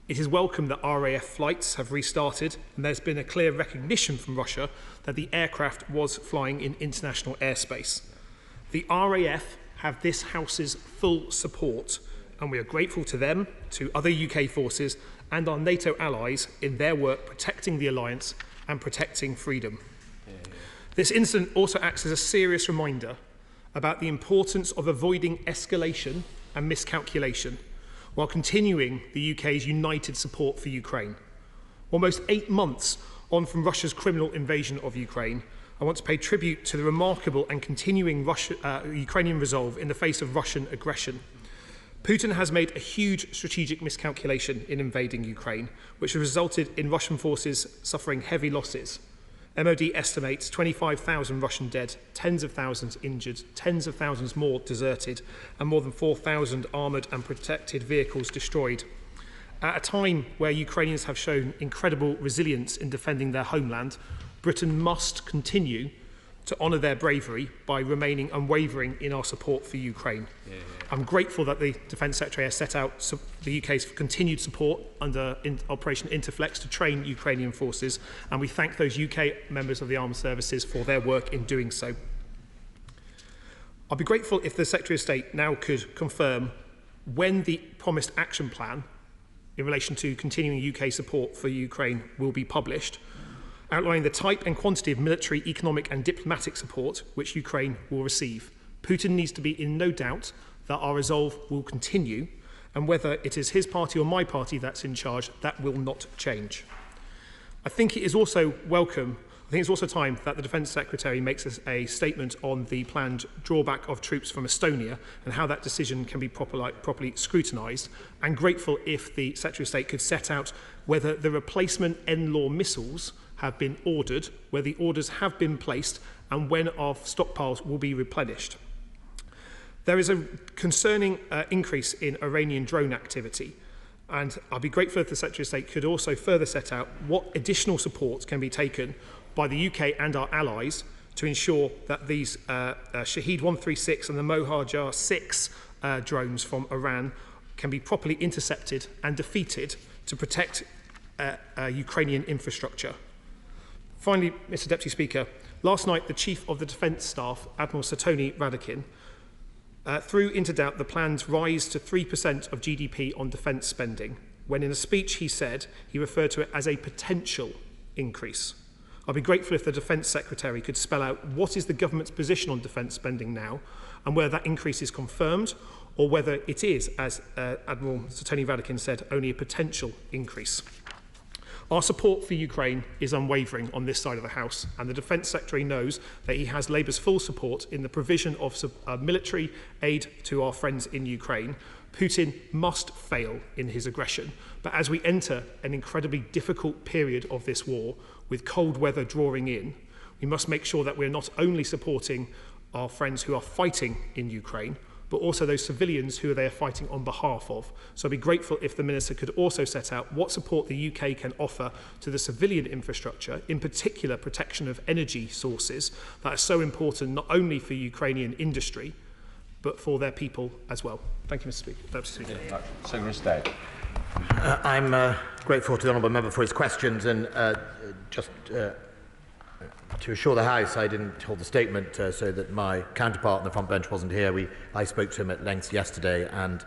It is welcome that RAF flights have restarted, and there's been a clear recognition from Russia that the aircraft was flying in international airspace. The RAF have this House's full support, and we are grateful to them, to other UK forces, and our NATO allies in their work protecting the alliance and protecting freedom. This incident also acts as a serious reminder about the importance of avoiding escalation and miscalculation, while continuing the UK's united support for Ukraine. Almost 8 months on from Russia's criminal invasion of Ukraine, I want to pay tribute to the remarkable and continuing Ukrainian resolve in the face of Russian aggression. Putin has made a huge strategic miscalculation in invading Ukraine, which has resulted in Russian forces suffering heavy losses. MOD estimates 25,000 Russian dead, tens of thousands injured, tens of thousands more deserted, and more than 4,000 armoured and protected vehicles destroyed. At a time where Ukrainians have shown incredible resilience in defending their homeland, Britain must continue to honour their bravery by remaining unwavering in our support for Ukraine. I'm grateful that the Defence Secretary has set out the UK's continued support under Operation Interflex to train Ukrainian forces, and we thank those UK members of the armed services for their work in doing so. I'd be grateful if the Secretary of State now could confirm when the promised action plan in relation to continuing UK support for Ukraine will be published, outlining the type and quantity of military, economic and diplomatic support which Ukraine will receive. Putin needs to be in no doubt that our resolve will continue, and whether it is his party or my party that's in charge, that will not change. I think it is also welcome, I think it's also time that the Defence Secretary makes a statement on the planned drawback of troops from Estonia and how that decision can be properly scrutinised, and grateful if the Secretary of State could set out whether the replacement NLAW missiles have been ordered, where the orders have been placed, and when our stockpiles will be replenished. There is a concerning increase in Iranian drone activity, and I'd be grateful if the Secretary of State could also further set out what additional support can be taken by the UK and our allies to ensure that these Shahed 136 and the Mohajar 6 drones from Iran can be properly intercepted and defeated to protect Ukrainian infrastructure. Finally, Mr. Deputy Speaker, last night the Chief of the Defence Staff, Admiral Satoni Radakin, threw into doubt the planned rise to 3% of GDP on defence spending, when in a speech he referred to it as a potential increase. I'd be grateful if the Defence Secretary could spell out what is the government's position on defence spending now, and whether that increase is confirmed, or whether it is, as Admiral Satoni Radakin said, only a potential increase. Our support for Ukraine is unwavering on this side of the House, and the Defence Secretary knows that he has Labour's full support in the provision of military aid to our friends in Ukraine. Putin must fail in his aggression, but as we enter an incredibly difficult period of this war, with cold weather drawing in, we must make sure that we're not only supporting our friends who are fighting in Ukraine, but also those civilians who they are fighting on behalf of. So I'd be grateful if the Minister could also set out what support the UK can offer to the civilian infrastructure, in particular protection of energy sources that are so important not only for Ukrainian industry, but for their people as well. Thank you, Mr. Speaker. Secretary of State. I'm grateful to the honourable member for his questions, and to assure the House, I didn't hold the statement so that my counterpart on the front bench wasn't here. I spoke to him at length yesterday, and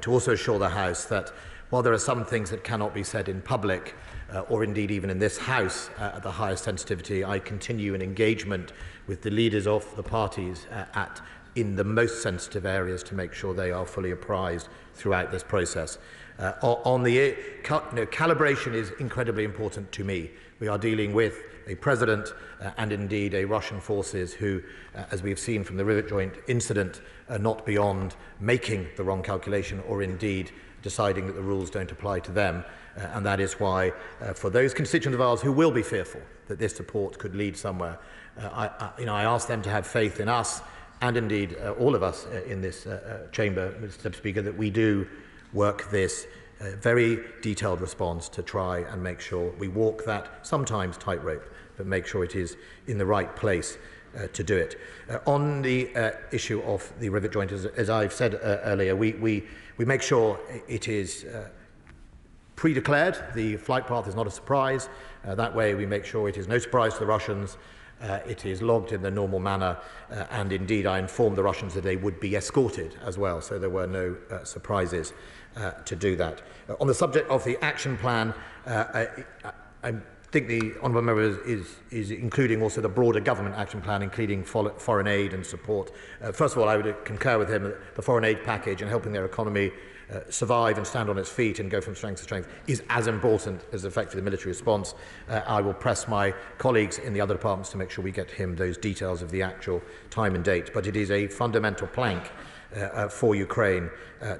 to also assure the House that while there are some things that cannot be said in public, or indeed even in this House at the highest sensitivity, I continue in engagement with the leaders of the parties at in the most sensitive areas to make sure they are fully apprised throughout this process. Calibration is incredibly important to me. We are dealing with a president and indeed a Russian forces who, as we've seen from the Rivet Joint incident, are not beyond making the wrong calculation or indeed deciding that the rules don't apply to them. And that is why, for those constituents of ours who will be fearful that this support could lead somewhere, I ask them to have faith in us and indeed all of us in this chamber, Mr. Speaker, that we do work this very detailed response to try and make sure we walk that sometimes tightrope, but make sure it is in the right place to do it. On the issue of the Rivet Joint, as I've said earlier, we make sure it is pre-declared. The flight path is not a surprise. That way we make sure it is no surprise to the Russians. It is logged in the normal manner, and indeed I informed the Russians that they would be escorted as well, so there were no surprises to do that. On the subject of the action plan, I think the Honourable Member is including also the broader government action plan, including foreign aid and support. First of all, I would concur with him that the foreign aid package and helping their economy survive and stand on its feet and go from strength to strength is as important as effective the military response. I will press my colleagues in the other departments to make sure we get him those details of the actual time and date. But it is a fundamental plank for Ukraine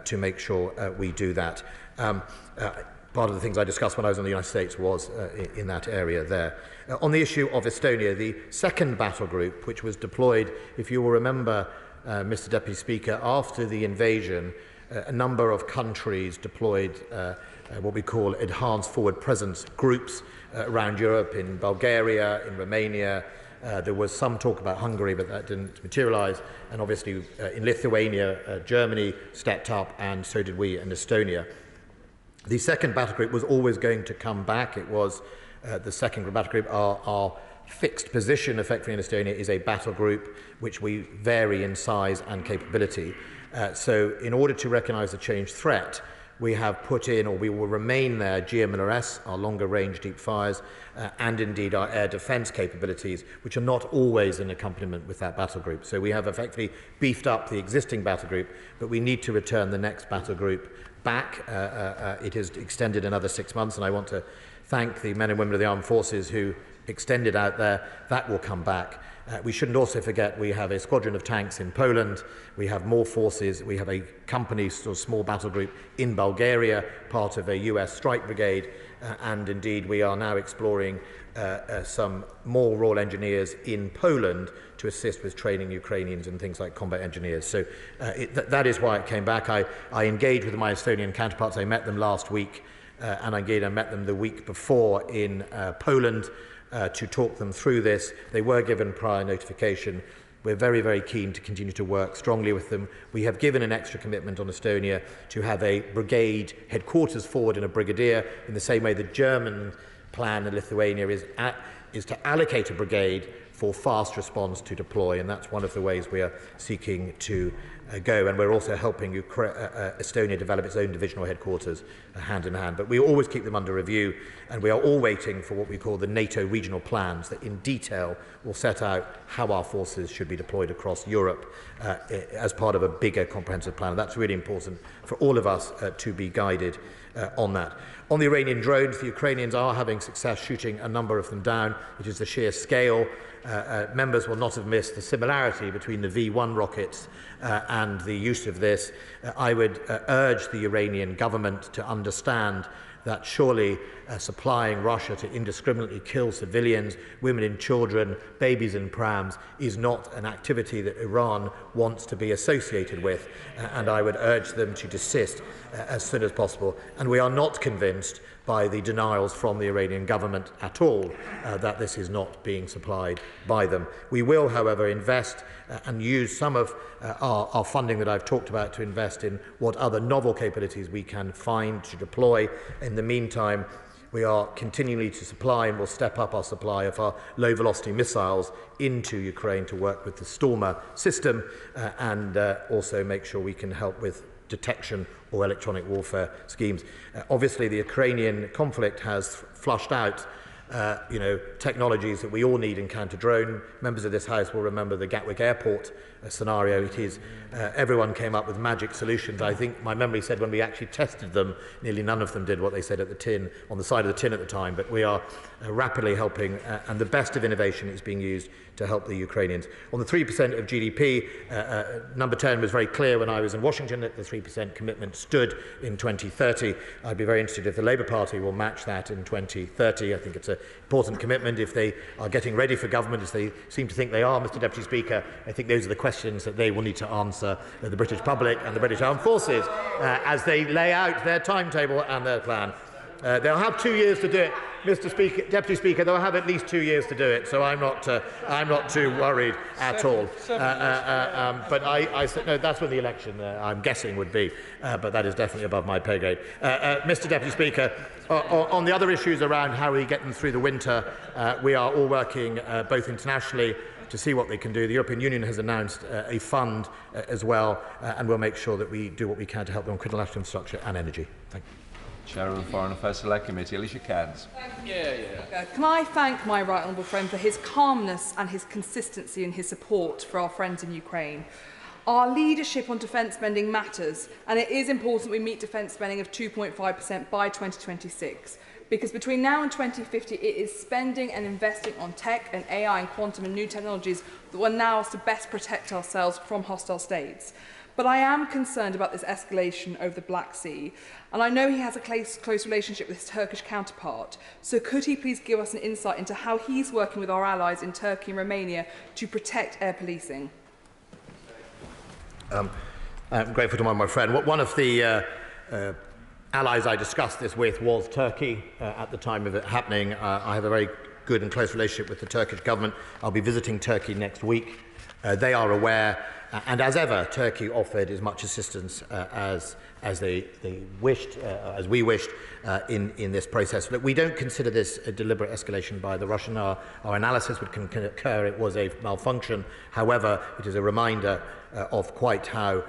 to make sure we do that. Part of the things I discussed when I was in the United States was in that area there. On the issue of Estonia, the second battle group, which was deployed, if you will remember, Mr. Deputy Speaker, after the invasion, a number of countries deployed what we call enhanced forward presence groups around Europe, in Bulgaria, in Romania. There was some talk about Hungary, but that didn't materialise. And obviously in Lithuania, Germany stepped up, and so did we in Estonia. The second battle group was always going to come back. It was the second battle group. Our fixed position, effectively, in Estonia is a battle group which we vary in size and capability. So in order to recognise the changed threat, we have put in, or we will remain there, GMLRS, our longer range deep fires, and indeed our air defence capabilities, which are not always in accompaniment with that battle group. So we have effectively beefed up the existing battle group, but we need to return the next battle group back. It has extended another 6 months, and I want to thank the men and women of the armed forces who extended out there. That will come back. We shouldn't also forget we have a squadron of tanks in Poland, we have more forces, we have a company, sort of small battle group in Bulgaria, part of a US strike brigade, and indeed we are now exploring some more Royal Engineers in Poland to assist with training Ukrainians and things like combat engineers. So that is why it came back. I engaged with my Estonian counterparts. I met them last week, and I met them the week before in Poland, to talk them through this. They were given prior notification. We're very, very keen to continue to work strongly with them. We have given an extra commitment on Estonia to have a brigade headquarters forward in a brigadier, in the same way the German plan in Lithuania is to allocate a brigade for fast response to deploy, and that's one of the ways we are seeking to go. And we're also helping Estonia develop its own divisional headquarters hand in hand. But we always keep them under review, and we are all waiting for what we call the NATO regional plans that in detail will set out how our forces should be deployed across Europe as part of a bigger comprehensive plan. And that's really important for all of us to be guided on that. On the Iranian drones, the Ukrainians are having success shooting a number of them down. It is the sheer scale. Members will not have missed the similarity between the V1 rockets and the use of this. I would urge the Iranian government to understand that surely supplying Russia to indiscriminately kill civilians, women and children, babies in prams, is not an activity that Iran wants to be associated with, and I would urge them to desist as soon as possible. And we are not convinced by the denials from the Iranian government at all that this is not being supplied by them. We will, however, invest and use some of our funding that I've talked about to invest in what other novel capabilities we can find to deploy. In the meantime, we are continually to supply, and will step up our supply of our low-velocity missiles into Ukraine to work with the Stormer system, and also make sure we can help with detection or electronic warfare schemes. Obviously, the Ukrainian conflict has flushed out technologies that we all need in counter-drone. Members of this House will remember the Gatwick Airport scenario. It is everyone came up with magic solutions. I think my memory said when we actually tested them, nearly none of them did what they said at the tin, on the side of the tin at the time. But we are rapidly helping, and the best of innovation is being used to help the Ukrainians. On the 3% of GDP, number 10 was very clear when I was in Washington that the 3% commitment stood in 2030. I'd be very interested if the Labour Party will match that in 2030. I think it's an important commitment. If they are getting ready for government, as they seem to think they are, Mr Deputy Speaker, I think those are the questions that they will need to answer the British public and the British Armed Forces as they lay out their timetable and their plan. They'll have 2 years to do it, Mr. Speaker, Deputy Speaker. They'll have at least 2 years to do it, so I'm not too worried at all. But I said no. That's when the election, I'm guessing, would be. But that is definitely above my pay grade. Mr. Deputy Speaker, on the other issues around how we get them through the winter, we are all working both internationally to see what they can do. The European Union has announced a fund as well, and we'll make sure that we do what we can to help them on critical national infrastructure and energy. Thank you. Chair of the Foreign Affairs Select Committee, Alicia Cairns. Can I thank my right honourable friend for his calmness and his consistency in his support for our friends in Ukraine. Our leadership on defence spending matters, and it is important we meet defence spending of 2.5% by 2026. Because between now and 2050, it is spending and investing on tech and AI and quantum and new technologies that will allow us to best protect ourselves from hostile states. But I am concerned about this escalation over the Black Sea, and I know he has a close relationship with his Turkish counterpart. So could he please give us an insight into how he's working with our allies in Turkey and Romania to protect air policing? I'm grateful to my friend. One of the allies I discussed this with was Turkey at the time of it happening. I have a very good and close relationship with the Turkish government. I'll be visiting Turkey next week. They are aware, and as ever, Turkey offered as much assistance as they wished, as we wished, in this process. Look, we don't consider this a deliberate escalation by the Russian. Our analysis would concur it was a malfunction. However, it is a reminder of quite how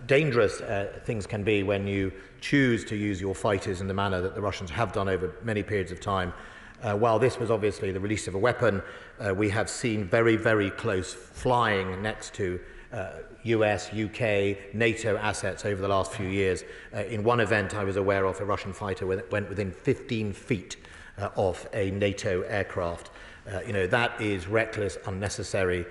dangerous things can be when you choose to use your fighters in the manner that the Russians have done over many periods of time. While this was obviously the release of a weapon, we have seen very, very close flying next to US, UK, NATO assets over the last few years. In one event I was aware of, a Russian fighter went within 15 feet of a NATO aircraft. That is reckless, unnecessary,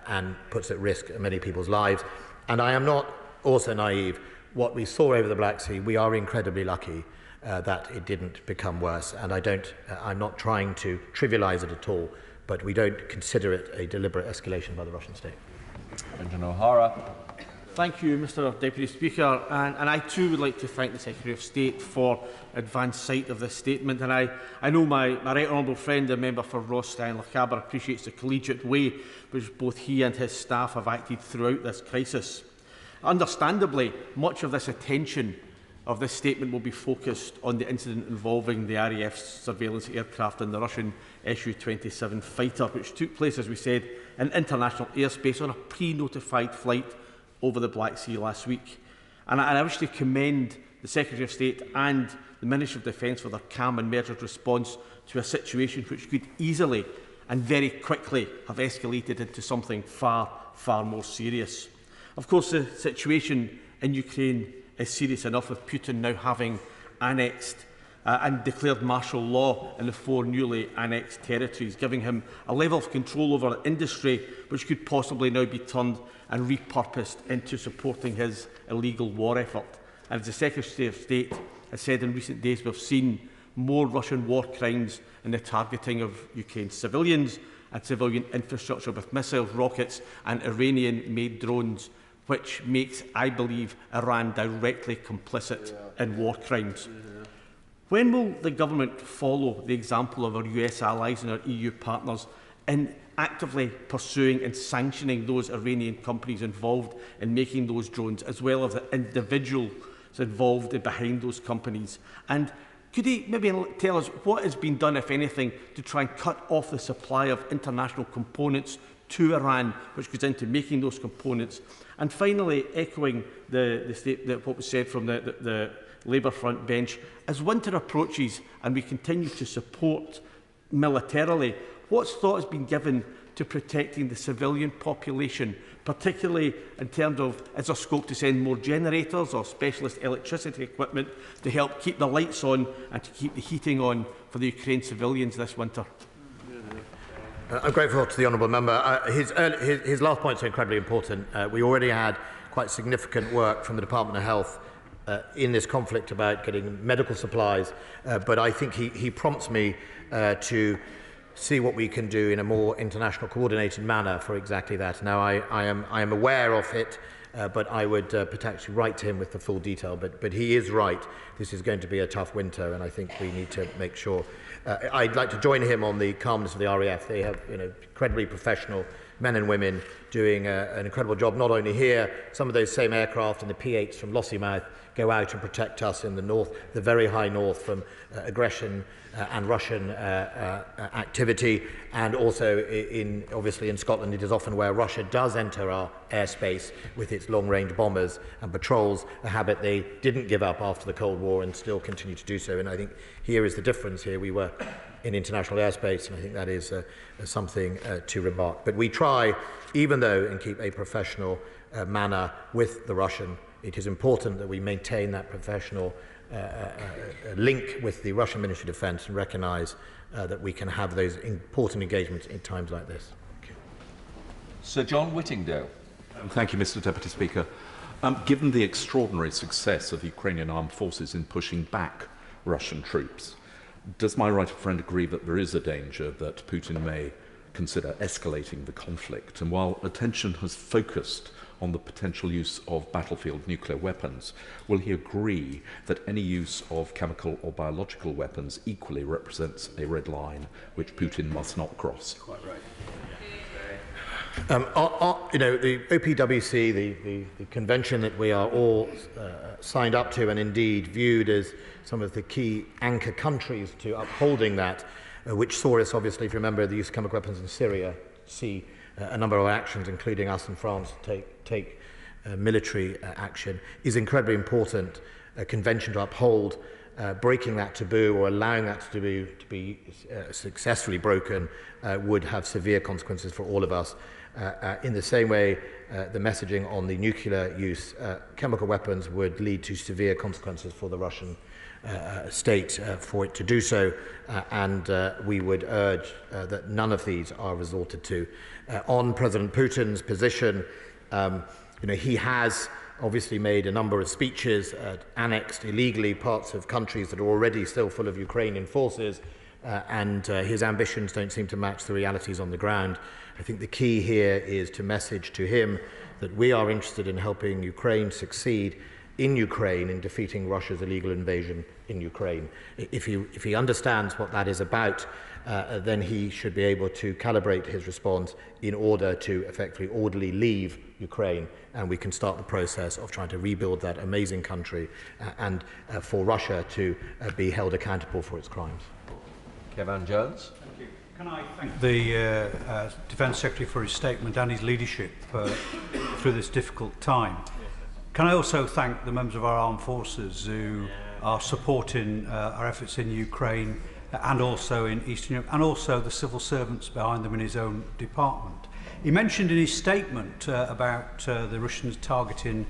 and puts at risk many people's lives. And I am not also naive. What we saw over the Black Sea, we are incredibly lucky that it didn't become worse. And I'm not trying to trivialise it at all, but we don't consider it a deliberate escalation by the Russian state. Brendan O'Hara. Thank you, Mr Deputy Speaker. And I too would like to thank the Secretary of State for advance sight of this statement. And I know my right honourable friend, the member for Ross Stein-Lacaber, appreciates the collegiate way which both he and his staff have acted throughout this crisis. Understandably, much of this attention of this statement will be focused on the incident involving the RAF's surveillance aircraft and the Russian Su-27 fighter, which took place, as we said, in international airspace on a pre-notified flight over the Black Sea last week. And I wish to commend the Secretary of State and the Ministry of Defence for their calm and measured response to a situation which could easily and very quickly have escalated into something far, far more serious. Of course, the situation in Ukraine is serious enough, with Putin now having annexed and declared martial law in the 4 newly annexed territories, giving him a level of control over industry which could possibly now be turned and repurposed into supporting his illegal war effort. And as the Secretary of State has said in recent days, we've seen more Russian war crimes in the targeting of Ukraine's civilians and civilian infrastructure with missiles, rockets and Iranian-made drones, which makes, I believe, Iran directly complicit in war crimes. When will the government follow the example of our US allies and our EU partners in actively pursuing and sanctioning those Iranian companies involved in making those drones, as well as the individuals involved and behind those companies? And could he maybe tell us what has been done, if anything, to try and cut off the supply of international components to Iran, which goes into making those components? And finally, echoing what was said from the Labour front bench, as winter approaches and we continue to support militarily. What thought has been given to protecting the civilian population, particularly in terms of, is there scope to send more generators or specialist electricity equipment to help keep the lights on and to keep the heating on for the Ukraine civilians this winter? I'm grateful to the honourable member. His last point is incredibly important. We already had quite significant work from the Department of Health in this conflict about getting medical supplies, but I think he prompts me to see what we can do in a more international coordinated manner for exactly that. Now, I am aware of it, but I would potentially write to him with the full detail. But he is right. This is going to be a tough winter, and I think we need to make sure. I'd like to join him on the calmness of the RAF. They have, incredibly professional men and women doing an incredible job, not only here. Some of those same aircraft and the P-8s from Lossiemouth go out and protect us in the north, the very high north, from aggression and Russian activity, and also obviously in Scotland it is often where Russia does enter our airspace with its long-range bombers and patrols, a habit they didn't give up after the Cold War and still continue to do so. And I think here is the difference. Here we were in international airspace, and I think that is something to remark. But we try, even though, and keep a professional manner with the Russian. It is important that we maintain that professional link with the Russian Ministry of Defence and recognise that we can have those important engagements in times like this. Sir John Whittingdale. Thank you, Mr. Deputy Speaker. Given the extraordinary success of the Ukrainian armed forces in pushing back Russian troops, does my right friend agree that there is a danger that Putin may consider escalating the conflict? And while attention has focused on the potential use of battlefield nuclear weapons, will he agree that any use of chemical or biological weapons equally represents a red line which Putin must not cross? Quite right. The OPWC, the convention that we are all signed up to and indeed viewed as some of the key anchor countries to upholding that, which saw us, obviously, if you remember, the use of chemical weapons in Syria, see a number of actions, including us and France, take military action, is incredibly important. A convention to uphold, breaking that taboo or allowing that to be successfully broken would have severe consequences for all of us. In the same way, the messaging on the nuclear use, chemical weapons would lead to severe consequences for the Russian state for it to do so, and we would urge that none of these are resorted to. On President Putin's position, he has obviously made a number of speeches, annexed illegally parts of countries that are already still full of Ukrainian forces, and his ambitions don't seem to match the realities on the ground. I think the key here is to message to him that we are interested in helping Ukraine succeed in Ukraine in defeating Russia's illegal invasion in Ukraine. If he understands what that is about, then he should be able to calibrate his response in order to effectively orderly leave Ukraine, and we can start the process of trying to rebuild that amazing country and for Russia to be held accountable for its crimes. Kevin Jones. Thank you. Can I thank the Defence Secretary for his statement and his leadership through this difficult time. Can I also thank the members of our armed forces who are supporting our efforts in Ukraine and also in Eastern Europe, and also the civil servants behind them in his own department. He mentioned in his statement about the Russians targeting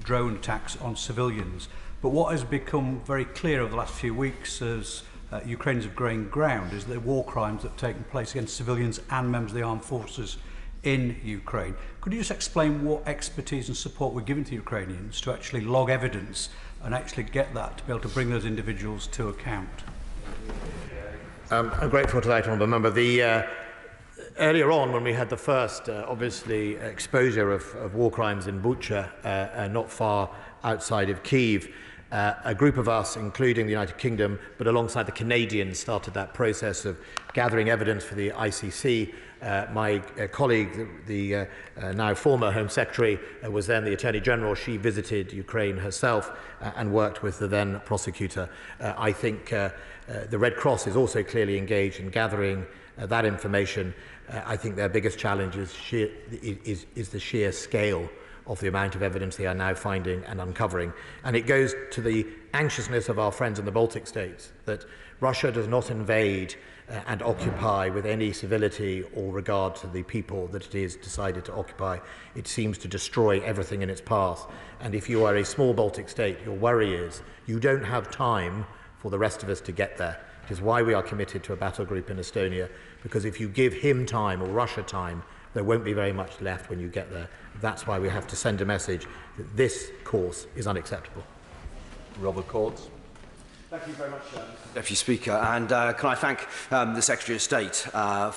drone attacks on civilians, but what has become very clear over the last few weeks as Ukrainians have gained ground is the war crimes that have taken place against civilians and members of the armed forces in Ukraine. Could you just explain what expertise and support we're giving to Ukrainians to actually log evidence and actually get that to be able to bring those individuals to account? I'm grateful to that honourable member. Earlier on, when we had the first, obviously, exposure of war crimes in Bucha, not far outside of Kyiv, a group of us, including the United Kingdom, but alongside the Canadians, started that process of gathering evidence for the ICC. My colleague, the now former Home Secretary, was then the Attorney General. She visited Ukraine herself and worked with the then prosecutor. I think the Red Cross is also clearly engaged in gathering that information. I think their biggest challenge is the sheer scale of the amount of evidence they are now finding and uncovering. And it goes to the anxiousness of our friends in the Baltic states that Russia does not invade and occupy with any civility or regard to the people that it is decided to occupy. It seems to destroy everything in its path. And if you are a small Baltic state, your worry is you don't have time for the rest of us to get there. It is why we are committed to a battle group in Estonia, because if you give him time or Russia time, there won't be very much left when you get there. That's why we have to send a message that this course is unacceptable. Robert Cords. Thank you very much, Deputy Speaker. And can I thank the Secretary of State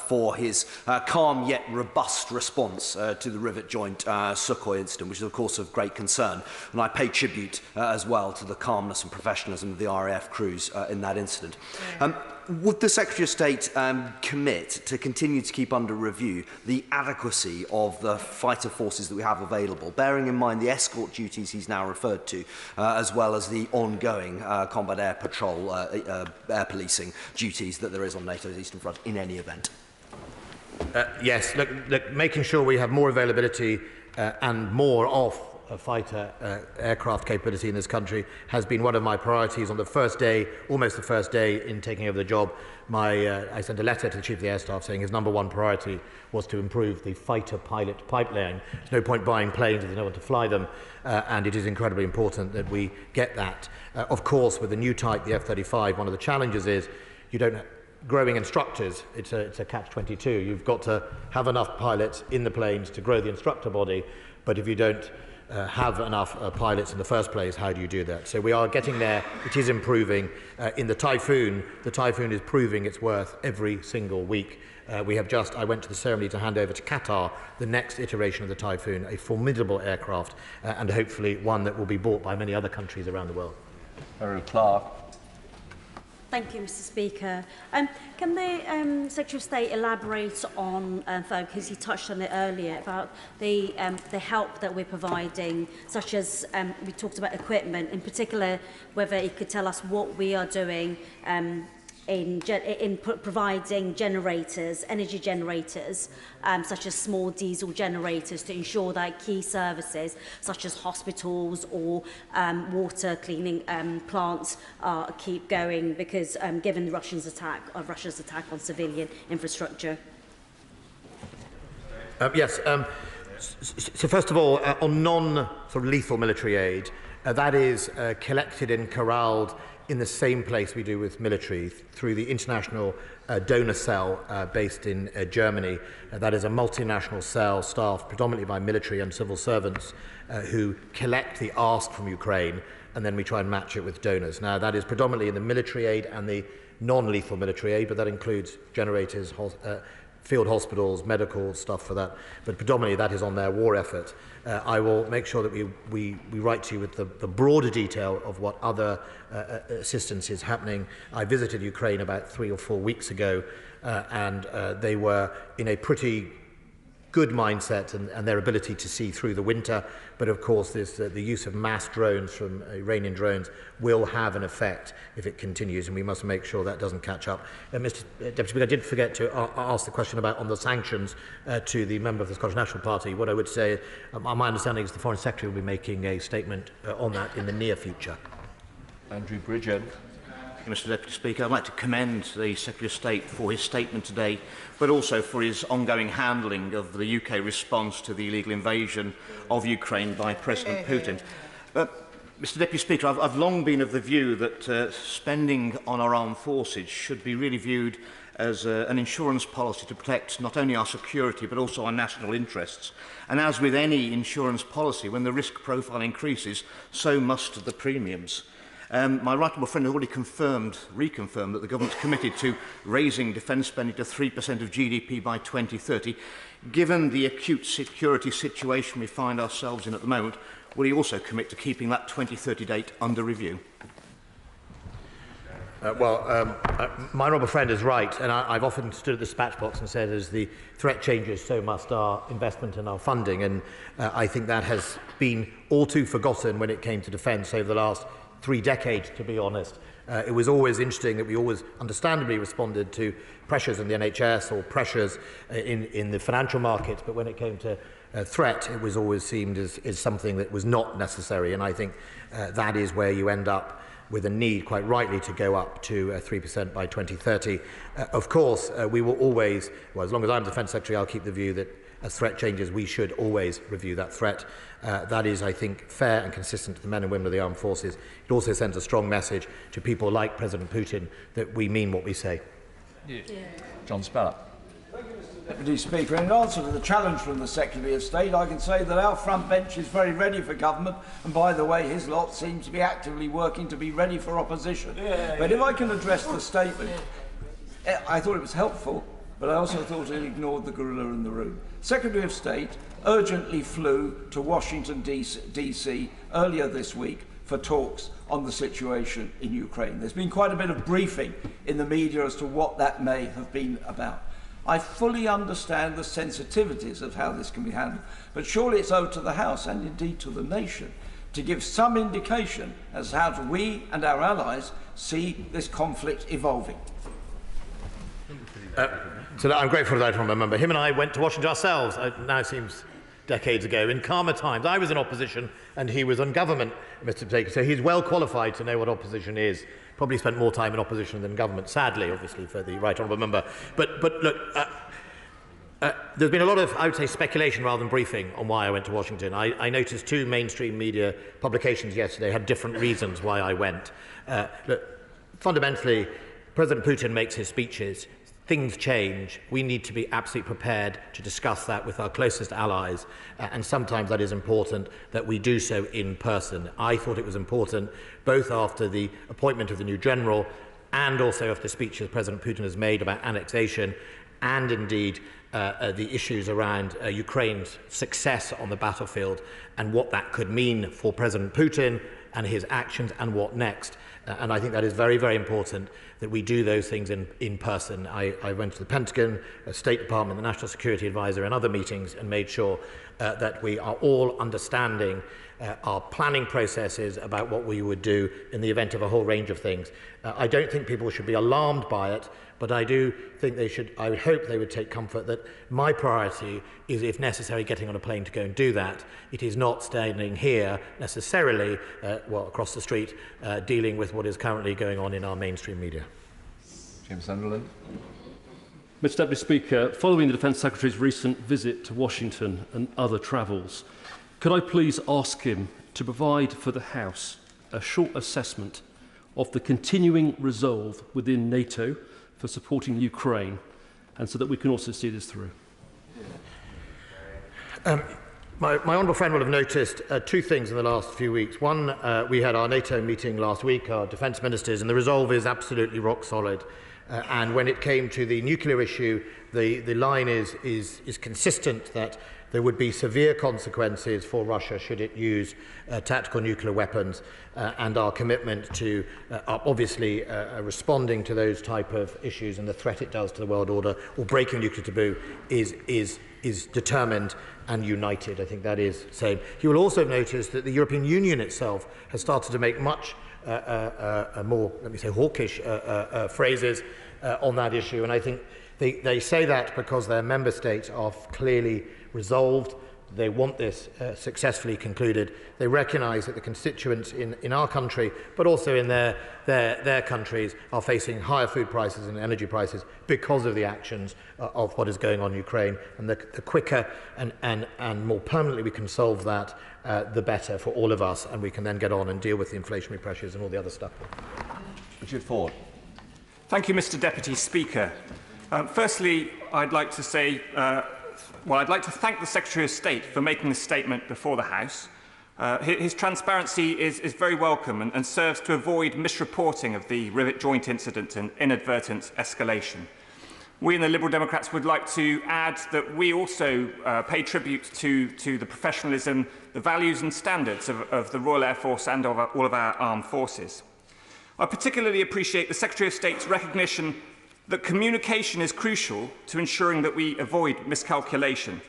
for his calm yet robust response to the rivet joint Sukhoi incident, which is, of course, of great concern. And I pay tribute as well to the calmness and professionalism of the RAF crews in that incident. Would the Secretary of State commit to continue to keep under review the adequacy of the fighter forces that we have available, bearing in mind the escort duties he's now referred to, as well as the ongoing combat air patrol, air policing duties that there is on NATO's Eastern Front in any event? Yes, look, making sure we have more availability and more of fighter aircraft capability in this country has been one of my priorities on the first day, almost the first day in taking over the job. I sent a letter to the Chief of the Air Staff saying his #1 priority was to improve the fighter pilot pipeline. There's no point buying planes if there's no one to fly them, and it is incredibly important that we get that. Of course, with the new type, the F-35, one of the challenges is you don't growing instructors, it's a catch-22. You've got to have enough pilots in the planes to grow the instructor body, but if you don't have enough pilots in the first place, how do you do that? So we are getting there. It is improving. In the Typhoon is proving its worth every single week. I went to the ceremony to hand over to Qatar the next iteration of the Typhoon, a formidable aircraft, and hopefully one that will be bought by many other countries around the world. Mary Clark. Thank you, Mr. Speaker. Can the Secretary of State elaborate on, because he touched on it earlier, about the help that we're providing, such as we talked about equipment, in particular, whether he could tell us what we are doing in providing generators, energy generators, such as small diesel generators, to ensure that key services such as hospitals or water cleaning plants keep going, because given Russia's attack on civilian infrastructure. Yes. So first of all, on non-lethal military aid, that is collected and corralled in the same place we do with military, through the international donor cell based in Germany. That is a multinational cell staffed predominantly by military and civil servants who collect the ask from Ukraine, and then we try and match it with donors. Now, that is predominantly in the military aid and the non-lethal military aid, but that includes generators, field hospitals, medical stuff for that, but predominantly that is on their war effort. I will make sure that we write to you with the broader detail of what other assistance is happening. I visited Ukraine about 3 or 4 weeks ago, and they were in a pretty good mindset and their ability to see through the winter. But of course, the use of mass drones from Iranian drones will have an effect if it continues, and we must make sure that doesn't catch up. Mr. Deputy Speaker, I did forget to ask the question on the sanctions to the member of the Scottish National Party. What I would say, my understanding is the Foreign Secretary will be making a statement on that in the near future. Andrew Bridgen. Mr. Deputy Speaker, I'd like to commend the Secretary of State for his statement today, but also for his ongoing handling of the UK response to the illegal invasion of Ukraine by President Putin. Mr. Deputy Speaker, I've long been of the view that spending on our armed forces should be really viewed as an insurance policy to protect not only our security but also our national interests. And as with any insurance policy, when the risk profile increases, so must the premiums. My right honourable friend has already reconfirmed that the government is committed to raising defence spending to 3% of GDP by 2030. Given the acute security situation we find ourselves in at the moment, will he also commit to keeping that 2030 date under review? My honourable friend is right, and I've often stood at the dispatch box and said, as the threat changes, so must our investment and our funding, and I think that has been all too forgotten when it came to defence over the last 3 decades, to be honest. It was always interesting that we always understandably responded to pressures in the NHS or pressures in the financial markets, but when it came to threat, it was always seemed as something that was not necessary, and I think that is where you end up with a need, quite rightly, to go up to 3% by 2030. Of course, we will always, well, as long as I'm Defence Secretary, I'll keep the view that as threat changes, we should always review that threat. That is, I think, fair and consistent to the men and women of the armed forces. It also sends a strong message to people like President Putin that we mean what we say. Yeah. John Speller. Deputy Speaker, in answer to the challenge from the Secretary of State, I can say that our front bench is very ready for government, and by the way, his lot seems to be actively working to be ready for opposition. But if I can address the statement, I thought it was helpful, but I also thought it ignored the gorilla in the room. Secretary of State urgently flew to Washington, D.C. earlier this week for talks on the situation in Ukraine. There's been quite a bit of briefing in the media as to what that may have been about. I fully understand the sensitivities of how this can be handled, but surely it's owed to the House and indeed to the nation to give some indication as to how we and our allies see this conflict evolving. So I'm grateful for that honourable member. Him and I went to Washington ourselves, now seems decades ago, in calmer times. I was in opposition and he was on government, Mr. Speaker, so he's well qualified to know what opposition is. Probably spent more time in opposition than government, sadly, obviously, for the right honourable member. But look, there's been a lot of, I would say, speculation rather than briefing on why I went to Washington. I noticed 2 mainstream media publications yesterday had different reasons why I went. Look, fundamentally, President Putin makes his speeches. Things change. We need to be absolutely prepared to discuss that with our closest allies, and sometimes that is important that we do so in person. I thought it was important, both after the appointment of the new general and also after the speeches President Putin has made about annexation and indeed the issues around Ukraine's success on the battlefield and what that could mean for President Putin and his actions and what next. And I think that is very, very important that we do those things in person. I went to the Pentagon, the State Department, the National Security Advisor and other meetings and made sure that we are all understanding our planning processes about what we would do in the event of a whole range of things. I don't think people should be alarmed by it, but I do think they should, I would hope they would take comfort that my priority is, if necessary, getting on a plane to go and do that. It is not standing here necessarily, across the street, dealing with what is currently going on in our mainstream media. James Sunderland. Mr Deputy Speaker, following the Defence Secretary's recent visit to Washington and other travels, could I please ask him to provide for the House a short assessment of the continuing resolve within NATO for supporting Ukraine, and so that we can also see this through? My honourable friend will have noticed 2 things in the last few weeks. One, we had our NATO meeting last week, our defence ministers, and the resolve is absolutely rock solid. And when it came to the nuclear issue, the line is consistent that there would be severe consequences for Russia should it use tactical nuclear weapons, and our commitment to obviously responding to those type of issues and the threat it does to the world order or breaking nuclear taboo is determined and united. I think that is the same. You will also notice that the European Union itself has started to make much more, let me say, hawkish phrases on that issue, and I think they say that because their member states are clearly resolved. They want this successfully concluded. They recognise that the constituents in our country, but also in their countries, are facing higher food prices and energy prices because of the actions of what is going on in Ukraine. And the quicker and more permanently we can solve that, the better for all of us, and we can then get on and deal with the inflationary pressures and all the other stuff. Richard Ford. Thank you, Mr Deputy Speaker. Firstly, I'd like to say I'd like to thank the Secretary of State for making this statement before the House. His transparency is very welcome and serves to avoid misreporting of the Rivet Joint incident and inadvertent escalation. We in the Liberal Democrats would like to add that we also pay tribute to the professionalism, the values and standards of the Royal Air Force and of all of our armed forces. I particularly appreciate the Secretary of State's recognition that communication is crucial to ensuring that we avoid miscalculation.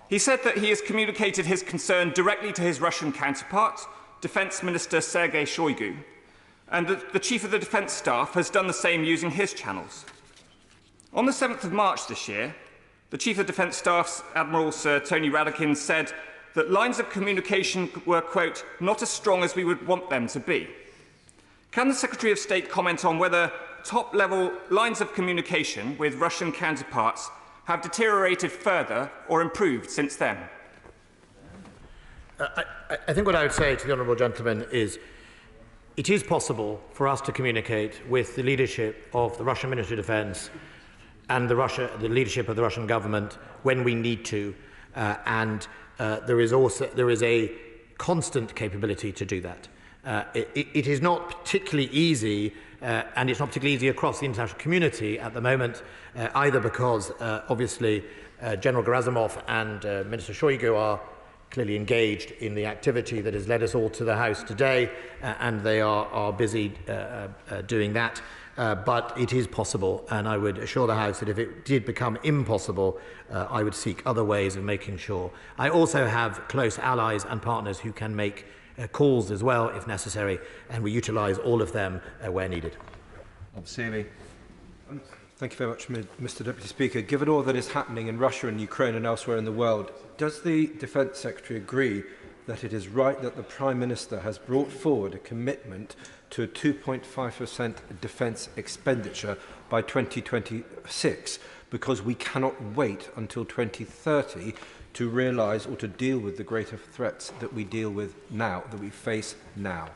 He said that he has communicated his concern directly to his Russian counterpart, Defence Minister Sergei Shoigu, And the Chief of the Defence Staff has done the same using his channels. On the 7th of March this year, the Chief of Defence Staff's Admiral Sir Tony Radakin said that lines of communication were, quote, not as strong as we would want them to be. Can the Secretary of State comment on whether top-level lines of communication with Russian counterparts have deteriorated further or improved since then? I think what I would say to the honourable gentleman is it is possible for us to communicate with the leadership of the Russian Ministry of Defence and the leadership of the Russian government when we need to, and there is a constant capability to do that. It is not particularly easy, and it's not particularly easy across the international community at the moment, either because obviously General Gerasimov and Minister Shoigu are clearly engaged in the activity that has led us all to the House today, and they are busy doing that. But it is possible, and I would assure the House that if it did become impossible, I would seek other ways of making sure. I also have close allies and partners who can make calls as well, if necessary, and we utilise all of them where needed. Thank you very much, Mr. Deputy Speaker. Given all that is happening in Russia and Ukraine and elsewhere in the world, does the Defence Secretary agree that it is right that the Prime Minister has brought forward a commitment to a 2.5% defence expenditure by 2026, because we cannot wait until 2030 to realise or to deal with the greater threats that we deal with now, that we face now?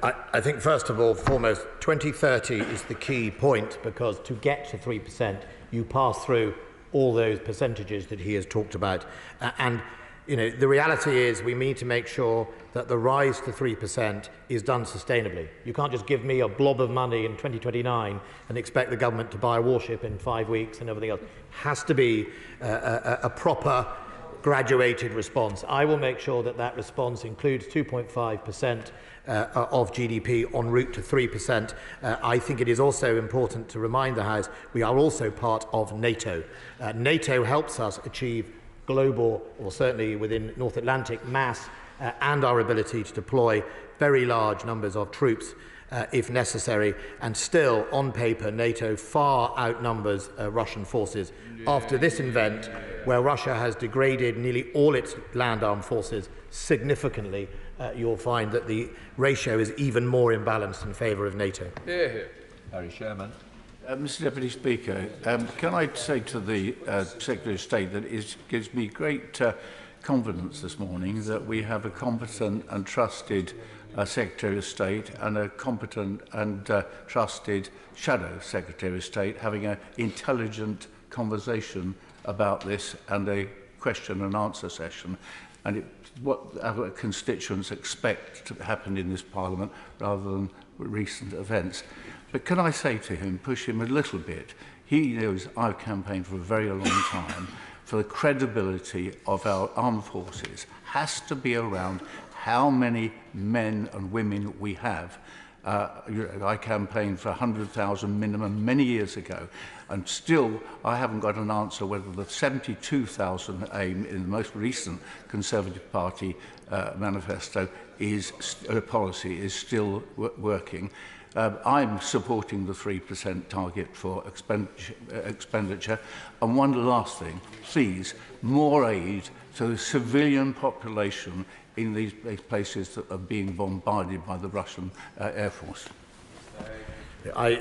I think, first of all, foremost, 2030 is the key point, because to get to 3%, you pass through all those percentages that he has talked about. And the reality is we need to make sure that the rise to 3% is done sustainably. You can't just give me a blob of money in 2029 and expect the government to buy a warship in 5 weeks and everything else. It has to be a proper, graduated response. I will make sure that that response includes 2.5% of GDP en route to 3%. I think it is also important to remind the House we are also part of NATO. NATO helps us achieve global, or certainly within North Atlantic, mass and our ability to deploy very large numbers of troops if necessary, and still, on paper, NATO far outnumbers Russian forces. After this event, where Russia has degraded nearly all its land armed forces significantly, you'll find that the ratio is even more imbalanced in favour of NATO. Harry Sherman. Mr Deputy Speaker, can I say to the Secretary of State that it gives me great confidence this morning that we have a competent and trusted Secretary of State and a competent and trusted Shadow Secretary of State having an intelligent conversation about this and a question and answer session, and what our constituents expect to happen in this Parliament rather than recent events. But can I say to him, push him a little bit, he knows I've campaigned for a very long time for the credibility of our armed forces has to be around how many men and women we have. I campaigned for 100,000 minimum many years ago, and still I haven't got an answer whether the 72,000 aim in the most recent Conservative Party manifesto policy is still working. I'm supporting the 3% target for expenditure. And one last thing, please, more aid to the civilian population in these places that are being bombarded by the Russian Air Force. I'm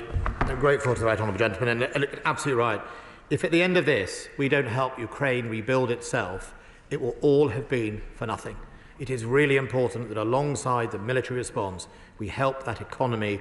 grateful to the right honourable gentleman, and absolutely right. If at the end of this we don't help Ukraine rebuild itself, it will all have been for nothing. It is really important that alongside the military response, we help that economy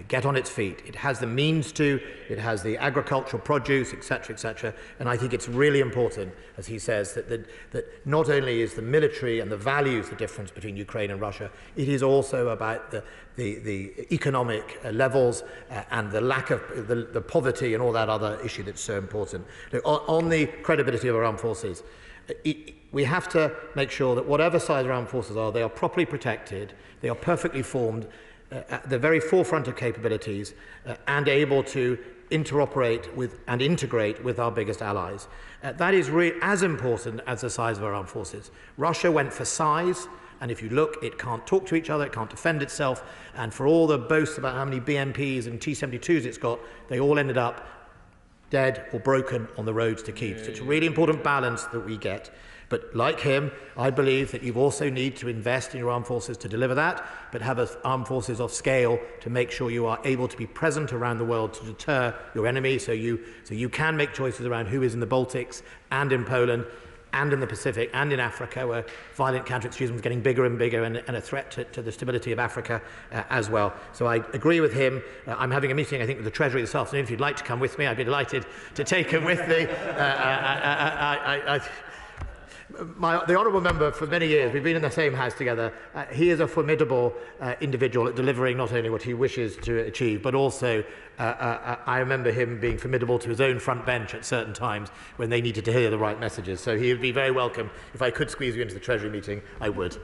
get on its feet. It has the means to, it has the agricultural produce, etc., and I think it's really important, as he says, that not only is the military and the values the difference between Ukraine and Russia, it is also about the economic levels and the lack of the poverty and all that other issue that's so important. Look, on the credibility of our armed forces, we have to make sure that whatever size our armed forces are, they are properly protected, they are perfectly formed, at the very forefront of capabilities, and able to interoperate with and integrate with our biggest allies. That is as important as the size of our armed forces. Russia went for size, And if you look, it can't talk to each other, it can't defend itself. And for all the boasts about how many BMPs and T-72s it's got, they all ended up dead or broken on the roads to Kyiv. So it's a really important balance that we get. But like him, I believe that you also need to invest in your armed forces to deliver that, but have armed forces of scale to make sure you are able to be present around the world to deter your enemy, so you can make choices around who is in the Baltics and in Poland and in the Pacific and in Africa, where violent counter-extremism is getting bigger and bigger and a threat to the stability of Africa as well. So I agree with him. I'm having a meeting, I think, with the Treasury this afternoon. If you'd like to come with me, I'd be delighted to take him with me. The honourable member, for many years, we've been in the same house together. He is a formidable individual at delivering not only what he wishes to achieve, but also I remember him being formidable to his own front bench at certain times when they needed to hear the right messages. So he would be very welcome. If I could squeeze you into the Treasury meeting, I would.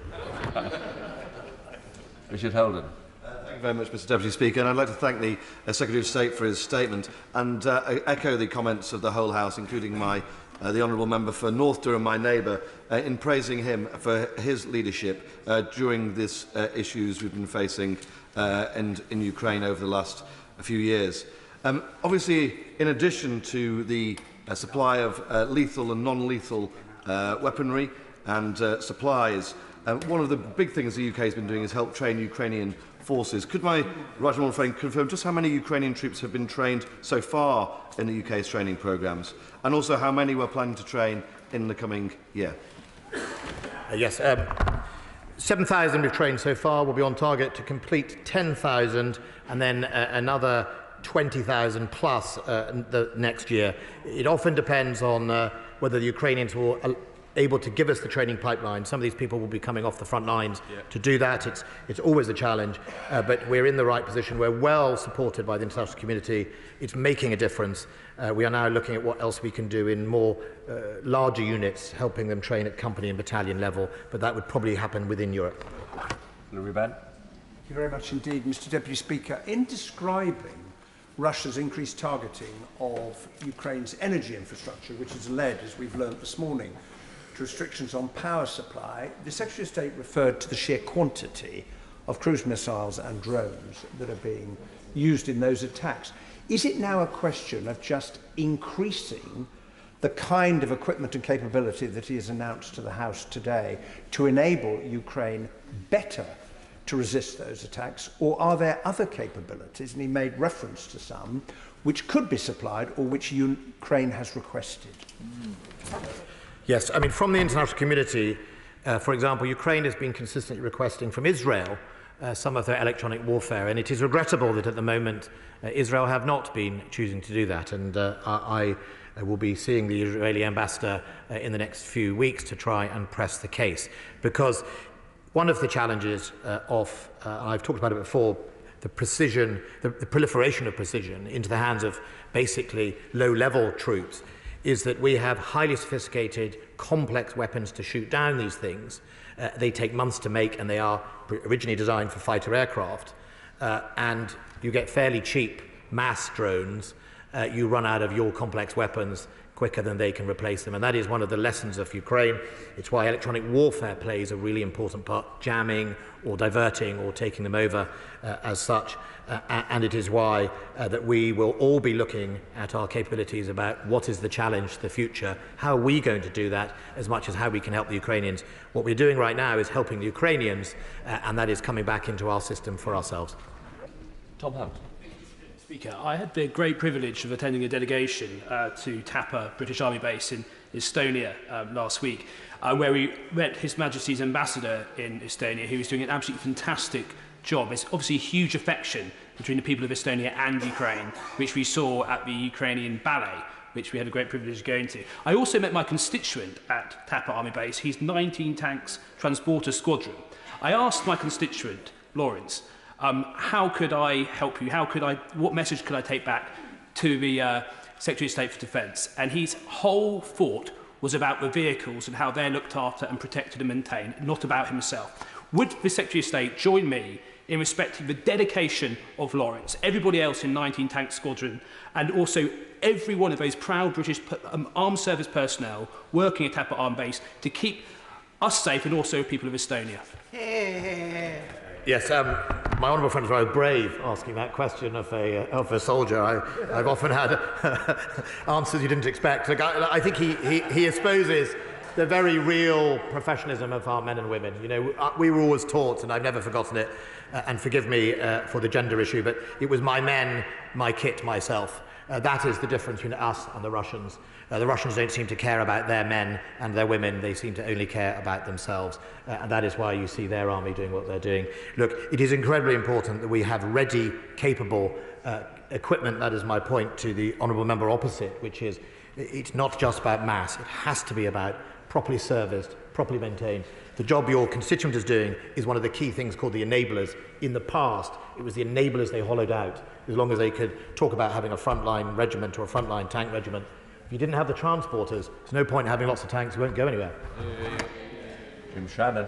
Richard Holden. Thank you very much, Mr Deputy Speaker, and I'd like to thank the Secretary of State for his statement and echo the comments of the whole House, including the Honourable Member for North Durham, my neighbour, in praising him for his leadership during these issues we've been facing in Ukraine over the last few years. Obviously, in addition to the supply of lethal and non-lethal weaponry and supplies, one of the big things the UK has been doing is help train Ukrainian forces. Could my right honourable friend confirm just how many Ukrainian troops have been trained so far in the UK's training programmes, and also how many we're planning to train in the coming year? Yes, 7,000 we've trained so far. We'll be on target to complete 10,000 and then another 20,000 plus the next year. It often depends on whether the Ukrainians will able to give us the training pipeline. Some of these people will be coming off the front lines to do that. It's always a challenge, but we're in the right position. We're well supported by the international community. It's making a difference. We are now looking at what else we can do in more larger units, helping them train at company and battalion level, but that would probably happen within Europe. Louis Ben. Thank you very much indeed, Mr Deputy Speaker. In describing Russia's increased targeting of Ukraine's energy infrastructure, which has led, as we've learnt this morning, to restrictions on power supply, the Secretary of State referred to the sheer quantity of cruise missiles and drones that are being used in those attacks. Is it now a question of just increasing the kind of equipment and capability that he has announced to the House today to enable Ukraine better to resist those attacks, or are there other capabilities, and he made reference to some, which could be supplied or which Ukraine has requested? Yes, I mean, from the international community, for example, Ukraine has been consistently requesting from Israel some of their electronic warfare, and it is regrettable that at the moment Israel have not been choosing to do that, and I will be seeing the Israeli ambassador in the next few weeks to try and press the case, because one of the challenges I've talked about it before, the precision, the proliferation of precision into the hands of basically low-level troops, is that we have highly sophisticated, complex weapons to shoot down these things. They take months to make, and they are originally designed for fighter aircraft. And you get fairly cheap mass drones. You run out of your complex weapons quicker than they can replace them. And that is one of the lessons of Ukraine. It's why electronic warfare plays a really important part, jamming or diverting or taking them over as such. And it is why that we will all be looking at our capabilities about what is the challenge, the future, how are we going to do that, as much as how we can help the Ukrainians. What we're doing right now is helping the Ukrainians, and that is coming back into our system for ourselves. Tom Hunt. Speaker, I had the great privilege of attending a delegation to Tapa British Army Base in Estonia last week, where we met His Majesty's Ambassador in Estonia, who was doing an absolutely fantastic job. There's obviously a huge affection between the people of Estonia and Ukraine, which we saw at the Ukrainian ballet, which we had a great privilege of going to. I also met my constituent at Tapa Army Base, his 19 tanks transporter squadron. I asked my constituent, Lawrence, how could I help you? What message could I take back to the Secretary of State for Defence? And his whole thought was about the vehicles and how they're looked after and protected and maintained, not about himself. Would the Secretary of State join me in respecting the dedication of Lawrence, everybody else in 19 Tank Squadron, and also every one of those proud British armed service personnel working at Tapa Armed Base to keep us safe and also people of Estonia? Yes, my honourable friend was rather brave asking that question of a soldier. I've often had answers you didn't expect. Look, I think he exposes the very real professionalism of our men and women. You know, we were always taught, and I've never forgotten it, and forgive me for the gender issue, but it was my men, my kit, myself. That is the difference between us and the Russians. The Russians don't seem to care about their men and their women. They seem to only care about themselves. And that is why you see their army doing what they're doing. Look, it is incredibly important that we have ready, capable equipment. That is my point to the honourable member opposite, which is it's not just about mass. It has to be about properly serviced, properly maintained. The job your constituent is doing is one of the key things called the enablers. In the past, it was the enablers they hollowed out, as long as they could talk about having a frontline regiment or a frontline tank regiment. If you didn't have the transporters, there's no point in having lots of tanks, you won't go anywhere. Jim Shannon.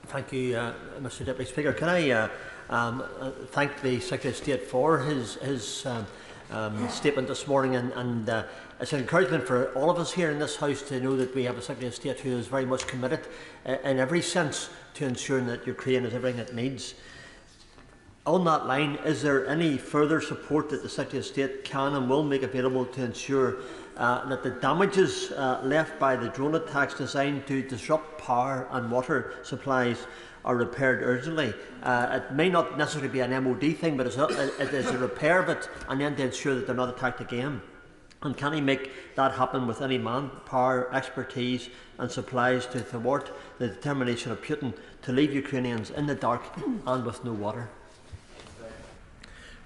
Thank you, Mr Deputy Speaker. Can I thank the Secretary of State for his statement this morning, and it's an encouragement for all of us here in this House to know that we have a Secretary of State who is very much committed in every sense to ensuring that Ukraine has everything it needs. On that line, is there any further support that the Secretary of State can and will make available to ensure that the damages left by the drone attacks designed to disrupt power and water supplies are repaired urgently? It may not necessarily be an MOD thing, but it is a repair of it, and then to ensure that they're not attacked again. And can he make that happen with any manpower, expertise and supplies to thwart the determination of Putin to leave Ukrainians in the dark and with no water?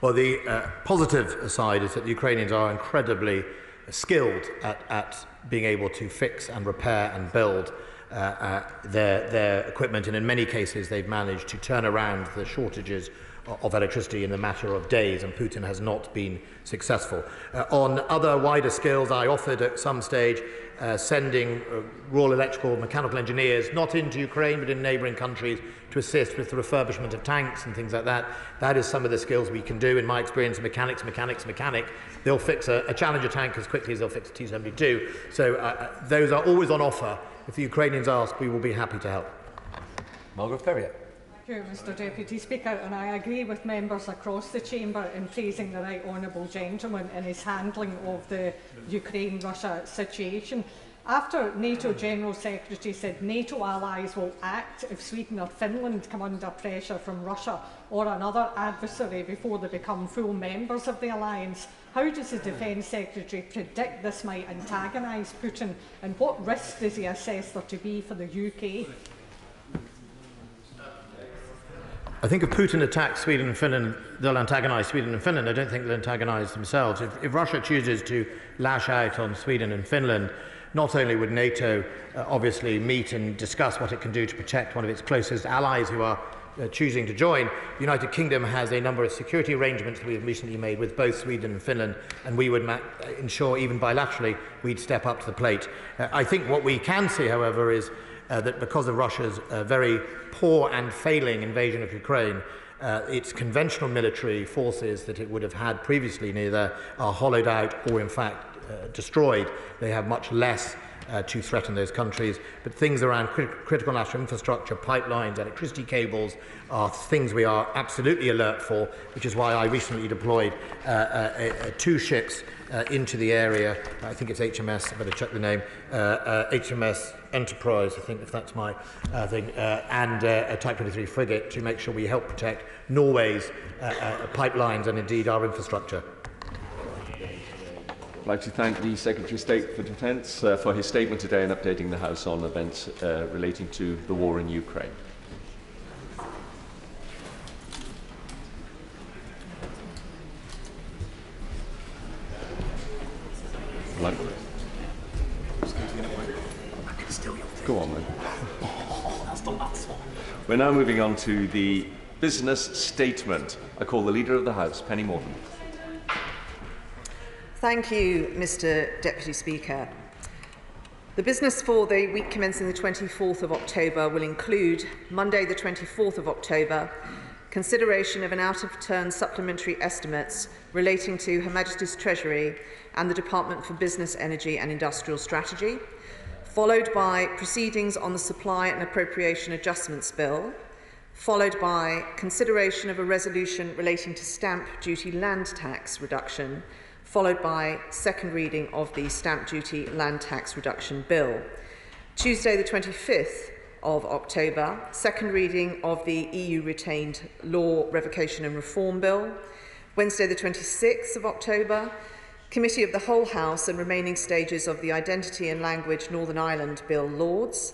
Well, the positive side is that the Ukrainians are incredibly skilled at being able to fix and repair and build their equipment, and in many cases they've managed to turn around the shortages of electricity in a matter of days, and Putin has not been successful. On other wider skills, I offered at some stage sending Royal Electrical Mechanical Engineers not into Ukraine but in neighbouring countries to assist with the refurbishment of tanks and things like that. That is some of the skills we can do. In my experience, mechanic, they'll fix a Challenger tank as quickly as they'll fix a T-72. So those are always on offer. If the Ukrainians ask, we will be happy to help. Margaret Ferrier. Thank you, Mr Deputy Speaker, and I agree with members across the chamber in praising the right honourable gentleman in his handling of the Ukraine-Russia situation. After NATO General Secretary said NATO allies will act if Sweden or Finland come under pressure from Russia or another adversary before they become full members of the alliance, how does the Defence Secretary predict this might antagonise Putin, and what risk does he assess there to be for the UK? I think if Putin attacks Sweden and Finland, they'll antagonise Sweden and Finland. I don't think they'll antagonise themselves. If Russia chooses to lash out on Sweden and Finland, not only would NATO obviously meet and discuss what it can do to protect one of its closest allies who are choosing to join. The United Kingdom has a number of security arrangements that we have recently made with both Sweden and Finland, and we would ensure, even bilaterally, we'd step up to the plate. I think what we can see, however, is that because of Russia's very poor and failing invasion of Ukraine, its conventional military forces that it would have had previously near there are hollowed out or in fact destroyed. They have much less to threaten those countries, but things around critical national infrastructure, pipelines, electricity cables are things we are absolutely alert for, which is why I recently deployed 2 ships into the area. I think it's HMS, I better check the name, HMS Enterprise, I think, if that's my thing, and a Type 23 frigate to make sure we help protect Norway's pipelines and indeed our infrastructure. I'd like to thank the Secretary of State for Defence for his statement today and updating the House on events relating to the war in Ukraine. Go on then. We're now moving on to the business statement. I call the Leader of the House, Penny Mordaunt. Thank you, Mr Deputy Speaker. The business for the week commencing the 24th of October will include Monday the 24th of October, consideration of an out-of-turn supplementary estimates relating to Her Majesty's Treasury and the Department for Business, Energy and Industrial Strategy. followed by proceedings on the Supply and Appropriation Adjustments Bill, followed by consideration of a resolution relating to stamp duty land tax reduction, followed by second reading of the Stamp Duty Land Tax Reduction Bill. Tuesday the 25th of October, second reading of the EU Retained Law Revocation and Reform Bill. Wednesday the 26th of October, Committee of the Whole House and remaining stages of the Identity and Language Northern Ireland Bill Lords.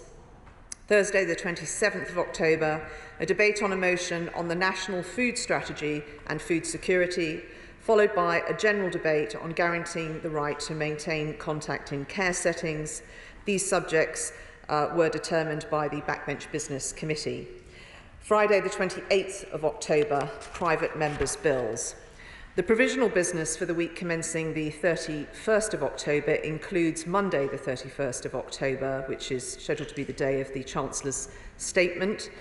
Thursday the 27th of October, a debate on a motion on the National Food Strategy and food security, followed by a general debate on guaranteeing the right to maintain contact in care settings. These subjects were determined by the Backbench Business Committee. Friday the 28th of October, private members' bills. The provisional business for the week commencing the 31st of October includes Monday the 31st of October, which is scheduled to be the day of the Chancellor's statement,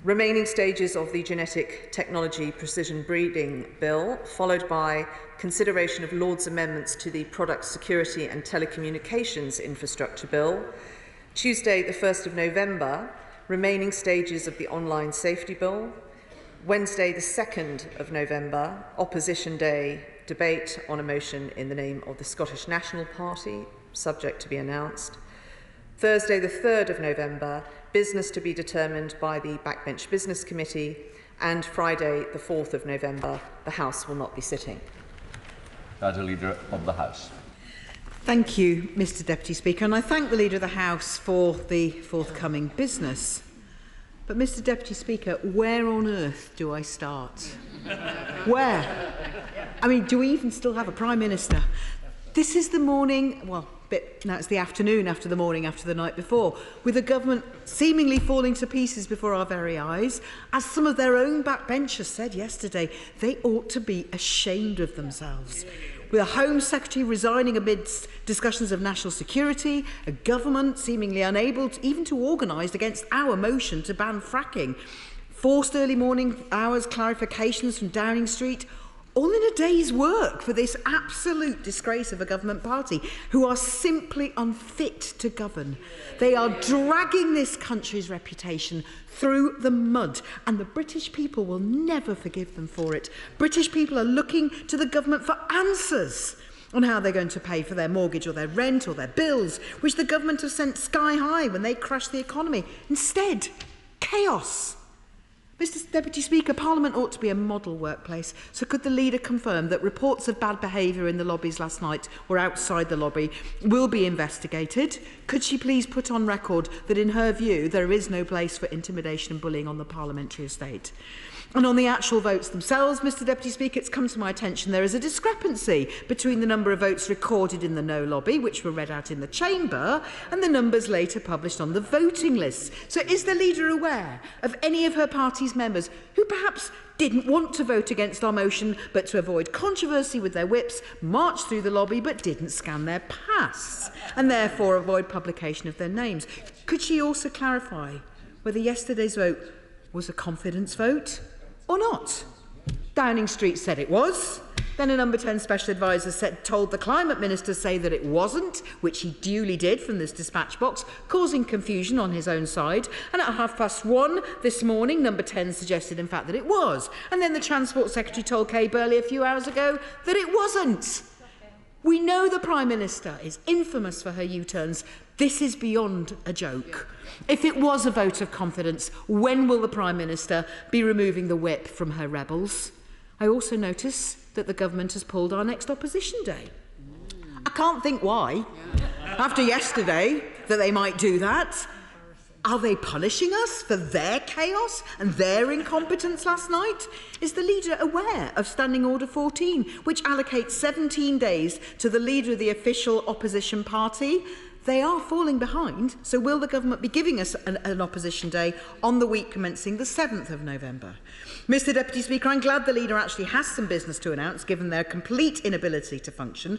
remaining stages of the Genetic Technology Precision Breeding Bill, followed by consideration of Lord's amendments to the Product Security and Telecommunications Infrastructure Bill. Tuesday the 1st of November, remaining stages of the Online Safety Bill. Wednesday the 2nd of November, Opposition Day, debate on a motion in the name of the Scottish National Party, subject to be announced. Thursday the 3rd of November, business to be determined by the Backbench Business Committee, and Friday the 4th of November, the House will not be sitting. That Leader of the House. Thank you, Mr Deputy Speaker, and I thank the Leader of the House for the forthcoming business. But, Mr Deputy Speaker, where on earth do I start? Where? I mean, do we even still have a Prime Minister? This is the morning, well, now it's the afternoon after the morning after the night before, with a government seemingly falling to pieces before our very eyes. As some of their own backbenchers said yesterday, they ought to be ashamed of themselves. With a Home Secretary resigning amidst discussions of national security, a government seemingly unable even to organise against our motion to ban fracking, forced early morning hours clarifications from Downing Street, all in a day's work for this absolute disgrace of a government party who are simply unfit to govern. They are dragging this country's reputation through the mud, and the British people will never forgive them for it. British people are looking to the government for answers on how they're going to pay for their mortgage or their rent or their bills, which the government have sent sky high when they crashed the economy. Instead, chaos. Mr Deputy Speaker, Parliament ought to be a model workplace, so could the Leader confirm that reports of bad behaviour in the lobbies last night or outside the lobby will be investigated? Could she please put on record that in her view there is no place for intimidation and bullying on the parliamentary estate? And on the actual votes themselves, Mr Deputy Speaker, it's come to my attention there is a discrepancy between the number of votes recorded in the no lobby, which were read out in the chamber, and the numbers later published on the voting lists. So is the Leader aware of any of her party's members who perhaps didn't want to vote against our motion, but to avoid controversy with their whips, marched through the lobby but didn't scan their pass, and therefore avoid publication of their names? Could she also clarify whether yesterday's vote was a confidence vote or not? Downing Street said it was. Then a number 10 special advisor told the Climate Minister say that it wasn't, which he duly did from this dispatch box, causing confusion on his own side. And at 1:30 this morning, number 10 suggested in fact that it was. And then the Transport Secretary told Kay Burley a few hours ago that it wasn't. We know the Prime Minister is infamous for her U-turns. This is beyond a joke. If it was a vote of confidence, when will the Prime Minister be removing the whip from her rebels? I also notice that the government has pulled our next opposition day. I can't think why. After yesterday, that they might do that. Are they punishing us for their chaos and their incompetence last night? Is the Leader aware of Standing Order 14, which allocates 17 days to the Leader of the official opposition party? They are falling behind, so will the government be giving us an opposition day on the week commencing the 7th of November? Mr Deputy Speaker, I'm glad the Leader actually has some business to announce, given their complete inability to function.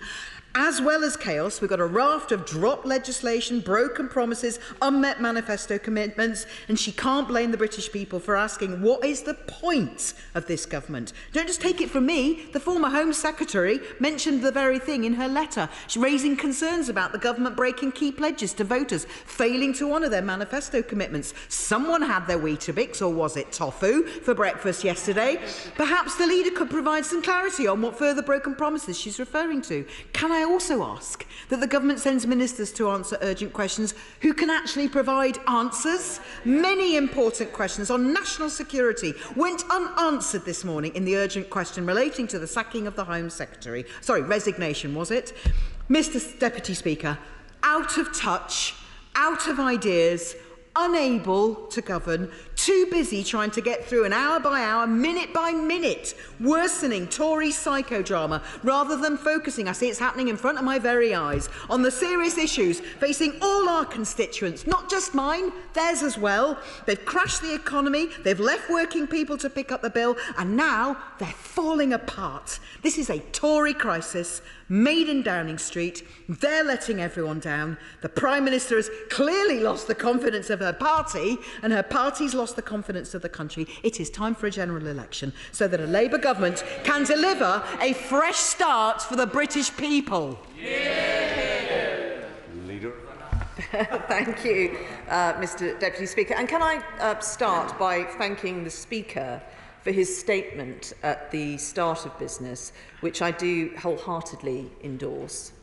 As well as chaos, we've got a raft of dropped legislation, broken promises, unmet manifesto commitments, and she can't blame the British people for asking, what is the point of this government? Don't just take it from me. The former Home Secretary mentioned the very thing in her letter. She's raising concerns about the government breaking key pledges to voters, failing to honour their manifesto commitments. Someone had their Weetabix, or was it tofu, for breakfast yesterday. Perhaps the leader could provide some clarity on what further broken promises she's referring to. Can I also ask that the government sends ministers to answer urgent questions who can actually provide answers? Many important questions on national security went unanswered this morning in the urgent question relating to the sacking of the Home Secretary. Sorry, resignation, was it? Mr. Deputy Speaker, out of touch, out of ideas, unable to govern, too busy trying to get through an hour by hour, minute by minute, worsening Tory psychodrama rather than focusing, I see it's happening in front of my very eyes, on the serious issues facing all our constituents, not just mine, theirs as well. They've crashed the economy, they've left working people to pick up the bill, and now they're falling apart. This is a Tory crisis made in Downing Street. They're letting everyone down. The Prime Minister has clearly lost the confidence of her party, and her party's lost the confidence of the country. It is time for a general election so that a Labour government can deliver a fresh start for the British people. Yeah. Leader. Thank you, Mr. Deputy Speaker. And can I start by thanking the Speaker for his statement at the start of business, which I do wholeheartedly endorse.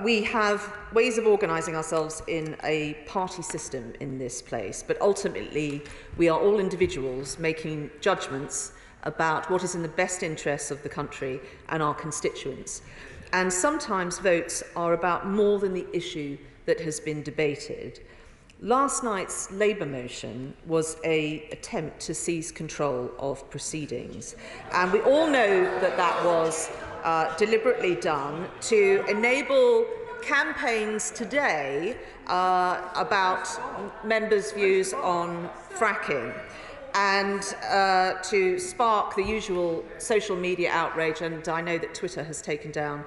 We have ways of organising ourselves in a party system in this place, but ultimately we are all individuals making judgments about what is in the best interests of the country and our constituents. And sometimes votes are about more than the issue that has been debated. Last night's Labour motion was an attempt to seize control of proceedings, and we all know that that was deliberately done to enable campaigns today about members' views on fracking and to spark the usual social media outrage, and I know that Twitter has taken down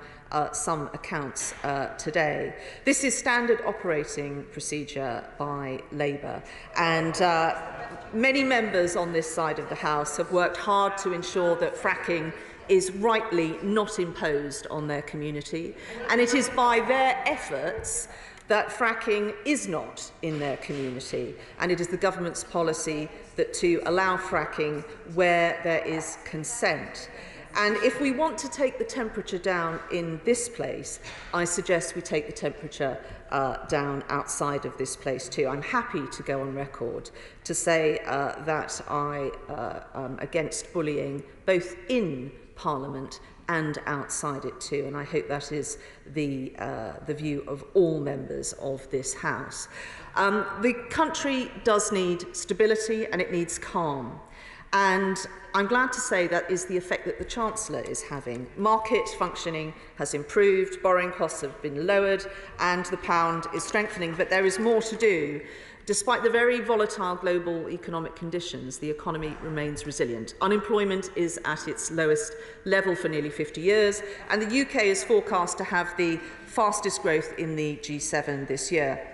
some accounts today. This is standard operating procedure by Labour, and many members on this side of the House have worked hard to ensure that fracking is rightly not imposed on their community, and it is by their efforts that fracking is not in their community, and it is the government's policy that to allow fracking where there is consent. And if we want to take the temperature down in this place, I suggest we take the temperature down outside of this place too. I'm happy to go on record to say that I am against bullying both in Parliament and outside it too, and I hope that is the view of all members of this House. The country does need stability and it needs calm. And I'm glad to say that is the effect that the Chancellor is having. Market functioning has improved, borrowing costs have been lowered, and the pound is strengthening. But there is more to do. Despite the very volatile global economic conditions, the economy remains resilient. Unemployment is at its lowest level for nearly 50 years, and the UK is forecast to have the fastest growth in the G7 this year.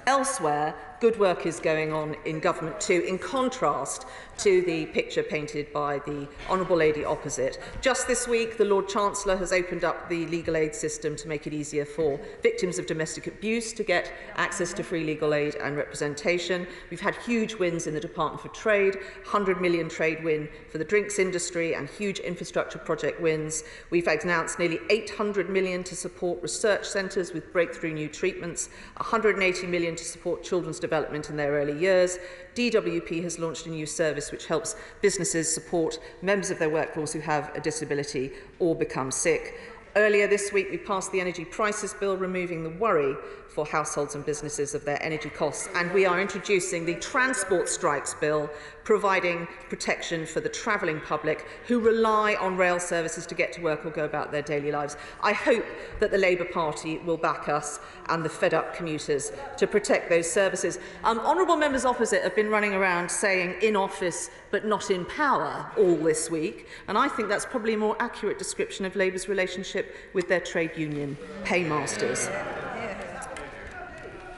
Elsewhere, good work is going on in government too, in contrast to the picture painted by the Honourable Lady opposite. Just this week, the Lord Chancellor has opened up the legal aid system to make it easier for victims of domestic abuse to get access to free legal aid and representation. We've had huge wins in the Department for Trade, 100 million trade win for the drinks industry and huge infrastructure project wins. We've announced nearly 800 million to support research centres with breakthrough new treatments, 180 million to support children's development in their early years. DWP has launched a new service which helps businesses support members of their workforce who have a disability or become sick. Earlier this week, we passed the Energy Prices Bill, removing the worry for households and businesses of their energy costs, and we are introducing the Transport Strikes Bill, providing protection for the travelling public who rely on rail services to get to work or go about their daily lives. I hope that the Labour Party will back us and the fed-up commuters to protect those services. Honourable members opposite have been running around saying in office but not in power all this week, and I think that's probably a more accurate description of Labour's relationship relationship with their trade union paymasters.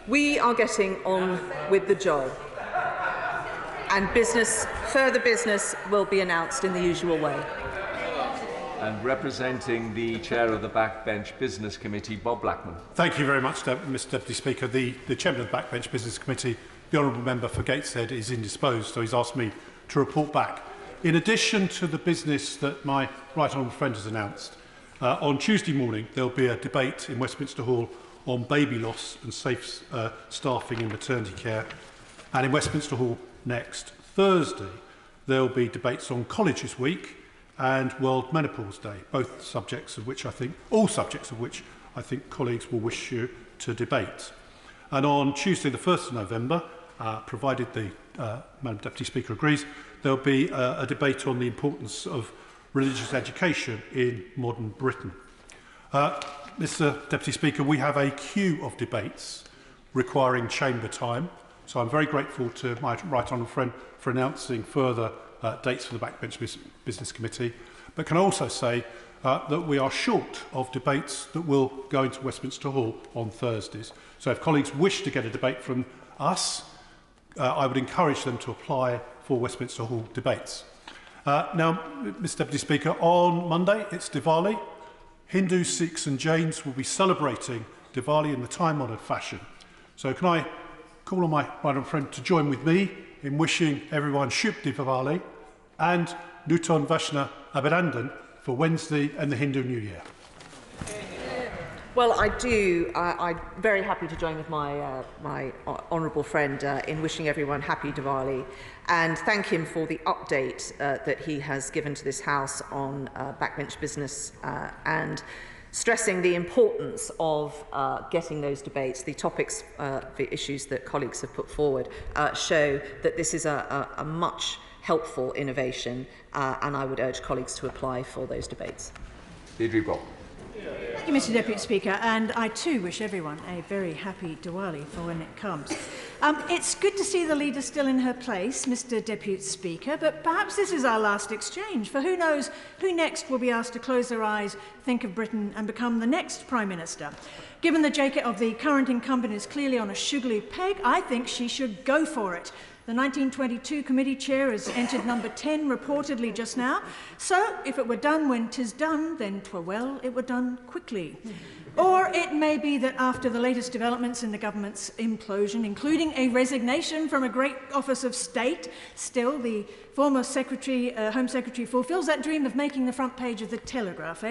We are getting on with the job, and further business will be announced in the usual way. And representing the chair of the Backbench Business Committee, Bob Blackman. Thank you very much, Mr Deputy Speaker. The chairman of the Backbench Business Committee, the honourable member for Gateshead, is indisposed, so he's asked me to report back. In addition to the business that my right honourable friend has announced, on Tuesday morning there will be a debate in Westminster Hall on baby loss and safe staffing in maternity care, and in Westminster Hall next Thursday there will be debates on Colleges Week and World Menopause Day, all subjects of which I think colleagues will wish you to debate. And on Tuesday the 1st of November, provided the Madam Deputy Speaker agrees, there will be a debate on the importance of religious education in modern Britain. Mr Deputy Speaker, we have a queue of debates requiring chamber time, so I'm very grateful to my right honourable friend for announcing further dates for the Backbench Business Committee, but can I also say that we are short of debates that will go into Westminster Hall on Thursdays. So if colleagues wish to get a debate from us, I would encourage them to apply for Westminster Hall debates. Now, Mr Deputy Speaker, on Monday it's Diwali. Hindus, Sikhs and Jains will be celebrating Diwali in the time-honoured fashion. So can I call on my right friend to join with me in wishing everyone Shub Diwali and Nutan Vashna Abhinandan for Wednesday and the Hindu New Year. Well, I'm very happy to join with my honourable friend in wishing everyone happy Diwali and thank him for the update that he has given to this House on backbench business and stressing the importance of getting those debates. The topics, the issues that colleagues have put forward show that this is a much helpful innovation and I would urge colleagues to apply for those debates. Deirdre Brock. Thank you, Mr Deputy Speaker, and I too wish everyone a very happy Diwali for when it comes. It's good to see the leader still in her place, Mr Deputy Speaker, but perhaps this is our last exchange, for who knows who next will be asked to close their eyes, think of Britain and become the next Prime Minister. Given the jacket of the current incumbent is clearly on a sugary peg, I think she should go for it. The 1922 committee chair has entered number 10 reportedly just now. So if it were done when 'tis done, then 'twere well it were done quickly. Or it may be that after the latest developments in the government's implosion, including a resignation from a great office of state, still the former Home Secretary fulfills that dream of making the front page of the Telegraph,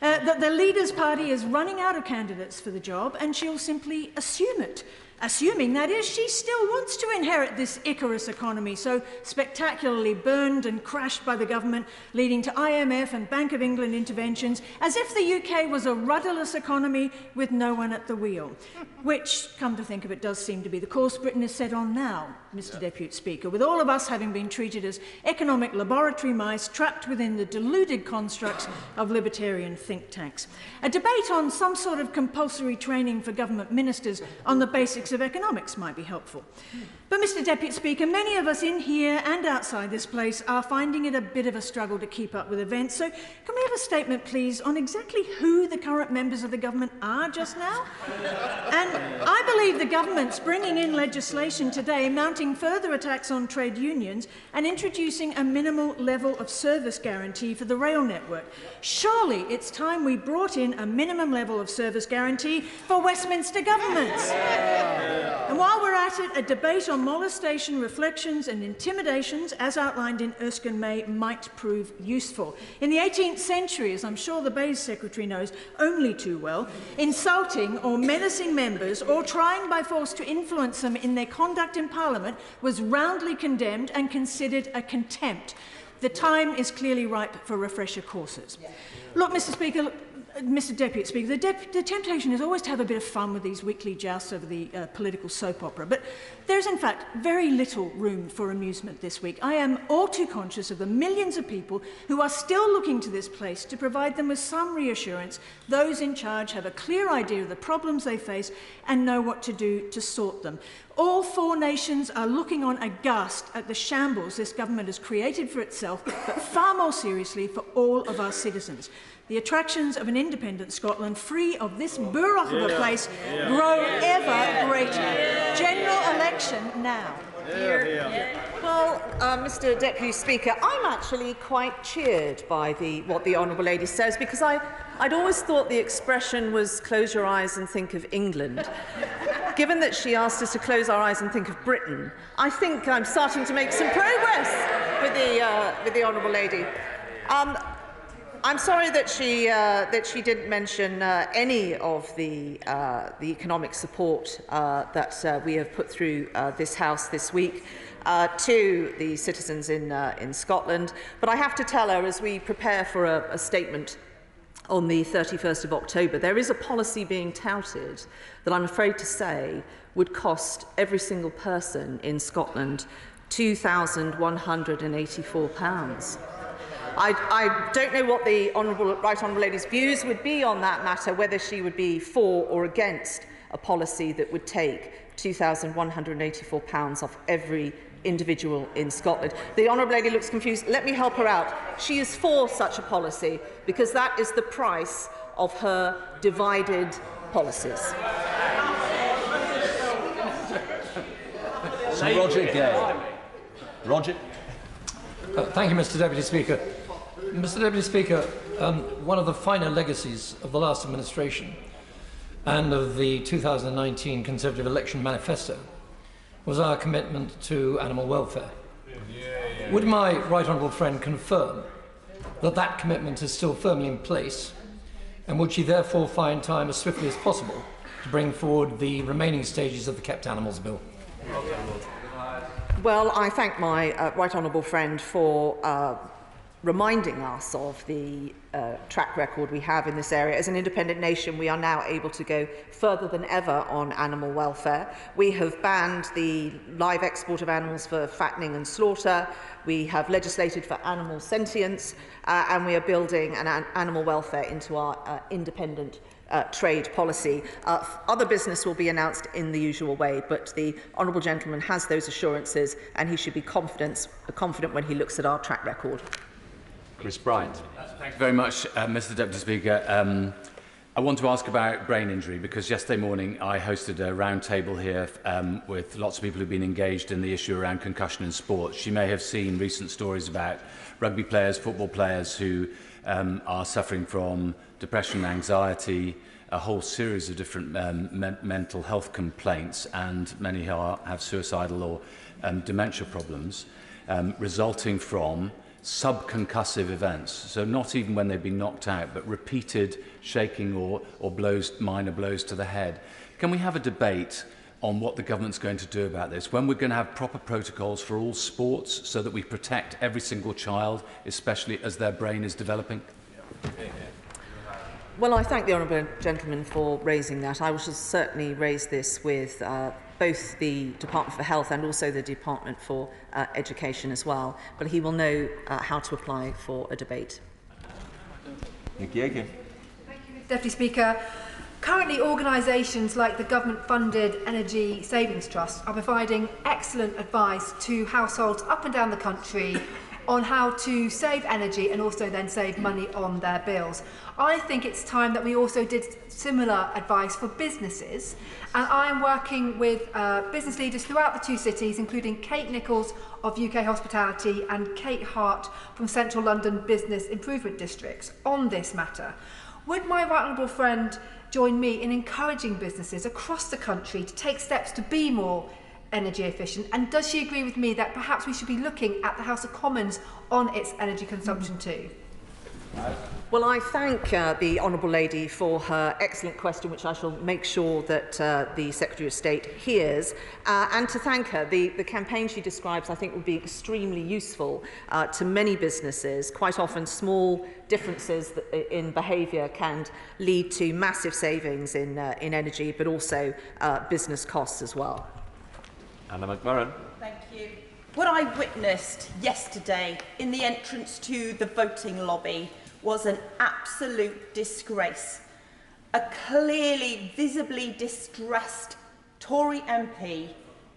that the leader's party is running out of candidates for the job and she'll simply assume it. Assuming, that is, she still wants to inherit this Icarus economy, so spectacularly burned and crashed by the government, leading to IMF and Bank of England interventions, as if the UK was a rudderless economy with no one at the wheel. Which, come to think of it, does seem to be the course Britain is set on now, Mr Deputy Speaker, with all of us having been treated as economic laboratory mice trapped within the deluded constructs of libertarian think tanks. A debate on some sort of compulsory training for government ministers on the basics of economics might be helpful. But, Mr Deputy Speaker, many of us in here and outside this place are finding it a bit of a struggle to keep up with events. So can we have a statement, please, on exactly who the current members of the government are just now? And I believe the government's bringing in legislation today mounting further attacks on trade unions and introducing a minimal level of service guarantee for the rail network. Surely it's time we brought in a minimum level of service guarantee for Westminster governments. And while we're at it, a debate on molestation, reflections and intimidations, as outlined in Erskine May, might prove useful. In the 18th century, as I'm sure the Bayes Secretary knows only too well, insulting or menacing members or trying by force to influence them in their conduct in Parliament was roundly condemned and considered a contempt. The time is clearly ripe for refresher courses. Look, Mr Deputy Speaker, the temptation is always to have a bit of fun with these weekly jousts over the political soap opera, but there's in fact very little room for amusement this week. I am all too conscious of the millions of people who are still looking to this place to provide them with some reassurance. Those in charge have a clear idea of the problems they face and know what to do to sort them. All 4 nations are looking on aghast at the shambles this government has created for itself, but far more seriously for all of our citizens. The attractions of an independent Scotland, free of this burrock of a place, grow ever greater. General election now. Well, Mr. Deputy Speaker, I'm actually quite cheered by what the Honourable Lady says, because I'd always thought the expression was close your eyes and think of England. Given that she asked us to close our eyes and think of Britain, I think I'm starting to make some progress with the Honourable Lady. I'm sorry that she didn't mention any of the economic support that we have put through this House this week to the citizens in Scotland. But I have to tell her, as we prepare for a statement on the 31st of October, there is a policy being touted that I'm afraid to say would cost every single person in Scotland £2,184. I don't know what the Right Honourable Lady's views would be on that matter, whether she would be for or against a policy that would take £2,184 off every individual in Scotland. The Honourable Lady looks confused. Let me help her out. She is for such a policy because that is the price of her divided policies. Sir Roger Gay. Roger. Thank you, Mr. Deputy Speaker. Mr. Deputy Speaker, one of the finer legacies of the last administration and of the 2019 Conservative Election Manifesto was our commitment to animal welfare. Would my right honourable friend confirm that that commitment is still firmly in place, and would she therefore find time as swiftly as possible to bring forward the remaining stages of the Kept Animals Bill? Well, I thank my right honourable friend for reminding us of the track record we have in this area. As an independent nation, we are now able to go further than ever on animal welfare. We have banned the live export of animals for fattening and slaughter. We have legislated for animal sentience, and we are building an animal welfare into our independent trade policy. Other business will be announced in the usual way, but the honourable gentleman has those assurances, and he should be confident when he looks at our track record. Chris Bryant. Thank you very much, Mr. Deputy Speaker. I want to ask about brain injury because yesterday morning I hosted a round table here with lots of people who've been engaged in the issue around concussion in sports. You may have seen recent stories about rugby players, football players who are suffering from depression, anxiety, a whole series of different mental health complaints, and many have suicidal or dementia problems resulting from subconcussive events. So not even when they've been knocked out, but repeated shaking or minor blows to the head. Can we have a debate on what the government's going to do about this, when we're going to have proper protocols for all sports so that we protect every single child, especially as their brain is developing? Well, I thank the honourable gentleman for raising that. I will certainly raise this with both the Department for Health and also the Department for Education as well. But he will know how to apply for a debate. Thank you. Thank you, Mr. Deputy Speaker. Currently, organisations like the government-funded Energy Savings Trust are providing excellent advice to households up and down the country on how to save energy and also then save money on their bills. I think it's time that we also did similar advice for businesses, and I am working with business leaders throughout the two cities, including Kate Nichols of UK Hospitality and Kate Hart from Central London Business Improvement Districts on this matter. Would my right honourable friend join me in encouraging businesses across the country to take steps to be more energy efficient, and does she agree with me that perhaps we should be looking at the House of Commons on its energy consumption too? Well, I thank the honourable lady for her excellent question, which I shall make sure that the Secretary of State hears, and to thank her. The campaign she describes, I think, would be extremely useful to many businesses. Quite often, small differences in behaviour can lead to massive savings in energy, but also business costs as well. Anna McMurran. Thank you. What I witnessed yesterday in the entrance to the voting lobby was an absolute disgrace. A clearly, visibly distressed Tory MP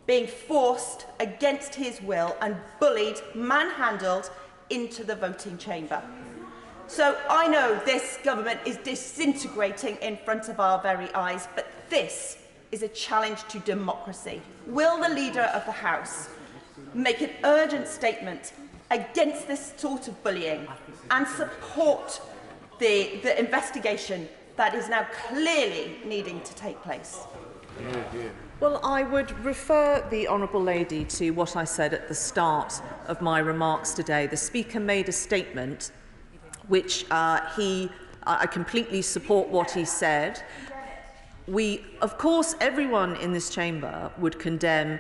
being forced against his will and bullied, manhandled into the voting chamber. So I know this government is disintegrating in front of our very eyes, but this is a challenge to democracy. Will the Leader of the House make an urgent statement against this sort of bullying and support the investigation that is now clearly needing to take place? Well, I would refer the Honourable Lady to what I said at the start of my remarks today. The Speaker made a statement which I completely support what he said. Of course, everyone in this chamber would condemn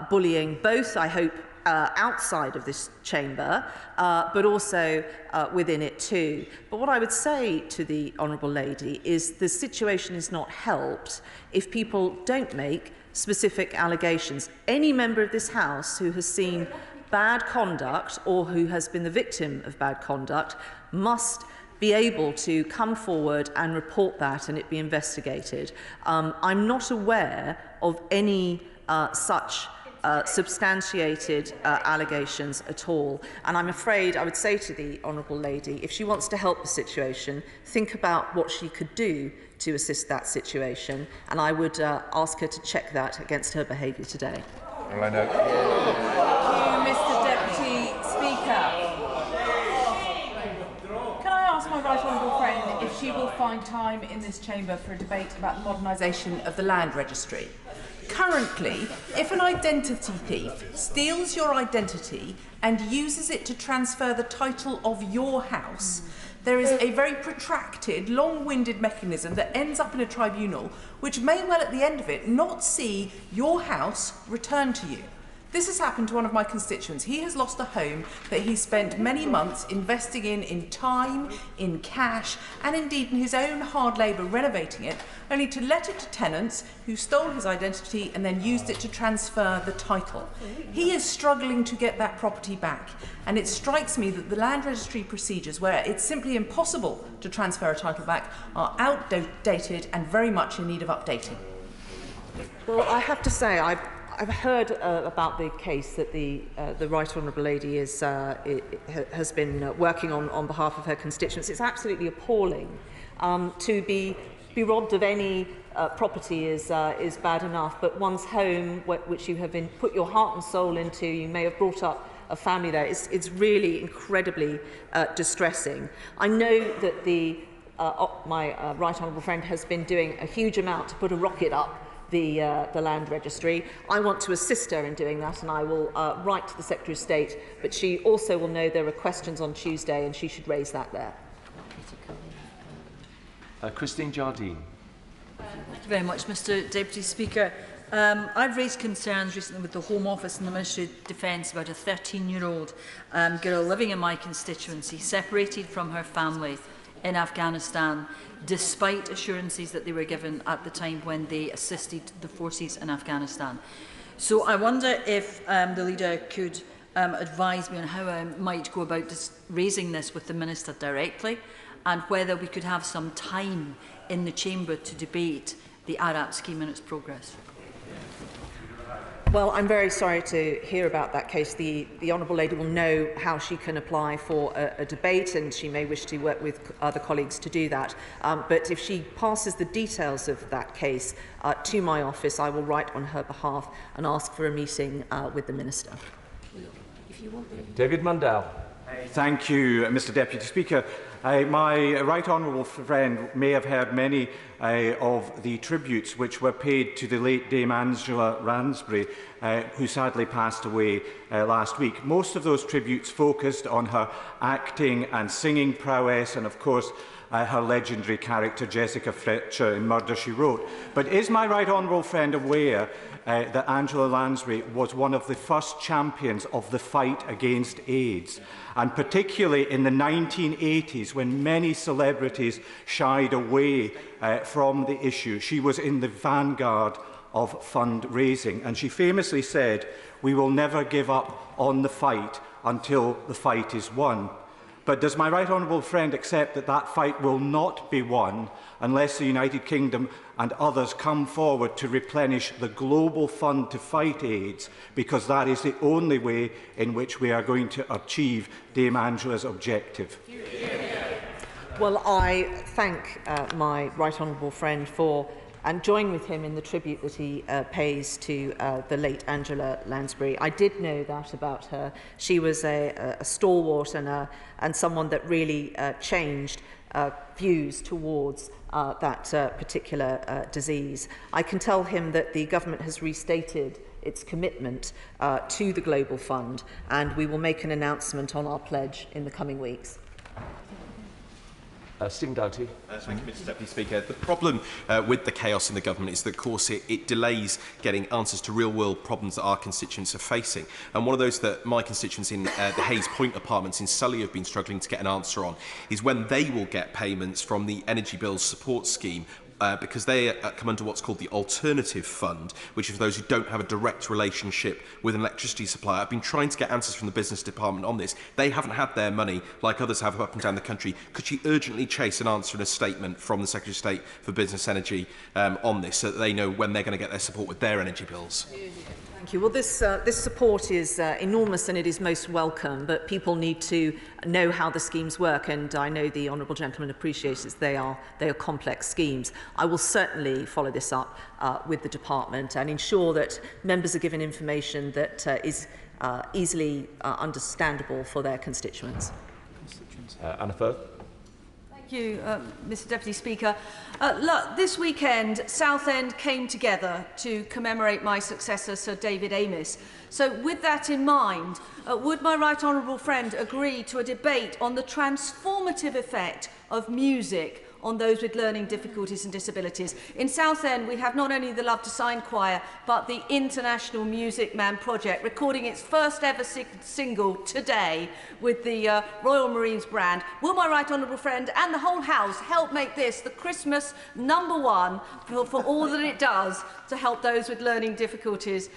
bullying, both, I hope, outside of this chamber, but also within it too. But what I would say to the Honourable Lady is the situation is not helped if people don't make specific allegations. Any member of this House who has seen bad conduct or who has been the victim of bad conduct must be able to come forward and report that and it be investigated. I'm not aware of any such substantiated allegations at all. And I'm afraid I would say to the Honourable Lady, if she wants to help the situation, think about what she could do to assist that situation. And I would ask her to check that against her behaviour today. Well, I know. Thank you, Mr. Deputy Speaker. Can I ask my right honourable friend if she will find time in this chamber for a debate about the modernisation of the land registry? Currently, if an identity thief steals your identity and uses it to transfer the title of your house, there is a very protracted, long-winded mechanism that ends up in a tribunal, which may well at the end of it not see your house returned to you. This has happened to one of my constituents. He has lost a home that he spent many months investing in time, in cash, and indeed in his own hard labour renovating it, only to let it to tenants who stole his identity and then used it to transfer the title. He is struggling to get that property back, and it strikes me that the land registry procedures, where it's simply impossible to transfer a title back, are outdated and very much in need of updating. Well, I have to say, I've heard about the case that the Right Honourable Lady has been working on behalf of her constituents. It's absolutely appalling. To be robbed of any property is bad enough, but one's home, which you have put your heart and soul into, you may have brought up a family there, it's really incredibly distressing. I know that my Right Honourable friend has been doing a huge amount to put a rocket up the land registry. I want to assist her in doing that, and I will write to the Secretary of State, but she also will know there are questions on Tuesday and she should raise that there. Christine Jardine. Thank you very much, Mr. Deputy Speaker. I've raised concerns recently with the Home Office and the Ministry of Defence about a 13-year-old girl living in my constituency, separated from her family in Afghanistan, despite assurances that they were given at the time when they assisted the forces in Afghanistan. So I wonder if the Leader could advise me on how I might go about raising this with the Minister directly, and whether we could have some time in the Chamber to debate the ARAP scheme and its progress. Well, I'm very sorry to hear about that case. The Honourable Lady will know how she can apply for a debate, and she may wish to work with other colleagues to do that. But if she passes the details of that case to my office, I will write on her behalf and ask for a meeting with the Minister. David Mundell. Thank you, Mr. Deputy Speaker. My right honourable friend may have heard many of the tributes which were paid to the late Dame Angela Ransbury, who sadly passed away last week. Most of those tributes focused on her acting and singing prowess, and of course her legendary character Jessica Fletcher in Murder, She Wrote. But is my right honourable friend aware that Angela Lansbury was one of the first champions of the fight against AIDS, and particularly in the 1980s, when many celebrities shied away from the issue? She was in the vanguard of fundraising, and she famously said, "We will never give up on the fight until the fight is won." But does my right honourable friend accept that that fight will not be won unless the United Kingdom and others come forward to replenish the global fund to fight AIDS, because that is the only way in which we are going to achieve Dame Angela's objective? Well, I thank my right honourable friend for and join with him in the tribute that he pays to the late Angela Lansbury. I did know that about her. She was a stalwart and someone that really changed views towards that particular disease. I can tell him that the government has restated its commitment to the Global Fund, and we will make an announcement on our pledge in the coming weeks. Stephen Doughty. Thank you, Mr Deputy Speaker. The problem with the chaos in the government is that, of course, it delays getting answers to real-world problems that our constituents are facing. And one of those that my constituents in the Hayes Point apartments in Surrey have been struggling to get an answer on is when they will get payments from the Energy Bills Support Scheme, because they come under what's called the Alternative Fund, which is for those who don't have a direct relationship with an electricity supplier. I've been trying to get answers from the Business Department on this. They haven't had their money like others have up and down the country. Could she urgently chase an answer and a statement from the Secretary of State for Business Energy on this, so that they know when they're going to get their support with their energy bills? Thank you. Well, this support is enormous and it is most welcome, but people need to know how the schemes work, and I know the honourable gentleman appreciates they are complex schemes. I will certainly follow this up with the department and ensure that members are given information that is easily understandable for their constituents. Anna Firth. Thank you, Mr Deputy Speaker. Look, this weekend, Southend came together to commemorate my successor, Sir David Amess. So with that in mind, would my right honourable friend agree to a debate on the transformative effect of music on those with learning difficulties and disabilities? In Southend, we have not only the Love to Sign Choir, but the International Music Man Project, recording its first ever single today with the Royal Marines brand. Will my right honourable friend and the whole House help make this the Christmas #1 for all that it does to help those with learning difficulties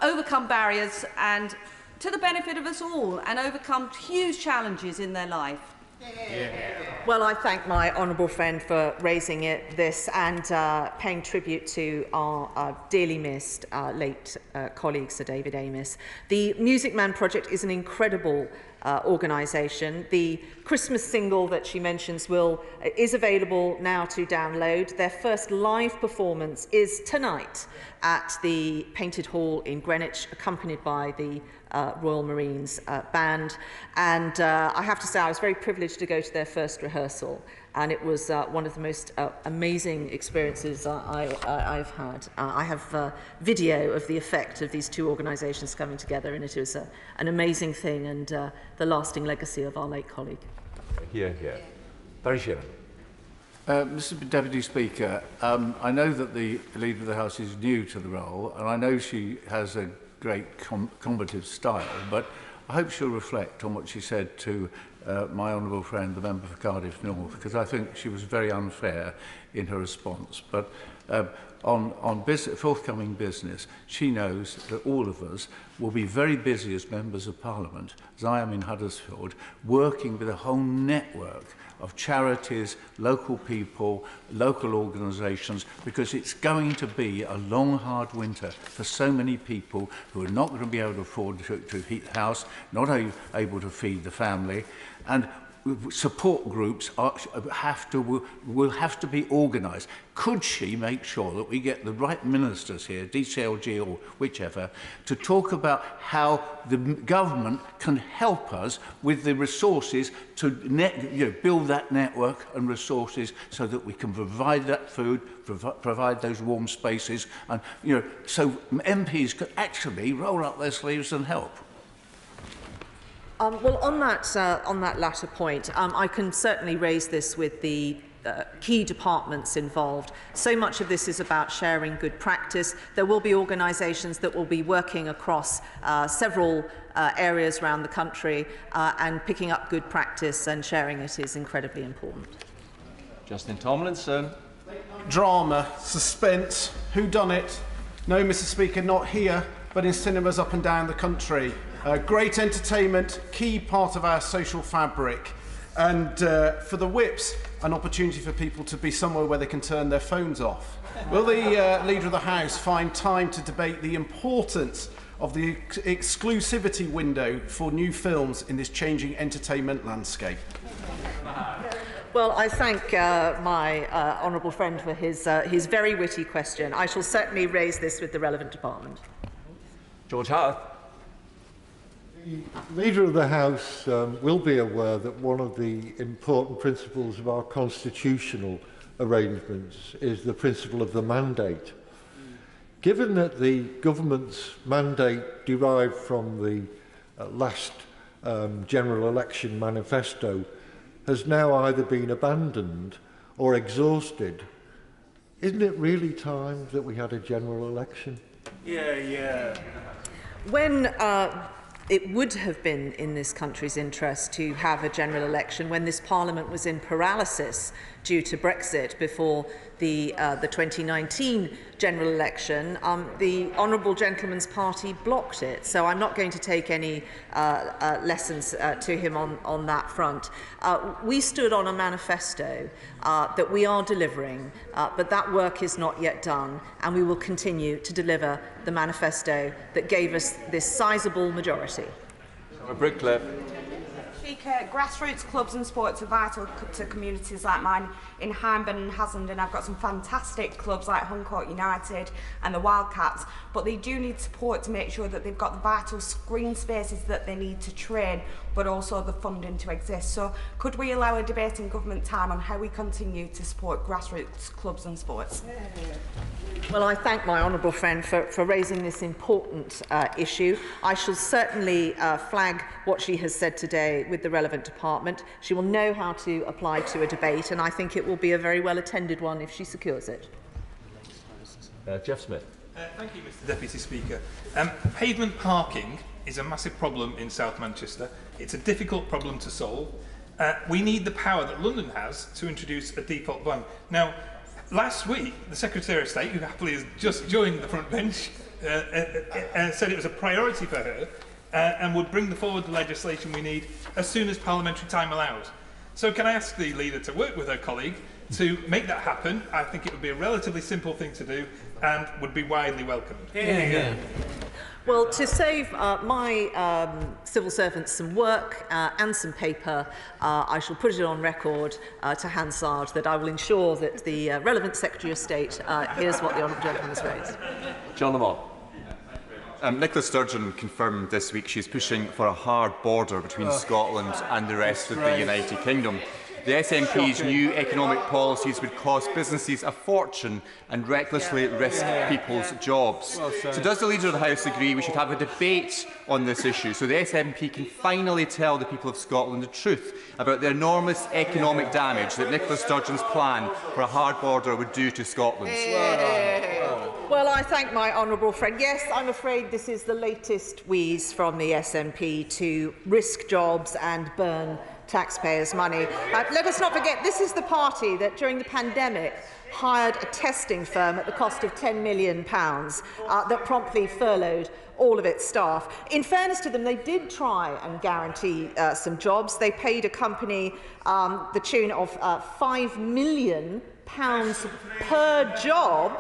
overcome barriers and to the benefit of us all, and overcome huge challenges in their life? Well, I thank my honourable friend for raising this and paying tribute to our dearly missed late colleague, Sir David Amess. The Music Man Project is an incredible organisation. The Christmas single that she mentions is available now to download. Their first live performance is tonight at the Painted Hall in Greenwich, accompanied by the Royal Marines band, and I have to say I was very privileged to go to their first rehearsal, and it was one of the most amazing experiences I've had. I have video of the effect of these two organisations coming together, and it is an amazing thing and the lasting legacy of our late colleague. Here. Barry Sheeran. Mr Deputy Speaker, I know that the Leader of the House is new to the role, and I know she has a great combative style, but I hope she'll reflect on what she said to my honourable friend, the member for Cardiff North, because I think she was very unfair in her response. But on forthcoming business, she knows that all of us will be very busy as members of Parliament, as I am in Huddersfield, working with a whole network of charities, local people, local organisations, because it's going to be a long, hard winter for so many people who are not going to be able to afford to heat the house, not able to feed the family, and support groups will have to be organised. Could she make sure that we get the right ministers here, DCLG or whichever, to talk about how the government can help us with the resources to build that network and resources so that we can provide that food, provide those warm spaces, and so MPs could actually roll up their sleeves and help. Well, on that latter point, I can certainly raise this with the key departments involved. So much of this is about sharing good practice. There will be organisations that will be working across several areas around the country, and picking up good practice and sharing it is incredibly important. Justin Tomlinson. Drama, suspense, whodunit. No, Mr Speaker, not here, but in cinemas up and down the country. Great entertainment, key part of our social fabric. And for the whips, an opportunity for people to be somewhere where they can turn their phones off. Will the Leader of the House find time to debate the importance of the exclusivity window for new films in this changing entertainment landscape? Well, I thank my honourable friend for his very witty question. I shall certainly raise this with the relevant department. George Hart. The Leader of the House will be aware that one of the important principles of our constitutional arrangements is the principle of the mandate. Given that the government's mandate derived from the last general election manifesto has now either been abandoned or exhausted, isn't it really time that we had a general election? Yeah. When it would have been in this country's interest to have a general election when this Parliament was in paralysis due to Brexit before the 2019 general election, the Honourable Gentleman's Party blocked it. So I'm not going to take any lessons to him on that front. We stood on a manifesto that we are delivering, but that work is not yet done, and we will continue to deliver the manifesto that gave us this sizable majority. Bricklip. Speaker, grassroots clubs and sports are vital to communities like mine in Hyndburn and Hasland, and I've got some fantastic clubs like Huncourt United and the Wildcats, but they do need support to make sure that they've got the vital green spaces that they need to train, but also the funding to exist. So could we allow a debate in government time on how we continue to support grassroots clubs and sports? Well, I thank my honourable friend for raising this important issue. I shall certainly flag what she has said today with the relevant department. She will know how to apply to a debate, and I think it will be a very well attended one if she secures it. Jeff Smith. Thank you, Mr Deputy Speaker. Pavement parking is a massive problem in South Manchester. It's a difficult problem to solve. We need the power that London has to introduce a default ban. Now, last week, the Secretary of State, who happily has just joined the front bench, said it was a priority for her and would bring forward the legislation we need as soon as parliamentary time allows. So can I ask the Leader to work with her colleague to make that happen? I think it would be a relatively simple thing to do and would be widely welcomed. Well, to save my civil servants some work and some paper, I shall put it on record to Hansard that I will ensure that the relevant Secretary of State hears what the honourable gentleman has raised. John Lamont. Nicola Sturgeon confirmed this week she's pushing for a hard border between Scotland and the rest of the United Kingdom. The SNP's new economic policies would cost businesses a fortune and recklessly risk people's jobs. So does the Leader of the House agree we should have a debate on this issue so the SNP can finally tell the people of Scotland the truth about the enormous economic damage that Nicola Sturgeon's plan for a hard border would do to Scotland? Well, I thank my honourable friend. Yes, I'm afraid this is the latest wheeze from the SNP to risk jobs and burn taxpayers' money. Let us not forget, this is the party that during the pandemic hired a testing firm at the cost of £10 million that promptly furloughed all of its staff. In fairness to them, they did try and guarantee some jobs. They paid a company the tune of £5 million per job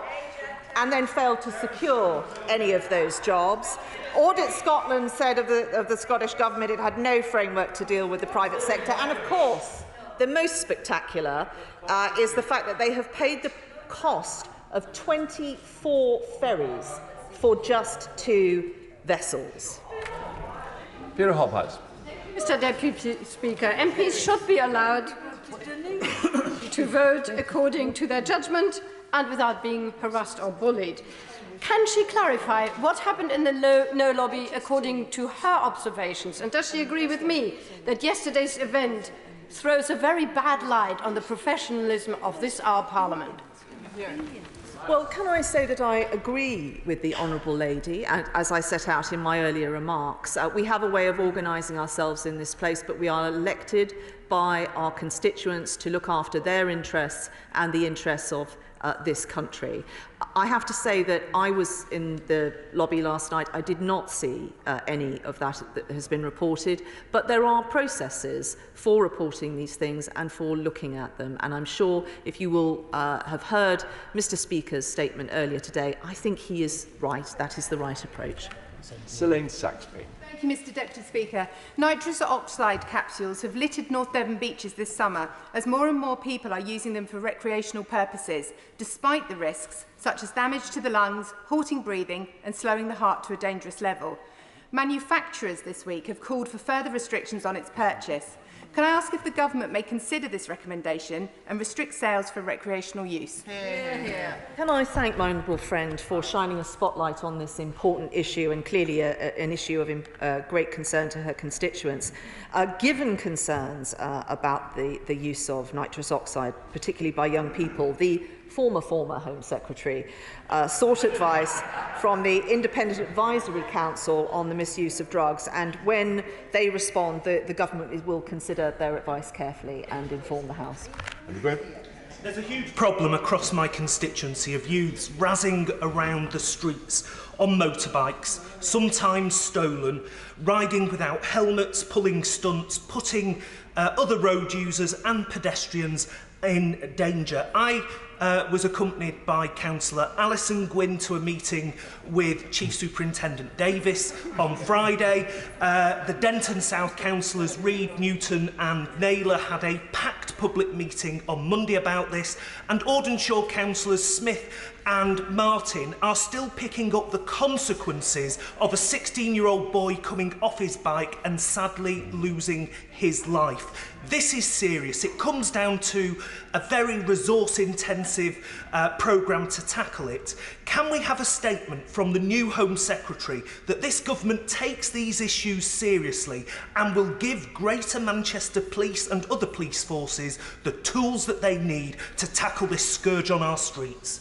and then failed to secure any of those jobs. Audit Scotland said of the Scottish Government it had no framework to deal with the private sector. And of course, the most spectacular is the fact that they have paid the cost of 24 ferries for just 2 vessels. Vera Hophouse. Mr Deputy Speaker, MPs should be allowed to vote according to their judgment and without being harassed or bullied. Can she clarify what happened in the No lobby according to her observations? And does she agree with me that yesterday's event throws a very bad light on the professionalism of this our Parliament? Well, can I say that I agree with the Honourable Lady, and as I set out in my earlier remarks. We have a way of organising ourselves in this place, but we are elected by our constituents to look after their interests and the interests of this country. I have to say that I was in the lobby last night. I did not see any of that has been reported, but there are processes for reporting these things and for looking at them. And I'm sure if you will have heard Mr. Speaker's statement earlier today, I think he is right. That is the right approach. Selene Saxby. Thank you, Mr. Deputy Speaker. Nitrous oxide capsules have littered North Devon beaches this summer as more and more people are using them for recreational purposes, despite the risks such as damage to the lungs, halting breathing and slowing the heart to a dangerous level. Manufacturers this week have called for further restrictions on its purchase. Can I ask if the government may consider this recommendation and restrict sales for recreational use? Can I thank my honourable friend for shining a spotlight on this important issue and clearly an issue of great concern to her constituents. Given concerns about the use of nitrous oxide, particularly by young people, the former Home Secretary sought advice from the Independent Advisory Council on the misuse of drugs, and when they respond, the government will consider their advice carefully and inform the House. There's a huge problem across my constituency of youths razzing around the streets on motorbikes, sometimes stolen, riding without helmets, pulling stunts, putting other road users and pedestrians in danger. I was accompanied by Councillor Alison Gwynn to a meeting with Chief Superintendent Davis on Friday. The Denton South councillors Reid, Newton and Naylor had a packed public meeting on Monday about this, and Audenshaw councillors Smith and Martin are still picking up the consequences of a 16-year-old boy coming off his bike and sadly losing his life. This is serious. It comes down to a very resource-intensive programme to tackle it. Can we have a statement from the new Home Secretary that this government takes these issues seriously and will give Greater Manchester Police and other police forces the tools that they need to tackle this scourge on our streets?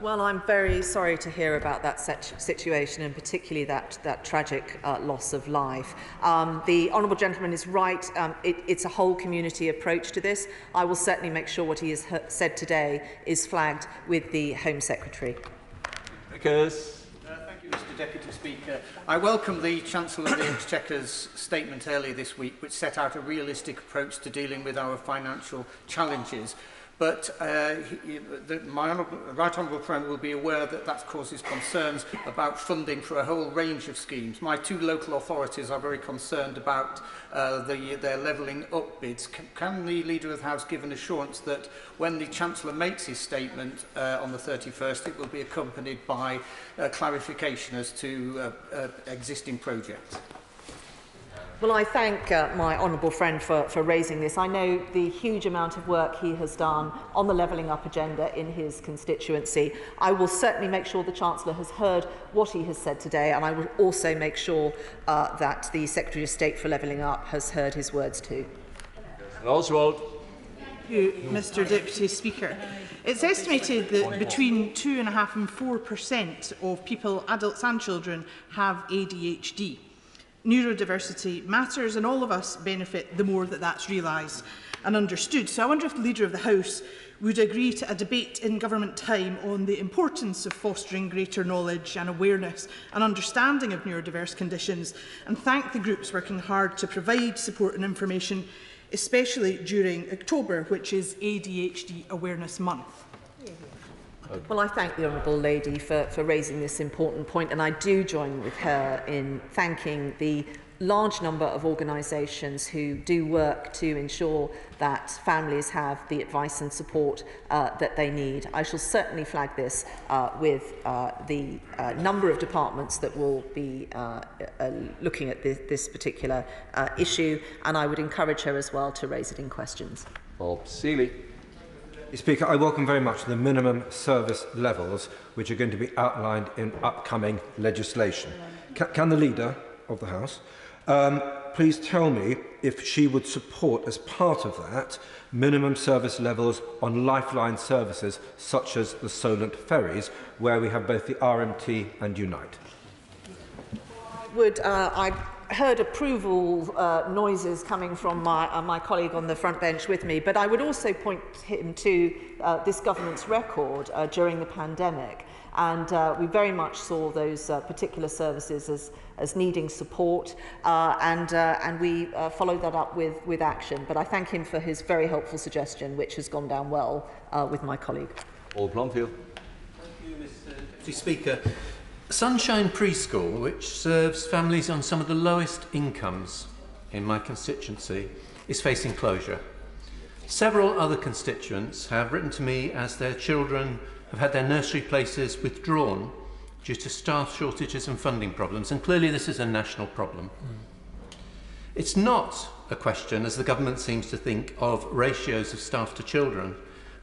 Well, I'm very sorry to hear about that situation, and particularly that tragic loss of life. The honourable gentleman is right. It's a whole community approach to this. I will certainly make sure what he has said today is flagged with the Home Secretary. Thank you, Mr. Deputy Speaker. I welcome the Chancellor of the Exchequer's statement earlier this week, which set out a realistic approach to dealing with our financial challenges. But my right honourable friend will be aware that that causes concerns about funding for a whole range of schemes. My two local authorities are very concerned about their levelling up bids. Can the Leader of the House give an assurance that when the Chancellor makes his statement on the 31st, it will be accompanied by clarification as to existing projects? Well, I thank my honourable friend for raising this. I know the huge amount of work he has done on the levelling up agenda in his constituency. I will certainly make sure the Chancellor has heard what he has said today, and I will also make sure that the Secretary of State for Levelling Up has heard his words too. Oswald. Thank you, Mr. Deputy Speaker. It's estimated that between 2.5% and 4% of people, adults and children, have ADHD. Neurodiversity matters, and all of us benefit the more that that's realised and understood. So I wonder if the Leader of the House would agree to a debate in government time on the importance of fostering greater knowledge and awareness and understanding of neurodiverse conditions, and thank the groups working hard to provide support and information, especially during October, which is ADHD Awareness Month. Well, I thank the Honourable Lady for raising this important point, and I do join with her in thanking the large number of organisations who do work to ensure that families have the advice and support that they need. I shall certainly flag this with the number of departments that will be looking at this particular issue, and I would encourage her as well to raise it in questions. Bob Seeley. Speaker, I welcome very much the minimum service levels which are going to be outlined in upcoming legislation. Can the Leader of the House please tell me if she would support, as part of that, minimum service levels on lifeline services such as the Solent ferries, where we have both the RMT and Unite? I heard approval noises coming from my colleague on the front bench with me, but I would also point him to this government's record during the pandemic. And we very much saw those particular services as needing support, and we followed that up with action. But I thank him for his very helpful suggestion, which has gone down well with my colleague. Paul Blomfield. Thank you, Mr Deputy Speaker. Sunshine Preschool, which serves families on some of the lowest incomes in my constituency, is facing closure. Several other constituents have written to me as their children have had their nursery places withdrawn due to staff shortages and funding problems, and clearly this is a national problem. It's not a question, as the government seems to think, of ratios of staff to children,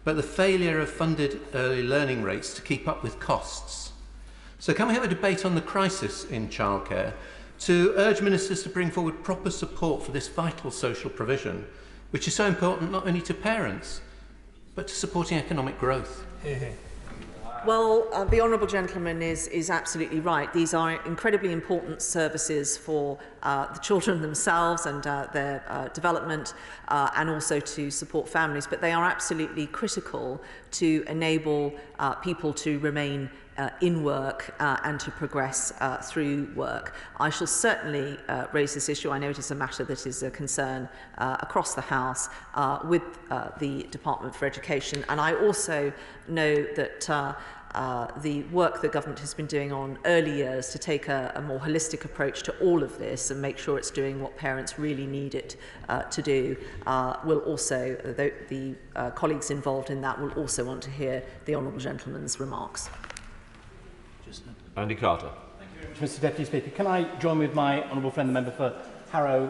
but the failure of funded early learning rates to keep up with costs. So can we have a debate on the crisis in childcare to urge ministers to bring forward proper support for this vital social provision, which is so important not only to parents, but to supporting economic growth? Well, the honourable gentleman is absolutely right. These are incredibly important services for the children themselves and their development, and also to support families, but they are absolutely critical to enable people to remain in work and to progress through work. I shall certainly raise this issue. I know it is a matter that is a concern across the House with the Department for Education, and I also know that the work the government has been doing on early years to take a more holistic approach to all of this and make sure it's doing what parents really need it to do will also, the colleagues involved in that will also want to hear the honourable gentleman's remarks. Andy Carter. Thank you very much, Mr Deputy Speaker. Can I join with my honourable friend, the member for Harrow,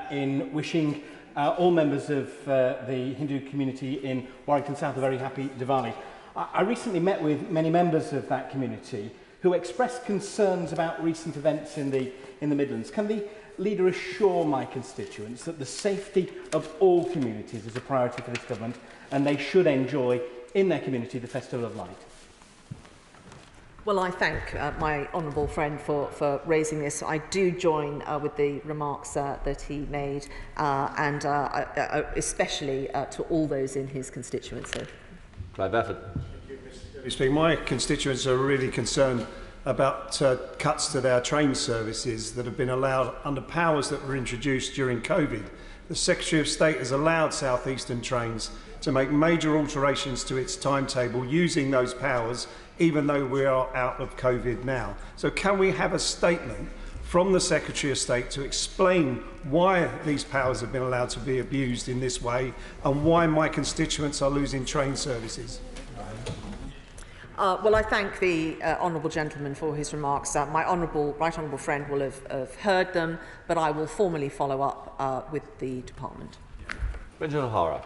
in wishing all members of the Hindu community in Warrington South a very happy Diwali. I recently met with many members of that community who expressed concerns about recent events in the Midlands. Can the leader assure my constituents that the safety of all communities is a priority for this government and they should enjoy in their community the Festival of Light? Well, I thank my honourable friend for raising this. I do join with the remarks that he made, and especially to all those in his constituency. Clive Efford. My constituents are really concerned about cuts to their train services that have been allowed under powers that were introduced during COVID. The Secretary of State has allowed South Eastern Trains to make major alterations to its timetable using those powers, even though we are out of COVID now. So can we have a statement from the Secretary of State to explain why these powers have been allowed to be abused in this way and why my constituents are losing train services? Well, I thank the honourable gentleman for his remarks. My right honourable friend will have heard them, but I will formally follow up with the department. Brendan O'Hara.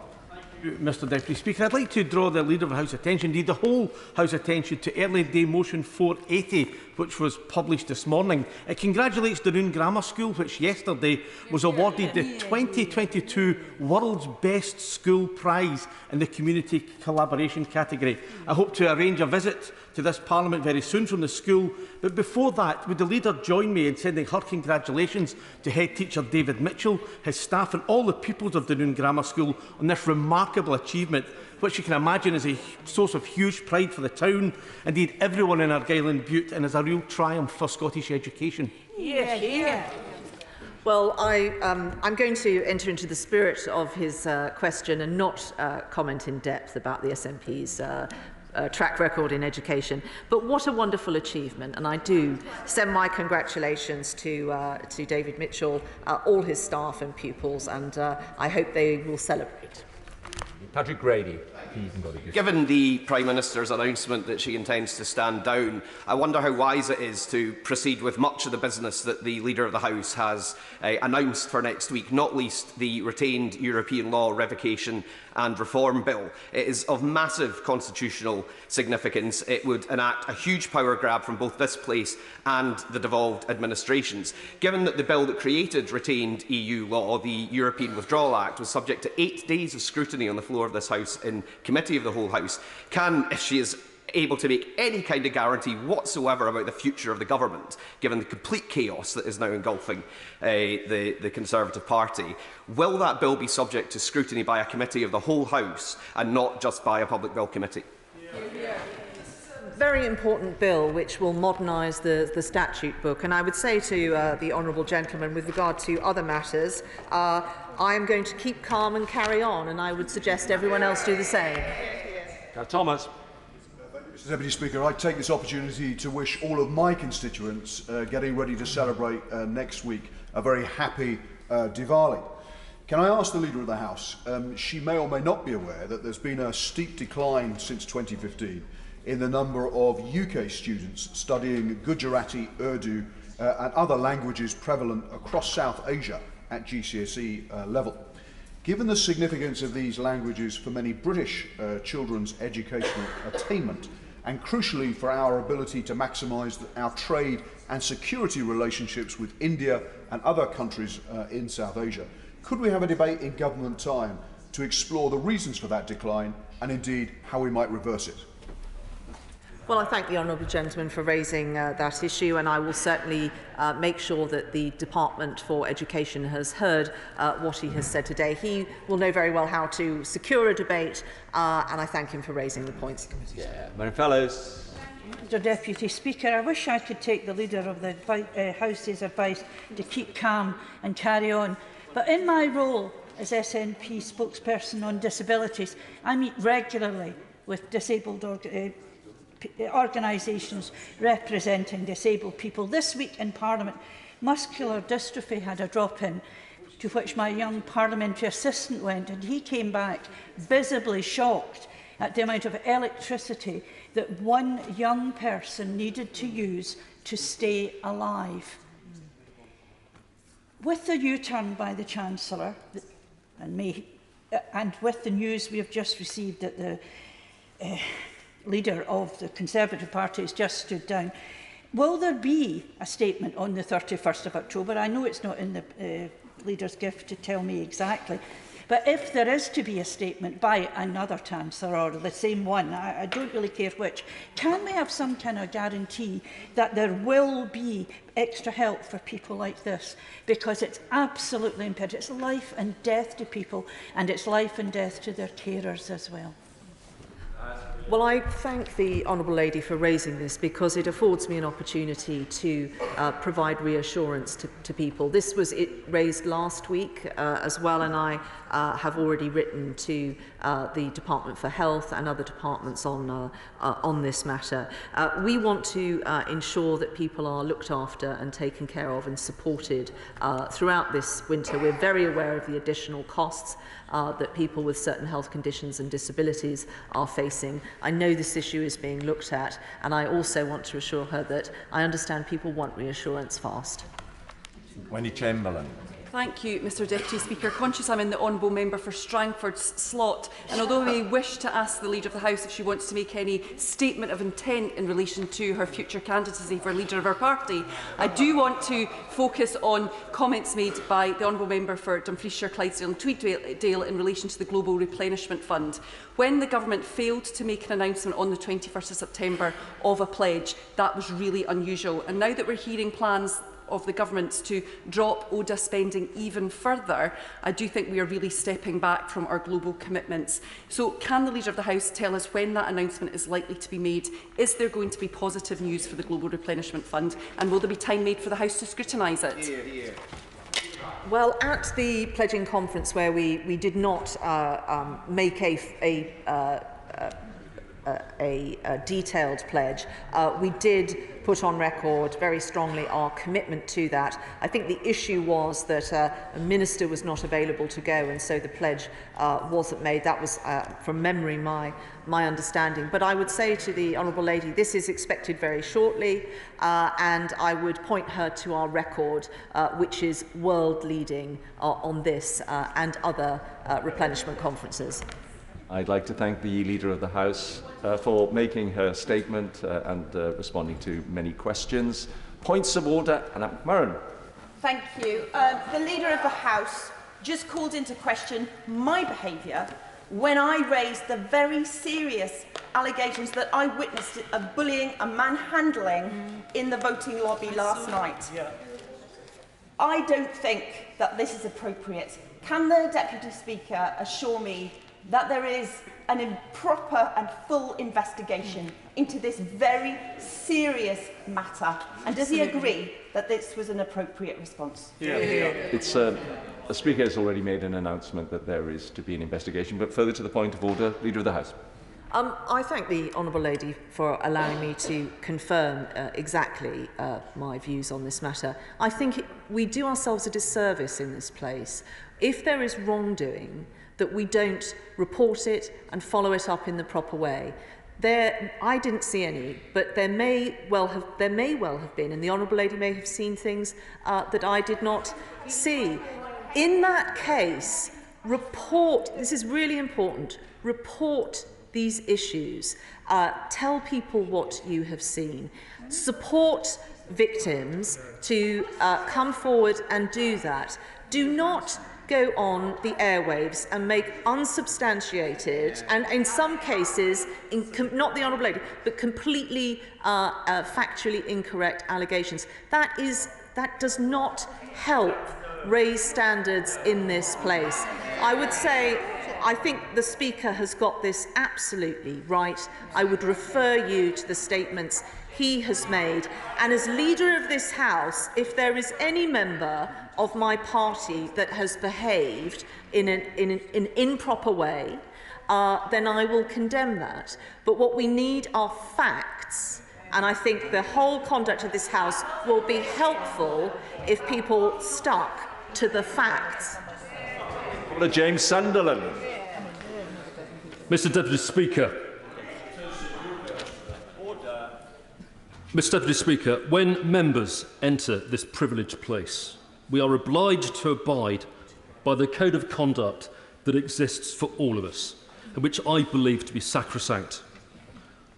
Mr Deputy Speaker, I'd like to draw the Leader of the House attention, indeed the whole House attention, to Early Day Motion 480, which was published this morning. It congratulates Dunoon Grammar School, which yesterday was awarded the 2022 World's Best School Prize in the Community Collaboration category. I hope to arrange a visit to this Parliament very soon from the school, but before that, would the Leader join me in sending her congratulations to Head Teacher David Mitchell, his staff and all the pupils of Dunoon Grammar School on this remarkable achievement, which you can imagine is a source of huge pride for the town, indeed everyone in Argyll and Bute, and is a real triumph for Scottish education. Yeah, yeah. Well, I'm going to enter into the spirit of his question and not comment in depth about the SNP's track record in education. But what a wonderful achievement, and I do send my congratulations to David Mitchell, all his staff and pupils, and I hope they will celebrate. Patrick Grady. Given the Prime Minister's announcement that she intends to stand down, I wonder how wise it is to proceed with much of the business that the Leader of the House has announced for next week, not least the retained European Law Revocation and Reform Bill. It is of massive constitutional significance. It would enact a huge power grab from both this place and the devolved administrations. Given that the bill that created retained EU law, the European Withdrawal Act, was subject to 8 days of scrutiny on the floor of this House in Committee of the whole House, can, if she is able to make any kind of guarantee whatsoever about the future of the government, given the complete chaos that is now engulfing the Conservative Party. Will that bill be subject to scrutiny by a committee of the whole House and not just by a public bill committee? Very important bill which will modernise the statute book, and I would say to the honourable gentleman with regard to other matters, I am going to keep calm and carry on, and I would suggest everyone else do the same. Thomas. Mr Deputy Speaker, I take this opportunity to wish all of my constituents getting ready to celebrate next week a very happy Diwali. Can I ask the Leader of the House, she may or may not be aware that there's been a steep decline since 2015 in the number of UK students studying Gujarati, Urdu and other languages prevalent across South Asia at GCSE level. Given the significance of these languages for many British children's educational attainment, and crucially for our ability to maximise our trade and security relationships with India and other countries in South Asia, could we have a debate in government time to explore the reasons for that decline and indeed how we might reverse it? Well, I thank the honourable gentleman for raising that issue, and I will certainly make sure that the Department for Education has heard what he has said today. He will know very well how to secure a debate, and I thank him for raising the points. Madam Fellows. Mr Deputy Speaker, I wish I could take the Leader of the House's advice to keep calm and carry on. But in my role as SNP spokesperson on disabilities, I meet regularly with disabled organisations representing disabled people. This week in Parliament, muscular dystrophy had a drop-in, to which my young parliamentary assistant went, and he came back visibly shocked at the amount of electricity that one young person needed to use to stay alive. With the U-turn by the Chancellor, and with the news we have just received that the Leader of the Conservative Party has just stood down, will there be a statement on the 31st of October? I know it's not in the Leader's gift to tell me exactly, but if there is to be a statement by another Chancellor or the same one, I don't really care which, can we have some kind of guarantee that there will be extra help for people like this? Because it's absolutely imperative. It's life and death to people, and it's life and death to their carers as well. Well, I thank the Honourable Lady for raising this because it affords me an opportunity to provide reassurance to people. This was raised last week as well, and I have already written to the Department for Health and other departments on this matter. We want to ensure that people are looked after and taken care of and supported throughout this winter. We're very aware of the additional costs that people with certain health conditions and disabilities are facing. I know this issue is being looked at, and I also want to assure her that I understand people want reassurance fast. Wendy Chamberlain. Thank you, Mr Deputy Speaker. Conscious I'm in the honourable member for Strangford's slot, and although I wish to ask the Leader of the House if she wants to make any statement of intent in relation to her future candidacy for Leader of our party, I do want to focus on comments made by the honourable member for Dumfriesshire, Clydesdale and Tweeddale in relation to the Global Replenishment Fund. When the government failed to make an announcement on the 21st of September of a pledge, that was really unusual. And now that we're hearing plans of the government to drop ODA spending even further, I do think we are really stepping back from our global commitments. So can the Leader of the House tell us when that announcement is likely to be made? Is there going to be positive news for the Global Replenishment Fund, and will there be time made for the House to scrutinise it? Hear, hear. Well, at the pledging conference where we did not make a detailed pledge, we did put on record very strongly our commitment to that. I think the issue was that a minister was not available to go, and so the pledge wasn't made. That was, from memory, my understanding. But I would say to the Honourable Lady, this is expected very shortly, and I would point her to our record, which is world-leading on this and other replenishment conferences. I'd like to thank the Leader of the House for making her statement and responding to many questions. Points of order, Anna McMurran. Thank you. The Leader of the House just called into question my behaviour when I raised the very serious allegations that I witnessed of bullying and manhandling in the voting lobby last night. I don't think that this is appropriate. Can the Deputy Speaker assure me that there is an improper and full investigation into this very serious matter? And does he agree that this was an appropriate response? It's, the Speaker has already made an announcement that there is to be an investigation, but further to the point of order, Leader of the House. I thank the Honourable Lady for allowing me to confirm exactly my views on this matter. I think we do ourselves a disservice in this place if there is wrongdoing that we don't report it and follow it up in the proper way. I didn't see any, but there may well have been, and the Honourable Lady may have seen things that I did not see. In that case, report. This is really important. Report these issues. Tell people what you have seen. Support victims to come forward and do that. Do not go on the airwaves and make unsubstantiated and in some cases, not the Honourable Lady, but completely factually incorrect allegations. That does not help raise standards in this place. I would say I think the Speaker has got this absolutely right. I would refer you to the statements he has made. And as Leader of this House, if there is any member of my party that has behaved in an improper way, then I will condemn that. But what we need are facts. And I think the whole conduct of this House will be helpful if people stuck to the facts. James Sunderland. Mr. Deputy Speaker. Mr. Deputy Speaker, when members enter this privileged place, we are obliged to abide by the code of conduct that exists for all of us, and which I believe to be sacrosanct.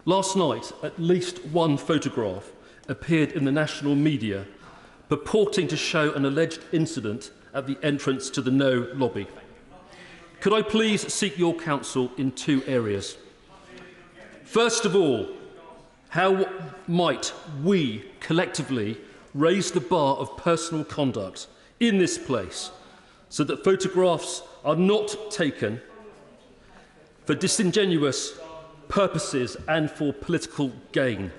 Last night, at least one photograph appeared in the national media purporting to show an alleged incident at the entrance to the No lobby. Could I please seek your counsel in two areas? First of all, how might we collectively raise the bar of personal conduct in this place so that photographs are not taken for disingenuous purposes and for political gain?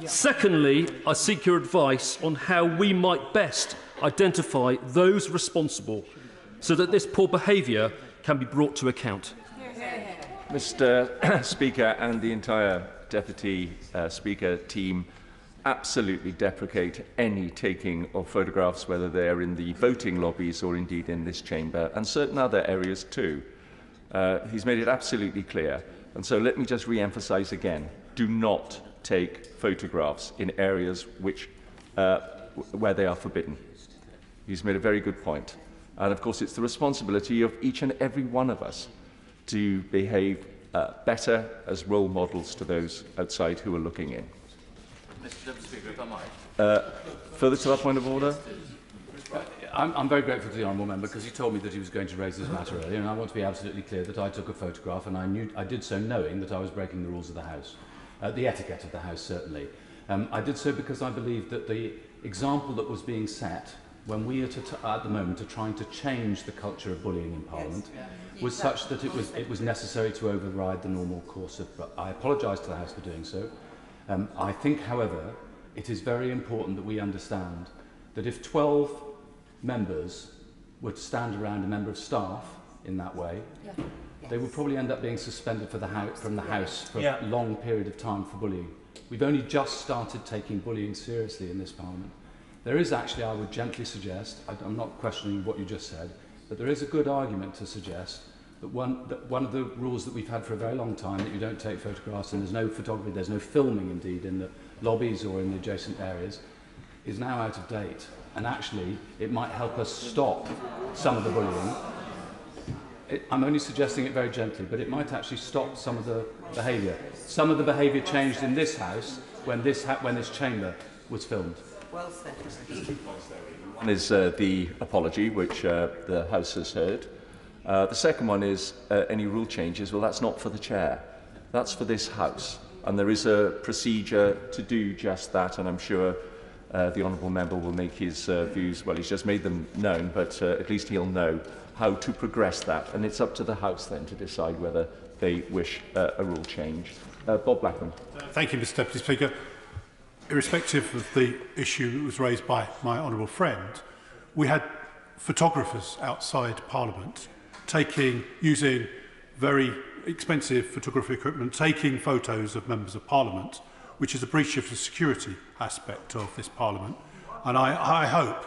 Secondly, I seek your advice on how we might best identify those responsible so that this poor behaviour can be brought to account. Mr. Speaker and the entire Deputy Speaker team absolutely deprecate any taking of photographs, whether they're in the voting lobbies or indeed in this chamber, and certain other areas too. He's made it absolutely clear. And so let me just re-emphasise again, do not take photographs in areas where they are forbidden. He's made a very good point. And of course, it's the responsibility of each and every one of us to behave better as role models to those outside who are looking in. Mr. Deputy Speaker, if I might. Further to that point of order? I'm very grateful to the Honourable Member because he told me that he was going to raise this matter earlier, and I want to be absolutely clear that I took a photograph and I did so knowing that I was breaking the rules of the House, the etiquette of the House certainly. I did so because I believed that the example that was being set when we are at the moment are trying to change the culture of bullying in Parliament was such that it was necessary to override the normal course of... I apologise to the House for doing so. I think, however, it is very important that we understand that if 12 members were to stand around a member of staff in that way, they would probably end up being suspended from the House for a long period of time for bullying. We've only just started taking bullying seriously in this Parliament. There is actually, I would gently suggest, I'm not questioning what you just said, but there is a good argument to suggest that one of the rules that we've had for a very long time, that you don't take photographs and there's no photography, there's no filming indeed in the lobbies or in the adjacent areas, is now out of date. And actually, it might help us stop some of the bullying. I'm only suggesting it very gently, but it might actually stop some of the behaviour. Some of the behaviour changed in this House when this chamber was filmed. Well said. One is the apology, which the House has heard. The second one is any rule changes. Well, that's not for the chair. That's for this House. And there is a procedure to do just that, and I'm sure the honourable member will make his views, well, he's just made them known, but at least he'll know how to progress that. And it's up to the House then to decide whether they wish a rule change. Bob Blackman. Thank you, Mr Deputy Speaker. Irrespective of the issue that was raised by my honourable friend, we had photographers outside Parliament using very expensive photography equipment, taking photos of members of Parliament, which is a breach of the security aspect of this Parliament. And I hope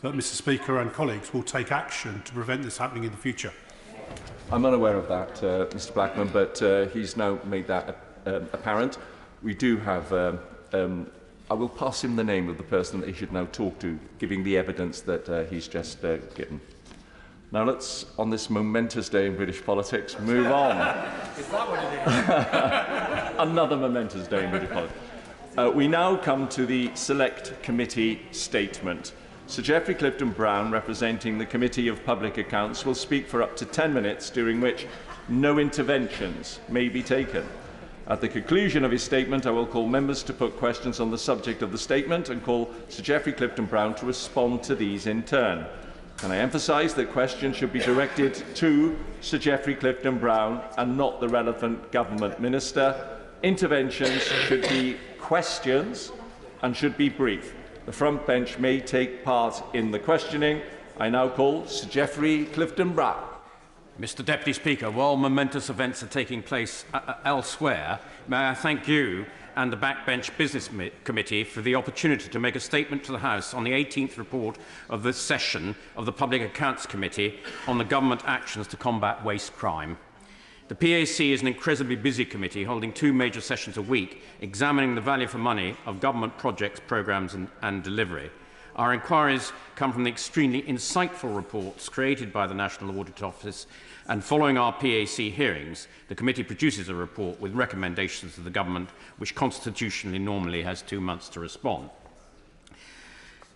that Mr Speaker and colleagues will take action to prevent this happening in the future. I'm unaware of that, Mr Blackman, but he's now made that apparent. We do have... I will pass him the name of the person that he should now talk to, giving the evidence that he's just given. Now let's, on this momentous day in British politics, move on. Is that what it is? Another momentous day in British politics. We now come to the Select Committee statement. Sir Geoffrey Clifton-Brown, representing the Committee of Public Accounts, will speak for up to 10 minutes, during which no interventions may be taken. At the conclusion of his statement, I will call members to put questions on the subject of the statement and call Sir Geoffrey Clifton-Brown to respond to these in turn. Can I emphasise that questions should be directed to Sir Geoffrey Clifton-Brown and not the relevant government minister? Interventions should be questions and should be brief. The front bench may take part in the questioning. I now call Sir Geoffrey Clifton-Brown. Mr Deputy Speaker, while momentous events are taking place elsewhere, may I thank you and the Backbench Business Committee for the opportunity to make a statement to the House on the 18th report of this session of the Public Accounts Committee on the government actions to combat waste crime. The PAC is an incredibly busy committee, holding 2 major sessions a week, examining the value for money of government projects, programmes and delivery. Our inquiries come from the extremely insightful reports created by the National Audit Office, and following our PAC hearings, the committee produces a report with recommendations to the government, which constitutionally normally has 2 months to respond.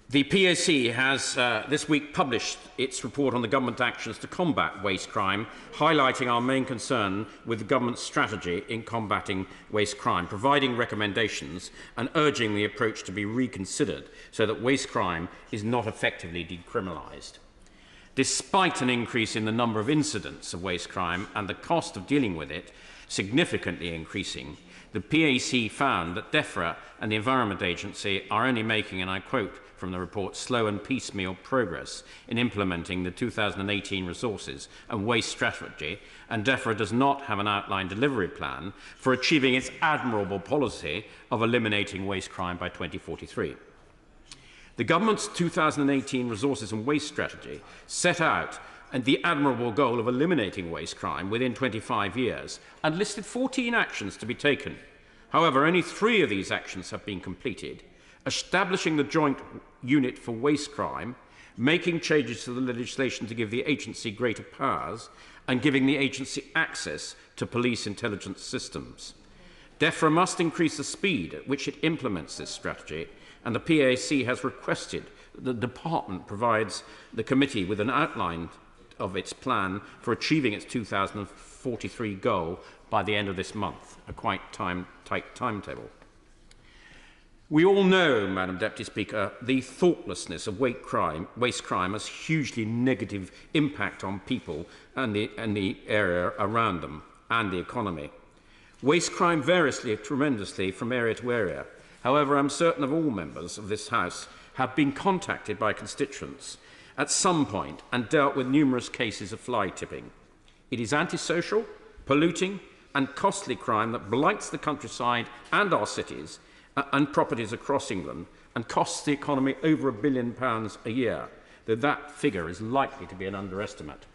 The PAC has this week published its report on the government actions to combat waste crime, highlighting our main concern with the government's strategy in combating waste crime, providing recommendations and urging the approach to be reconsidered so that waste crime is not effectively decriminalised. Despite an increase in the number of incidents of waste crime and the cost of dealing with it significantly increasing, the PAC found that DEFRA and the Environment Agency are only making, and I quote from the report, slow and piecemeal progress in implementing the 2018 resources and waste strategy, and DEFRA does not have an outlined delivery plan for achieving its admirable policy of eliminating waste crime by 2043. The government's 2018 resources and waste strategy set out the admirable goal of eliminating waste crime within 25 years and listed 14 actions to be taken. However, only 3 of these actions have been completed: establishing the Joint Unit for Waste Crime, making changes to the legislation to give the agency greater powers, and giving the agency access to police intelligence systems. DEFRA must increase the speed at which it implements this strategy, and the PAC has requested that the department provides the committee with an outline of its plan for achieving its 2043 goal by the end of this month, a quite tight timetable. We all know, Madam Deputy Speaker, the thoughtlessness of waste crime has hugely negative impact on people and the area around them and the economy. Waste crime varies tremendously from area to area. However, I'm certain of all members of this House have been contacted by constituents at some point and dealt with numerous cases of fly tipping. It is antisocial, polluting and costly crime that blights the countryside and our cities and properties across England and costs the economy over £1 billion a year, though that figure is likely to be an underestimate.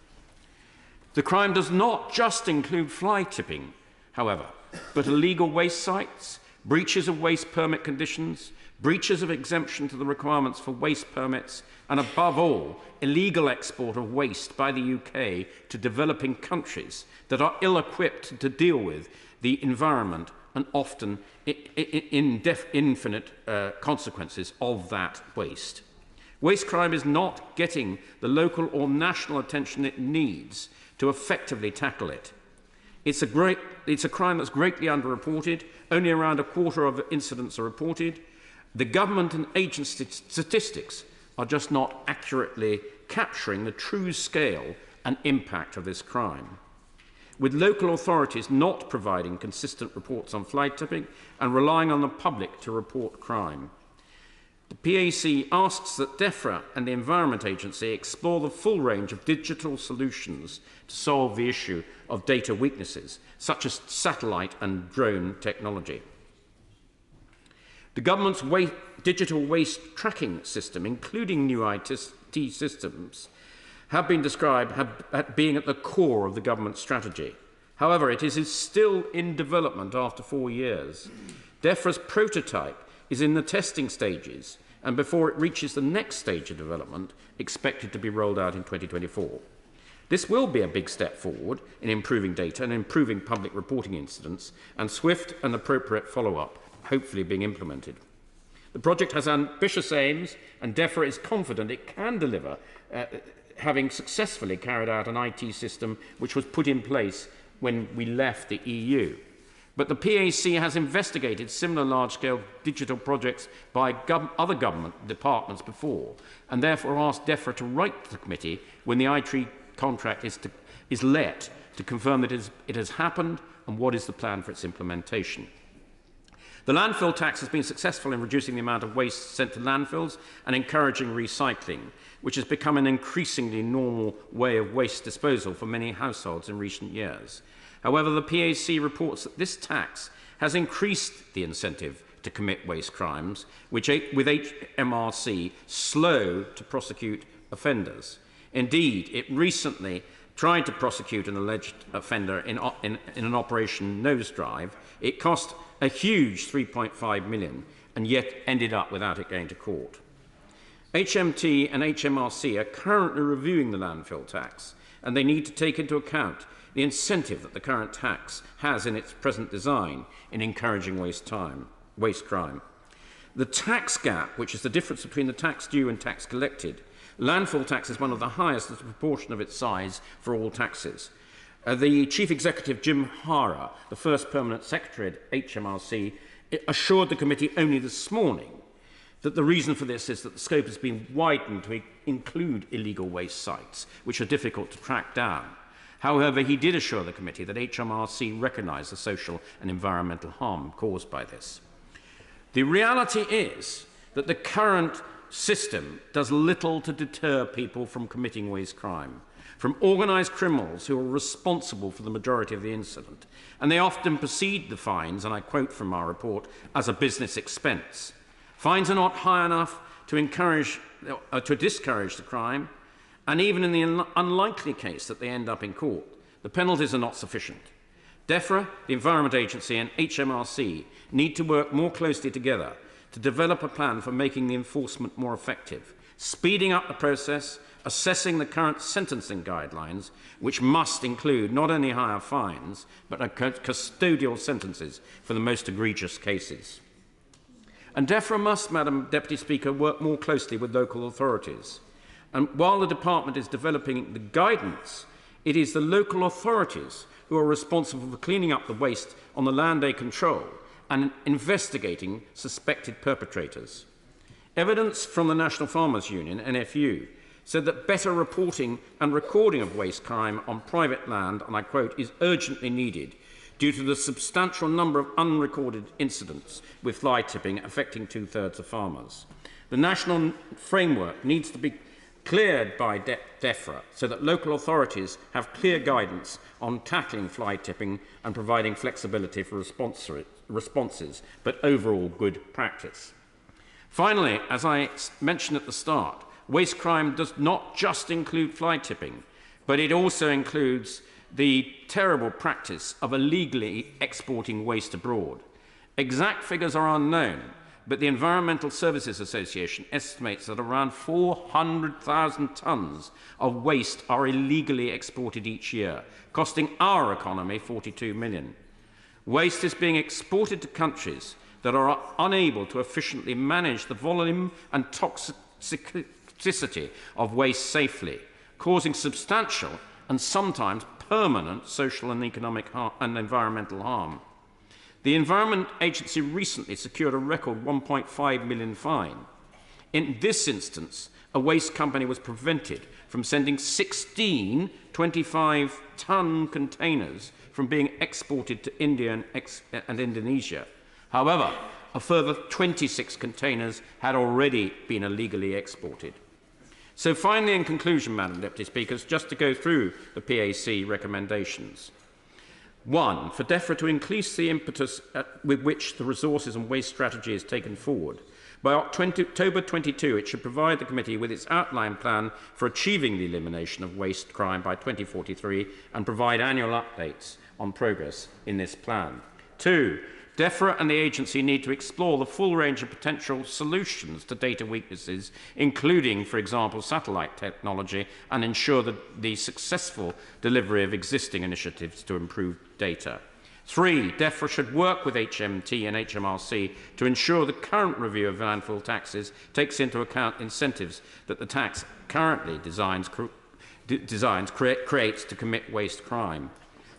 The crime does not just include fly tipping, however, but illegal waste sites, breaches of waste permit conditions, breaches of exemption to the requirements for waste permits, and above all, illegal export of waste by the UK to developing countries that are ill-equipped to deal with the environment and often infinite consequences of that waste. Waste crime is not getting the local or national attention it needs to effectively tackle it. It's a crime that's greatly underreported. Only around a quarter of incidents are reported. The government and agency statistics are just not accurately capturing the true scale and impact of this crime, with local authorities not providing consistent reports on fly tipping and relying on the public to report crime. The PAC asks that DEFRA and the Environment Agency explore the full range of digital solutions to solve the issue of data weaknesses, such as satellite and drone technology. The government's digital waste tracking system, including new IT systems, have been described as being at the core of the government's strategy. However, it is still in development after 4 years. DEFRA's prototype is in the testing stages, and before it reaches the next stage of development, expected to be rolled out in 2024. This will be a big step forward in improving data and improving public reporting incidents, and swift and appropriate follow-up, hopefully being implemented. The project has ambitious aims, and DEFRA is confident it can deliver, having successfully carried out an IT system which was put in place when we left the EU. But the PAC has investigated similar large-scale digital projects by other government departments before, and therefore asked DEFRA to write to the committee when the IT contract is let to confirm that it has happened and what is the plan for its implementation. The landfill tax has been successful in reducing the amount of waste sent to landfills and encouraging recycling, which has become an increasingly normal way of waste disposal for many households in recent years. However, the PAC reports that this tax has increased the incentive to commit waste crimes, which with HMRC slow to prosecute offenders. Indeed, it recently tried to prosecute an alleged offender in an Operation Nosedive. It cost a huge £3.5 million and yet ended up without it going to court. HMT and HMRC are currently reviewing the landfill tax, and they need to take into account the incentive that the current tax has in its present design in encouraging waste crime. The tax gap, which is the difference between the tax due and tax collected, landfill tax is one of the highest as a proportion of its size for all taxes. The Chief Executive, Jim Hara, the first permanent secretary at HMRC, assured the committee only this morning that the reason for this is that the scope has been widened to include illegal waste sites, which are difficult to track down. However, he did assure the committee that HMRC recognised the social and environmental harm caused by this. The reality is that the current system does little to deter people from committing waste crime, from organised criminals who are responsible for the majority of the incident, and they often perceive the fines, and I quote from our report, as a business expense. Fines are not high enough to discourage the crime, and even in the unlikely case that they end up in court, the penalties are not sufficient. DEFRA, the Environment Agency and HMRC need to work more closely together to develop a plan for making the enforcement more effective, speeding up the process, assessing the current sentencing guidelines, which must include not only higher fines, but custodial sentences for the most egregious cases. And DEFRA must, Madam Deputy Speaker, work more closely with local authorities. And while the department is developing the guidance, it is the local authorities who are responsible for cleaning up the waste on the land they control and investigating suspected perpetrators. Evidence from the National Farmers Union, NFU, said that better reporting and recording of waste crime on private land, and I quote, is urgently needed due to the substantial number of unrecorded incidents with fly tipping affecting 2/3 of farmers. The national framework needs to be cleared by DEFRA so that local authorities have clear guidance on tackling fly tipping and providing flexibility for responses, but overall good practice. Finally, as I mentioned at the start, waste crime does not just include fly tipping, but it also includes the terrible practice of illegally exporting waste abroad. Exact figures are unknown, but the Environmental Services Association estimates that around 400,000 tonnes of waste are illegally exported each year, costing our economy £42 million. Waste is being exported to countries that are unable to efficiently manage the volume and toxicity of waste safely, causing substantial and sometimes permanent social and economic and environmental harm. The Environment Agency recently secured a record £1.5 million fine. In this instance, a waste company was prevented from sending 16 25-ton containers from being exported to India and Indonesia. However, a further 26 containers had already been illegally exported. So finally, in conclusion, Madam Deputy Speaker, just to go through the PAC recommendations. 1. For DEFRA to increase the impetus with which the resources and waste strategy is taken forward. By October 22, it should provide the committee with its outline plan for achieving the elimination of waste crime by 2043 and provide annual updates on progress in this plan. 2. DEFRA and the agency need to explore the full range of potential solutions to data weaknesses, including, for example, satellite technology, and ensure the successful delivery of existing initiatives to improve data. 3. DEFRA should work with HMT and HMRC to ensure the current review of landfill taxes takes into account incentives that the tax currently creates to commit waste crime.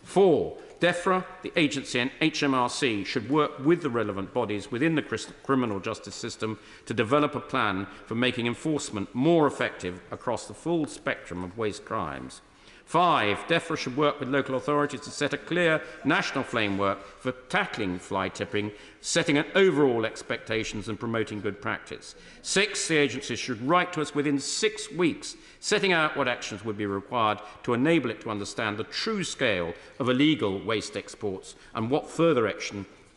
4. DEFRA, the agency and HMRC should work with the relevant bodies within the criminal justice system to develop a plan for making enforcement more effective across the full spectrum of waste crimes. 5. DEFRA should work with local authorities to set a clear national framework for tackling fly tipping, setting an overall expectations and promoting good practice. 6. The agency should write to us within 6 weeks, setting out what actions would be required to enable it to understand the true scale of illegal waste exports and what further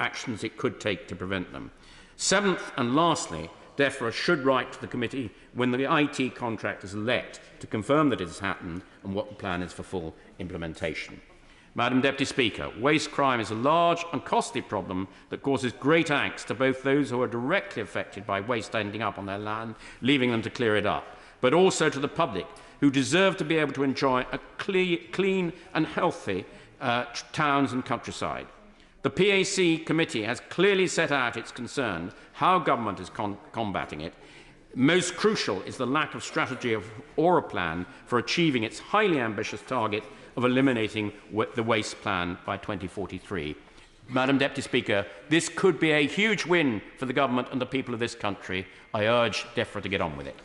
actions it could take to prevent them. 7th and lastly, DEFRA should write to the committee when the IT contract is let to confirm that it has happened and what the plan is for full implementation. Madam Deputy Speaker, waste crime is a large and costly problem that causes great angst to both those who are directly affected by waste ending up on their land, leaving them to clear it up, but also to the public, who deserve to be able to enjoy a clean and healthy towns and countryside. The PAC committee has clearly set out its concern how government is combating it. Most crucial is the lack of strategy or a plan for achieving its highly ambitious target of eliminating the waste plan by 2043. Madam Deputy Speaker, this could be a huge win for the government and the people of this country. I urge DEFRA to get on with it.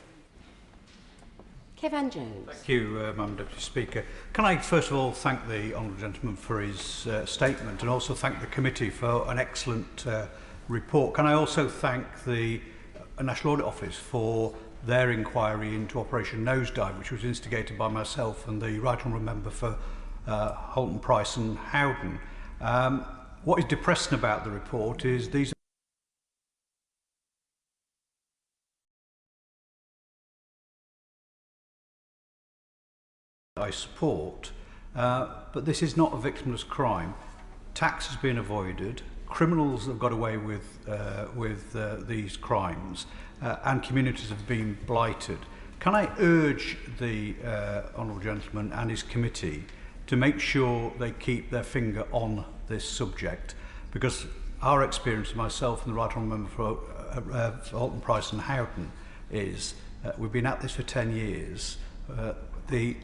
Kevin Jones. Thank you, Madam Deputy Speaker. Can I first of all thank the honourable gentleman for his statement and also thank the committee for an excellent report. Can I also thank the National Audit Office for their inquiry into Operation Nosedive, which was instigated by myself and the Right Honourable Member for Halton Price and Howden. What is depressing about the report is these I support, but this is not a victimless crime. Tax has been avoided, criminals have got away with these crimes, and communities have been blighted. Can I urge the honourable gentleman and his committee to make sure they keep their finger on this subject, because our experience, myself and the Right Honourable Member for Halton Price and Howden, is we've been at this for 10 years. The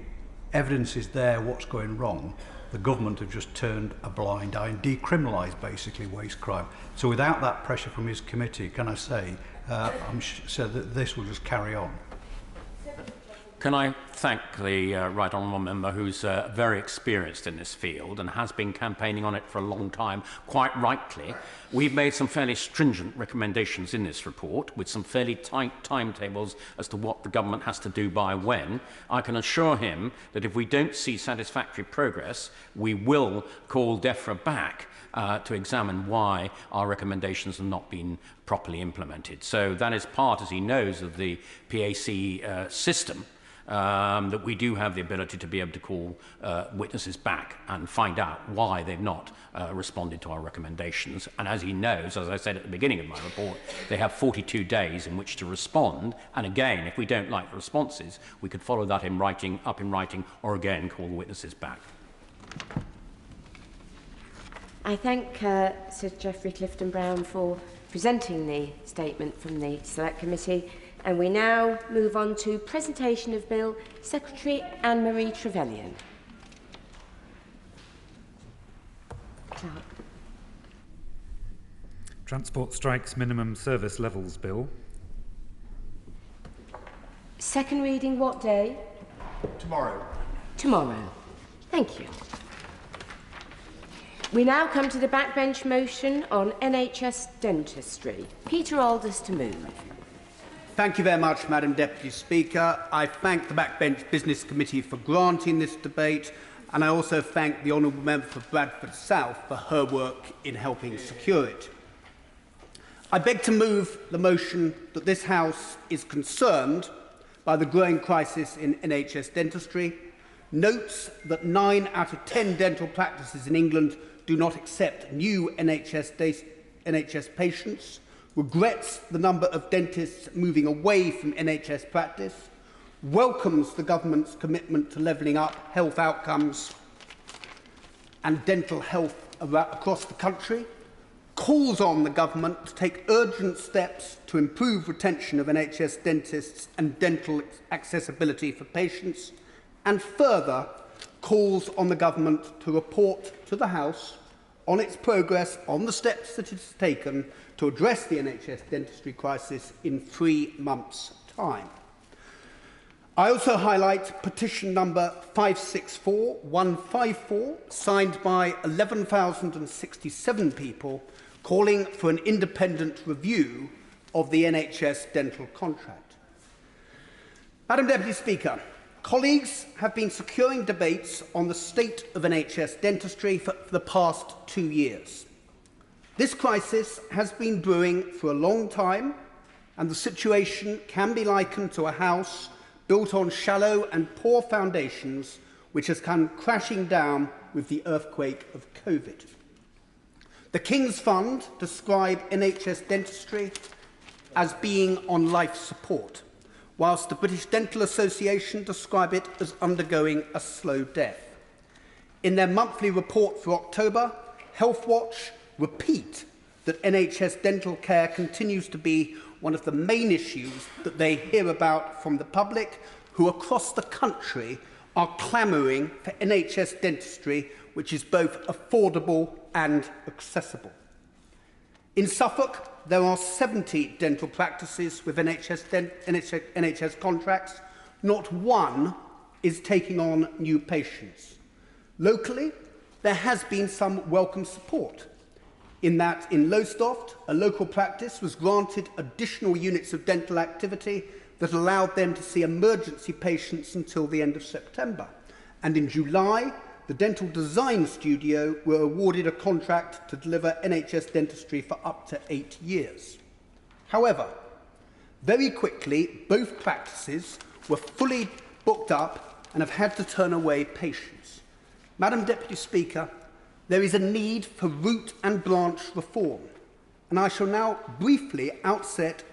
evidence is there what's going wrong. The government have just turned a blind eye and decriminalised basically waste crime. So without that pressure from his committee, can I say, I'm sure that this will just carry on. Can I thank the Right Honourable Member, who's very experienced in this field and has been campaigning on it for a long time, quite rightly. We've made some fairly stringent recommendations in this report with some fairly tight timetables as to what the government has to do by when. I can assure him that if we don't see satisfactory progress, we will call DEFRA back to examine why our recommendations have not been properly implemented. So that is part, as he knows, of the PAC system. That we do have the ability to be able to call witnesses back and find out why they've not responded to our recommendations. And as he knows, as I said at the beginning of my report, they have 42 days in which to respond. And again, if we don't like the responses, we could follow that in writing, or again call the witnesses back. I thank Sir Geoffrey Clifton-Brown for presenting the statement from the Select Committee. And we now move on to presentation of Bill, Secretary Anne-Marie Trevelyan. Clarke. Transport Strikes Minimum Service Levels Bill. Second reading what day? Tomorrow. Tomorrow. Thank you. We now come to the backbench motion on NHS dentistry. Peter Alders to move. Thank you very much, Madam Deputy Speaker. I thank the Backbench Business Committee for granting this debate, and I also thank the Honourable Member for Bradford South for her work in helping secure it. I beg to move the motion that this House is concerned by the growing crisis in NHS dentistry, notes that 9 out of 10 dental practices in England do not accept new NHS patients, regrets the number of dentists moving away from NHS practice, welcomes the government's commitment to levelling up health outcomes and dental health across the country, calls on the government to take urgent steps to improve retention of NHS dentists and dental accessibility for patients, and further calls on the government to report to the House on its progress on the steps that it has taken to address the NHS dentistry crisis in 3 months' time. I also highlight petition number 564154, signed by 11,067 people, calling for an independent review of the NHS dental contract. Madam Deputy Speaker, colleagues have been securing debates on the state of NHS dentistry for the past 2 years. This crisis has been brewing for a long time, and the situation can be likened to a house built on shallow and poor foundations, which has come crashing down with the earthquake of COVID. The King's Fund described NHS dentistry as being on life support, whilst the British Dental Association describe it as undergoing a slow death. In their monthly report for October, Healthwatch repeat that NHS dental care continues to be one of the main issues that they hear about from the public, who across the country are clamouring for NHS dentistry which is both affordable and accessible. In Suffolk, there are 70 dental practices with NHS contracts. Not one is taking on new patients. Locally, there has been some welcome support, in that in Lowestoft, a local practice was granted additional units of dental activity that allowed them to see emergency patients until the end of September. And in July, the Dental Design Studio were awarded a contract to deliver NHS dentistry for up to 8 years. However, very quickly, both practices were fully booked up and have had to turn away patients. Madam Deputy Speaker, there is a need for root and branch reform, and I shall now briefly set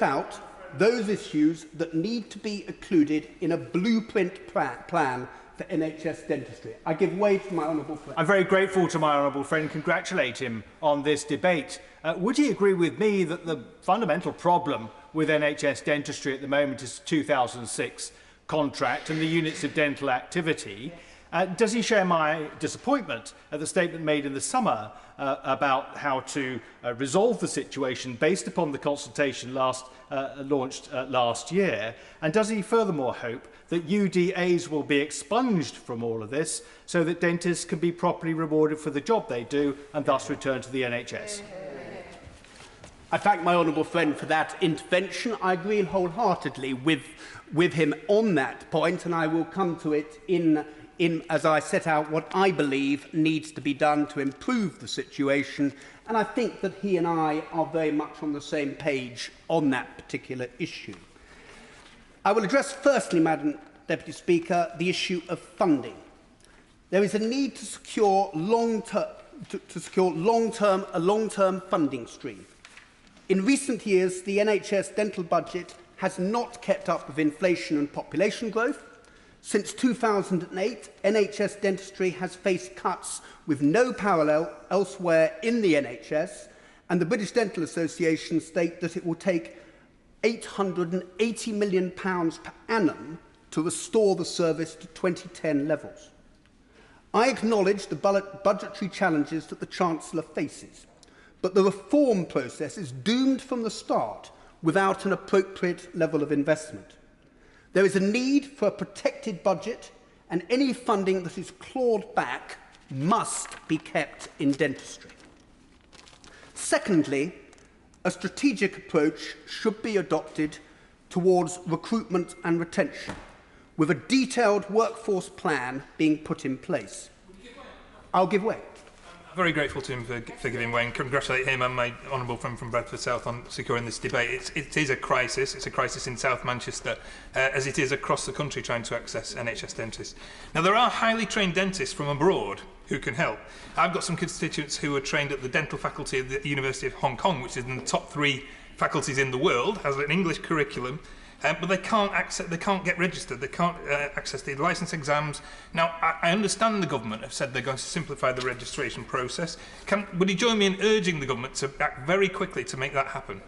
out those issues that need to be included in a blueprint plan for NHS dentistry. I give way to my honourable friend. I'm very grateful to my honourable friend, congratulate him on this debate. Would he agree with me that the fundamental problem with NHS dentistry at the moment is the 2006 contract and the units of dental activity? Does he share my disappointment at the statement made in the summer about how to resolve the situation based upon the consultation launched last year? And does he furthermore hope that UDAs will be expunged from all of this so that dentists can be properly rewarded for the job they do and thus return to the NHS? I thank my honourable friend for that intervention. I agree wholeheartedly with him on that point, and I will come to it as I set out what I believe needs to be done to improve the situation, and I think that he and I are very much on the same page on that particular issue. I will address firstly, Madam Deputy Speaker, the issue of funding. There is a need to secure a long-term funding stream. In recent years, the NHS dental budget has not kept up with inflation and population growth. Since 2008, NHS dentistry has faced cuts with no parallel elsewhere in the NHS, and the British Dental Association state that it will take £880 million per annum to restore the service to 2010 levels. I acknowledge the budgetary challenges that the Chancellor faces, but the reform process is doomed from the start without an appropriate level of investment. There is a need for a protected budget, and any funding that is clawed back must be kept in dentistry. Secondly, a strategic approach should be adopted towards recruitment and retention, with a detailed workforce plan being put in place. I'll give way. I'm very grateful to him for giving way and congratulate him and my honourable friend from Bradford South on securing this debate. It is a crisis. It's a crisis in South Manchester, as it is across the country trying to access NHS dentists. Now, there are highly trained dentists from abroad who can help. I've got some constituents who are trained at the dental faculty of the University of Hong Kong, which is in the top 3 faculties in the world, has an English curriculum, but they can't get registered, they can't access the licence exams. Now, I understand the government have said they're going to simplify the registration process. Would he join me in urging the government to act very quickly to make that happen?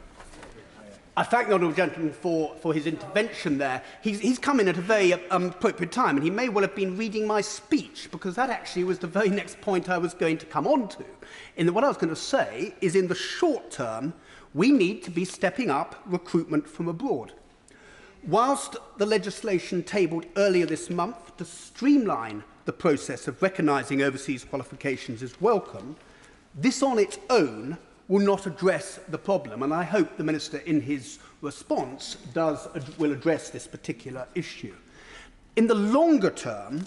I thank the honourable gentleman for his intervention there. He's come in at a very appropriate time, and he may well have been reading my speech, because that actually was the very next point I was going to come on to. What I was going to say is, in the short term, we need to be stepping up recruitment from abroad. Whilst the legislation tabled earlier this month to streamline the process of recognising overseas qualifications is welcome, this on its own will not address the problem, and I hope the Minister in his response will address this particular issue. In the longer term,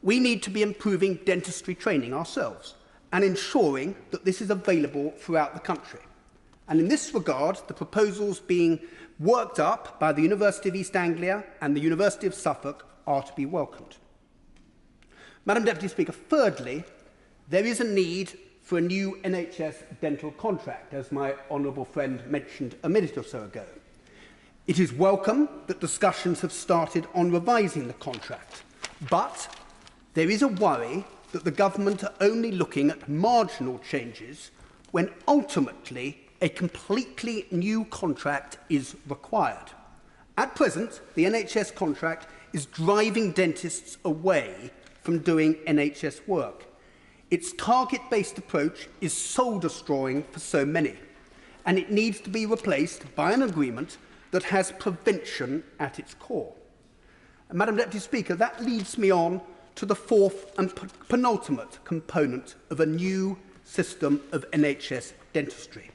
we need to be improving dentistry training ourselves and ensuring that this is available throughout the country. And in this regard, the proposals being worked up by the University of East Anglia and the University of Suffolk are to be welcomed. Madam Deputy Speaker, thirdly, there is a need for a new NHS dental contract, as my honourable friend mentioned a minute or so ago. It is welcome that discussions have started on revising the contract, but there is a worry that the government are only looking at marginal changes when ultimately a completely new contract is required. At present, the NHS contract is driving dentists away from doing NHS work. Its target-based approach is soul-destroying for so many, and it needs to be replaced by an agreement that has prevention at its core. And Madam Deputy Speaker, that leads me on to the fourth and penultimate component of a new system of NHS dentistry.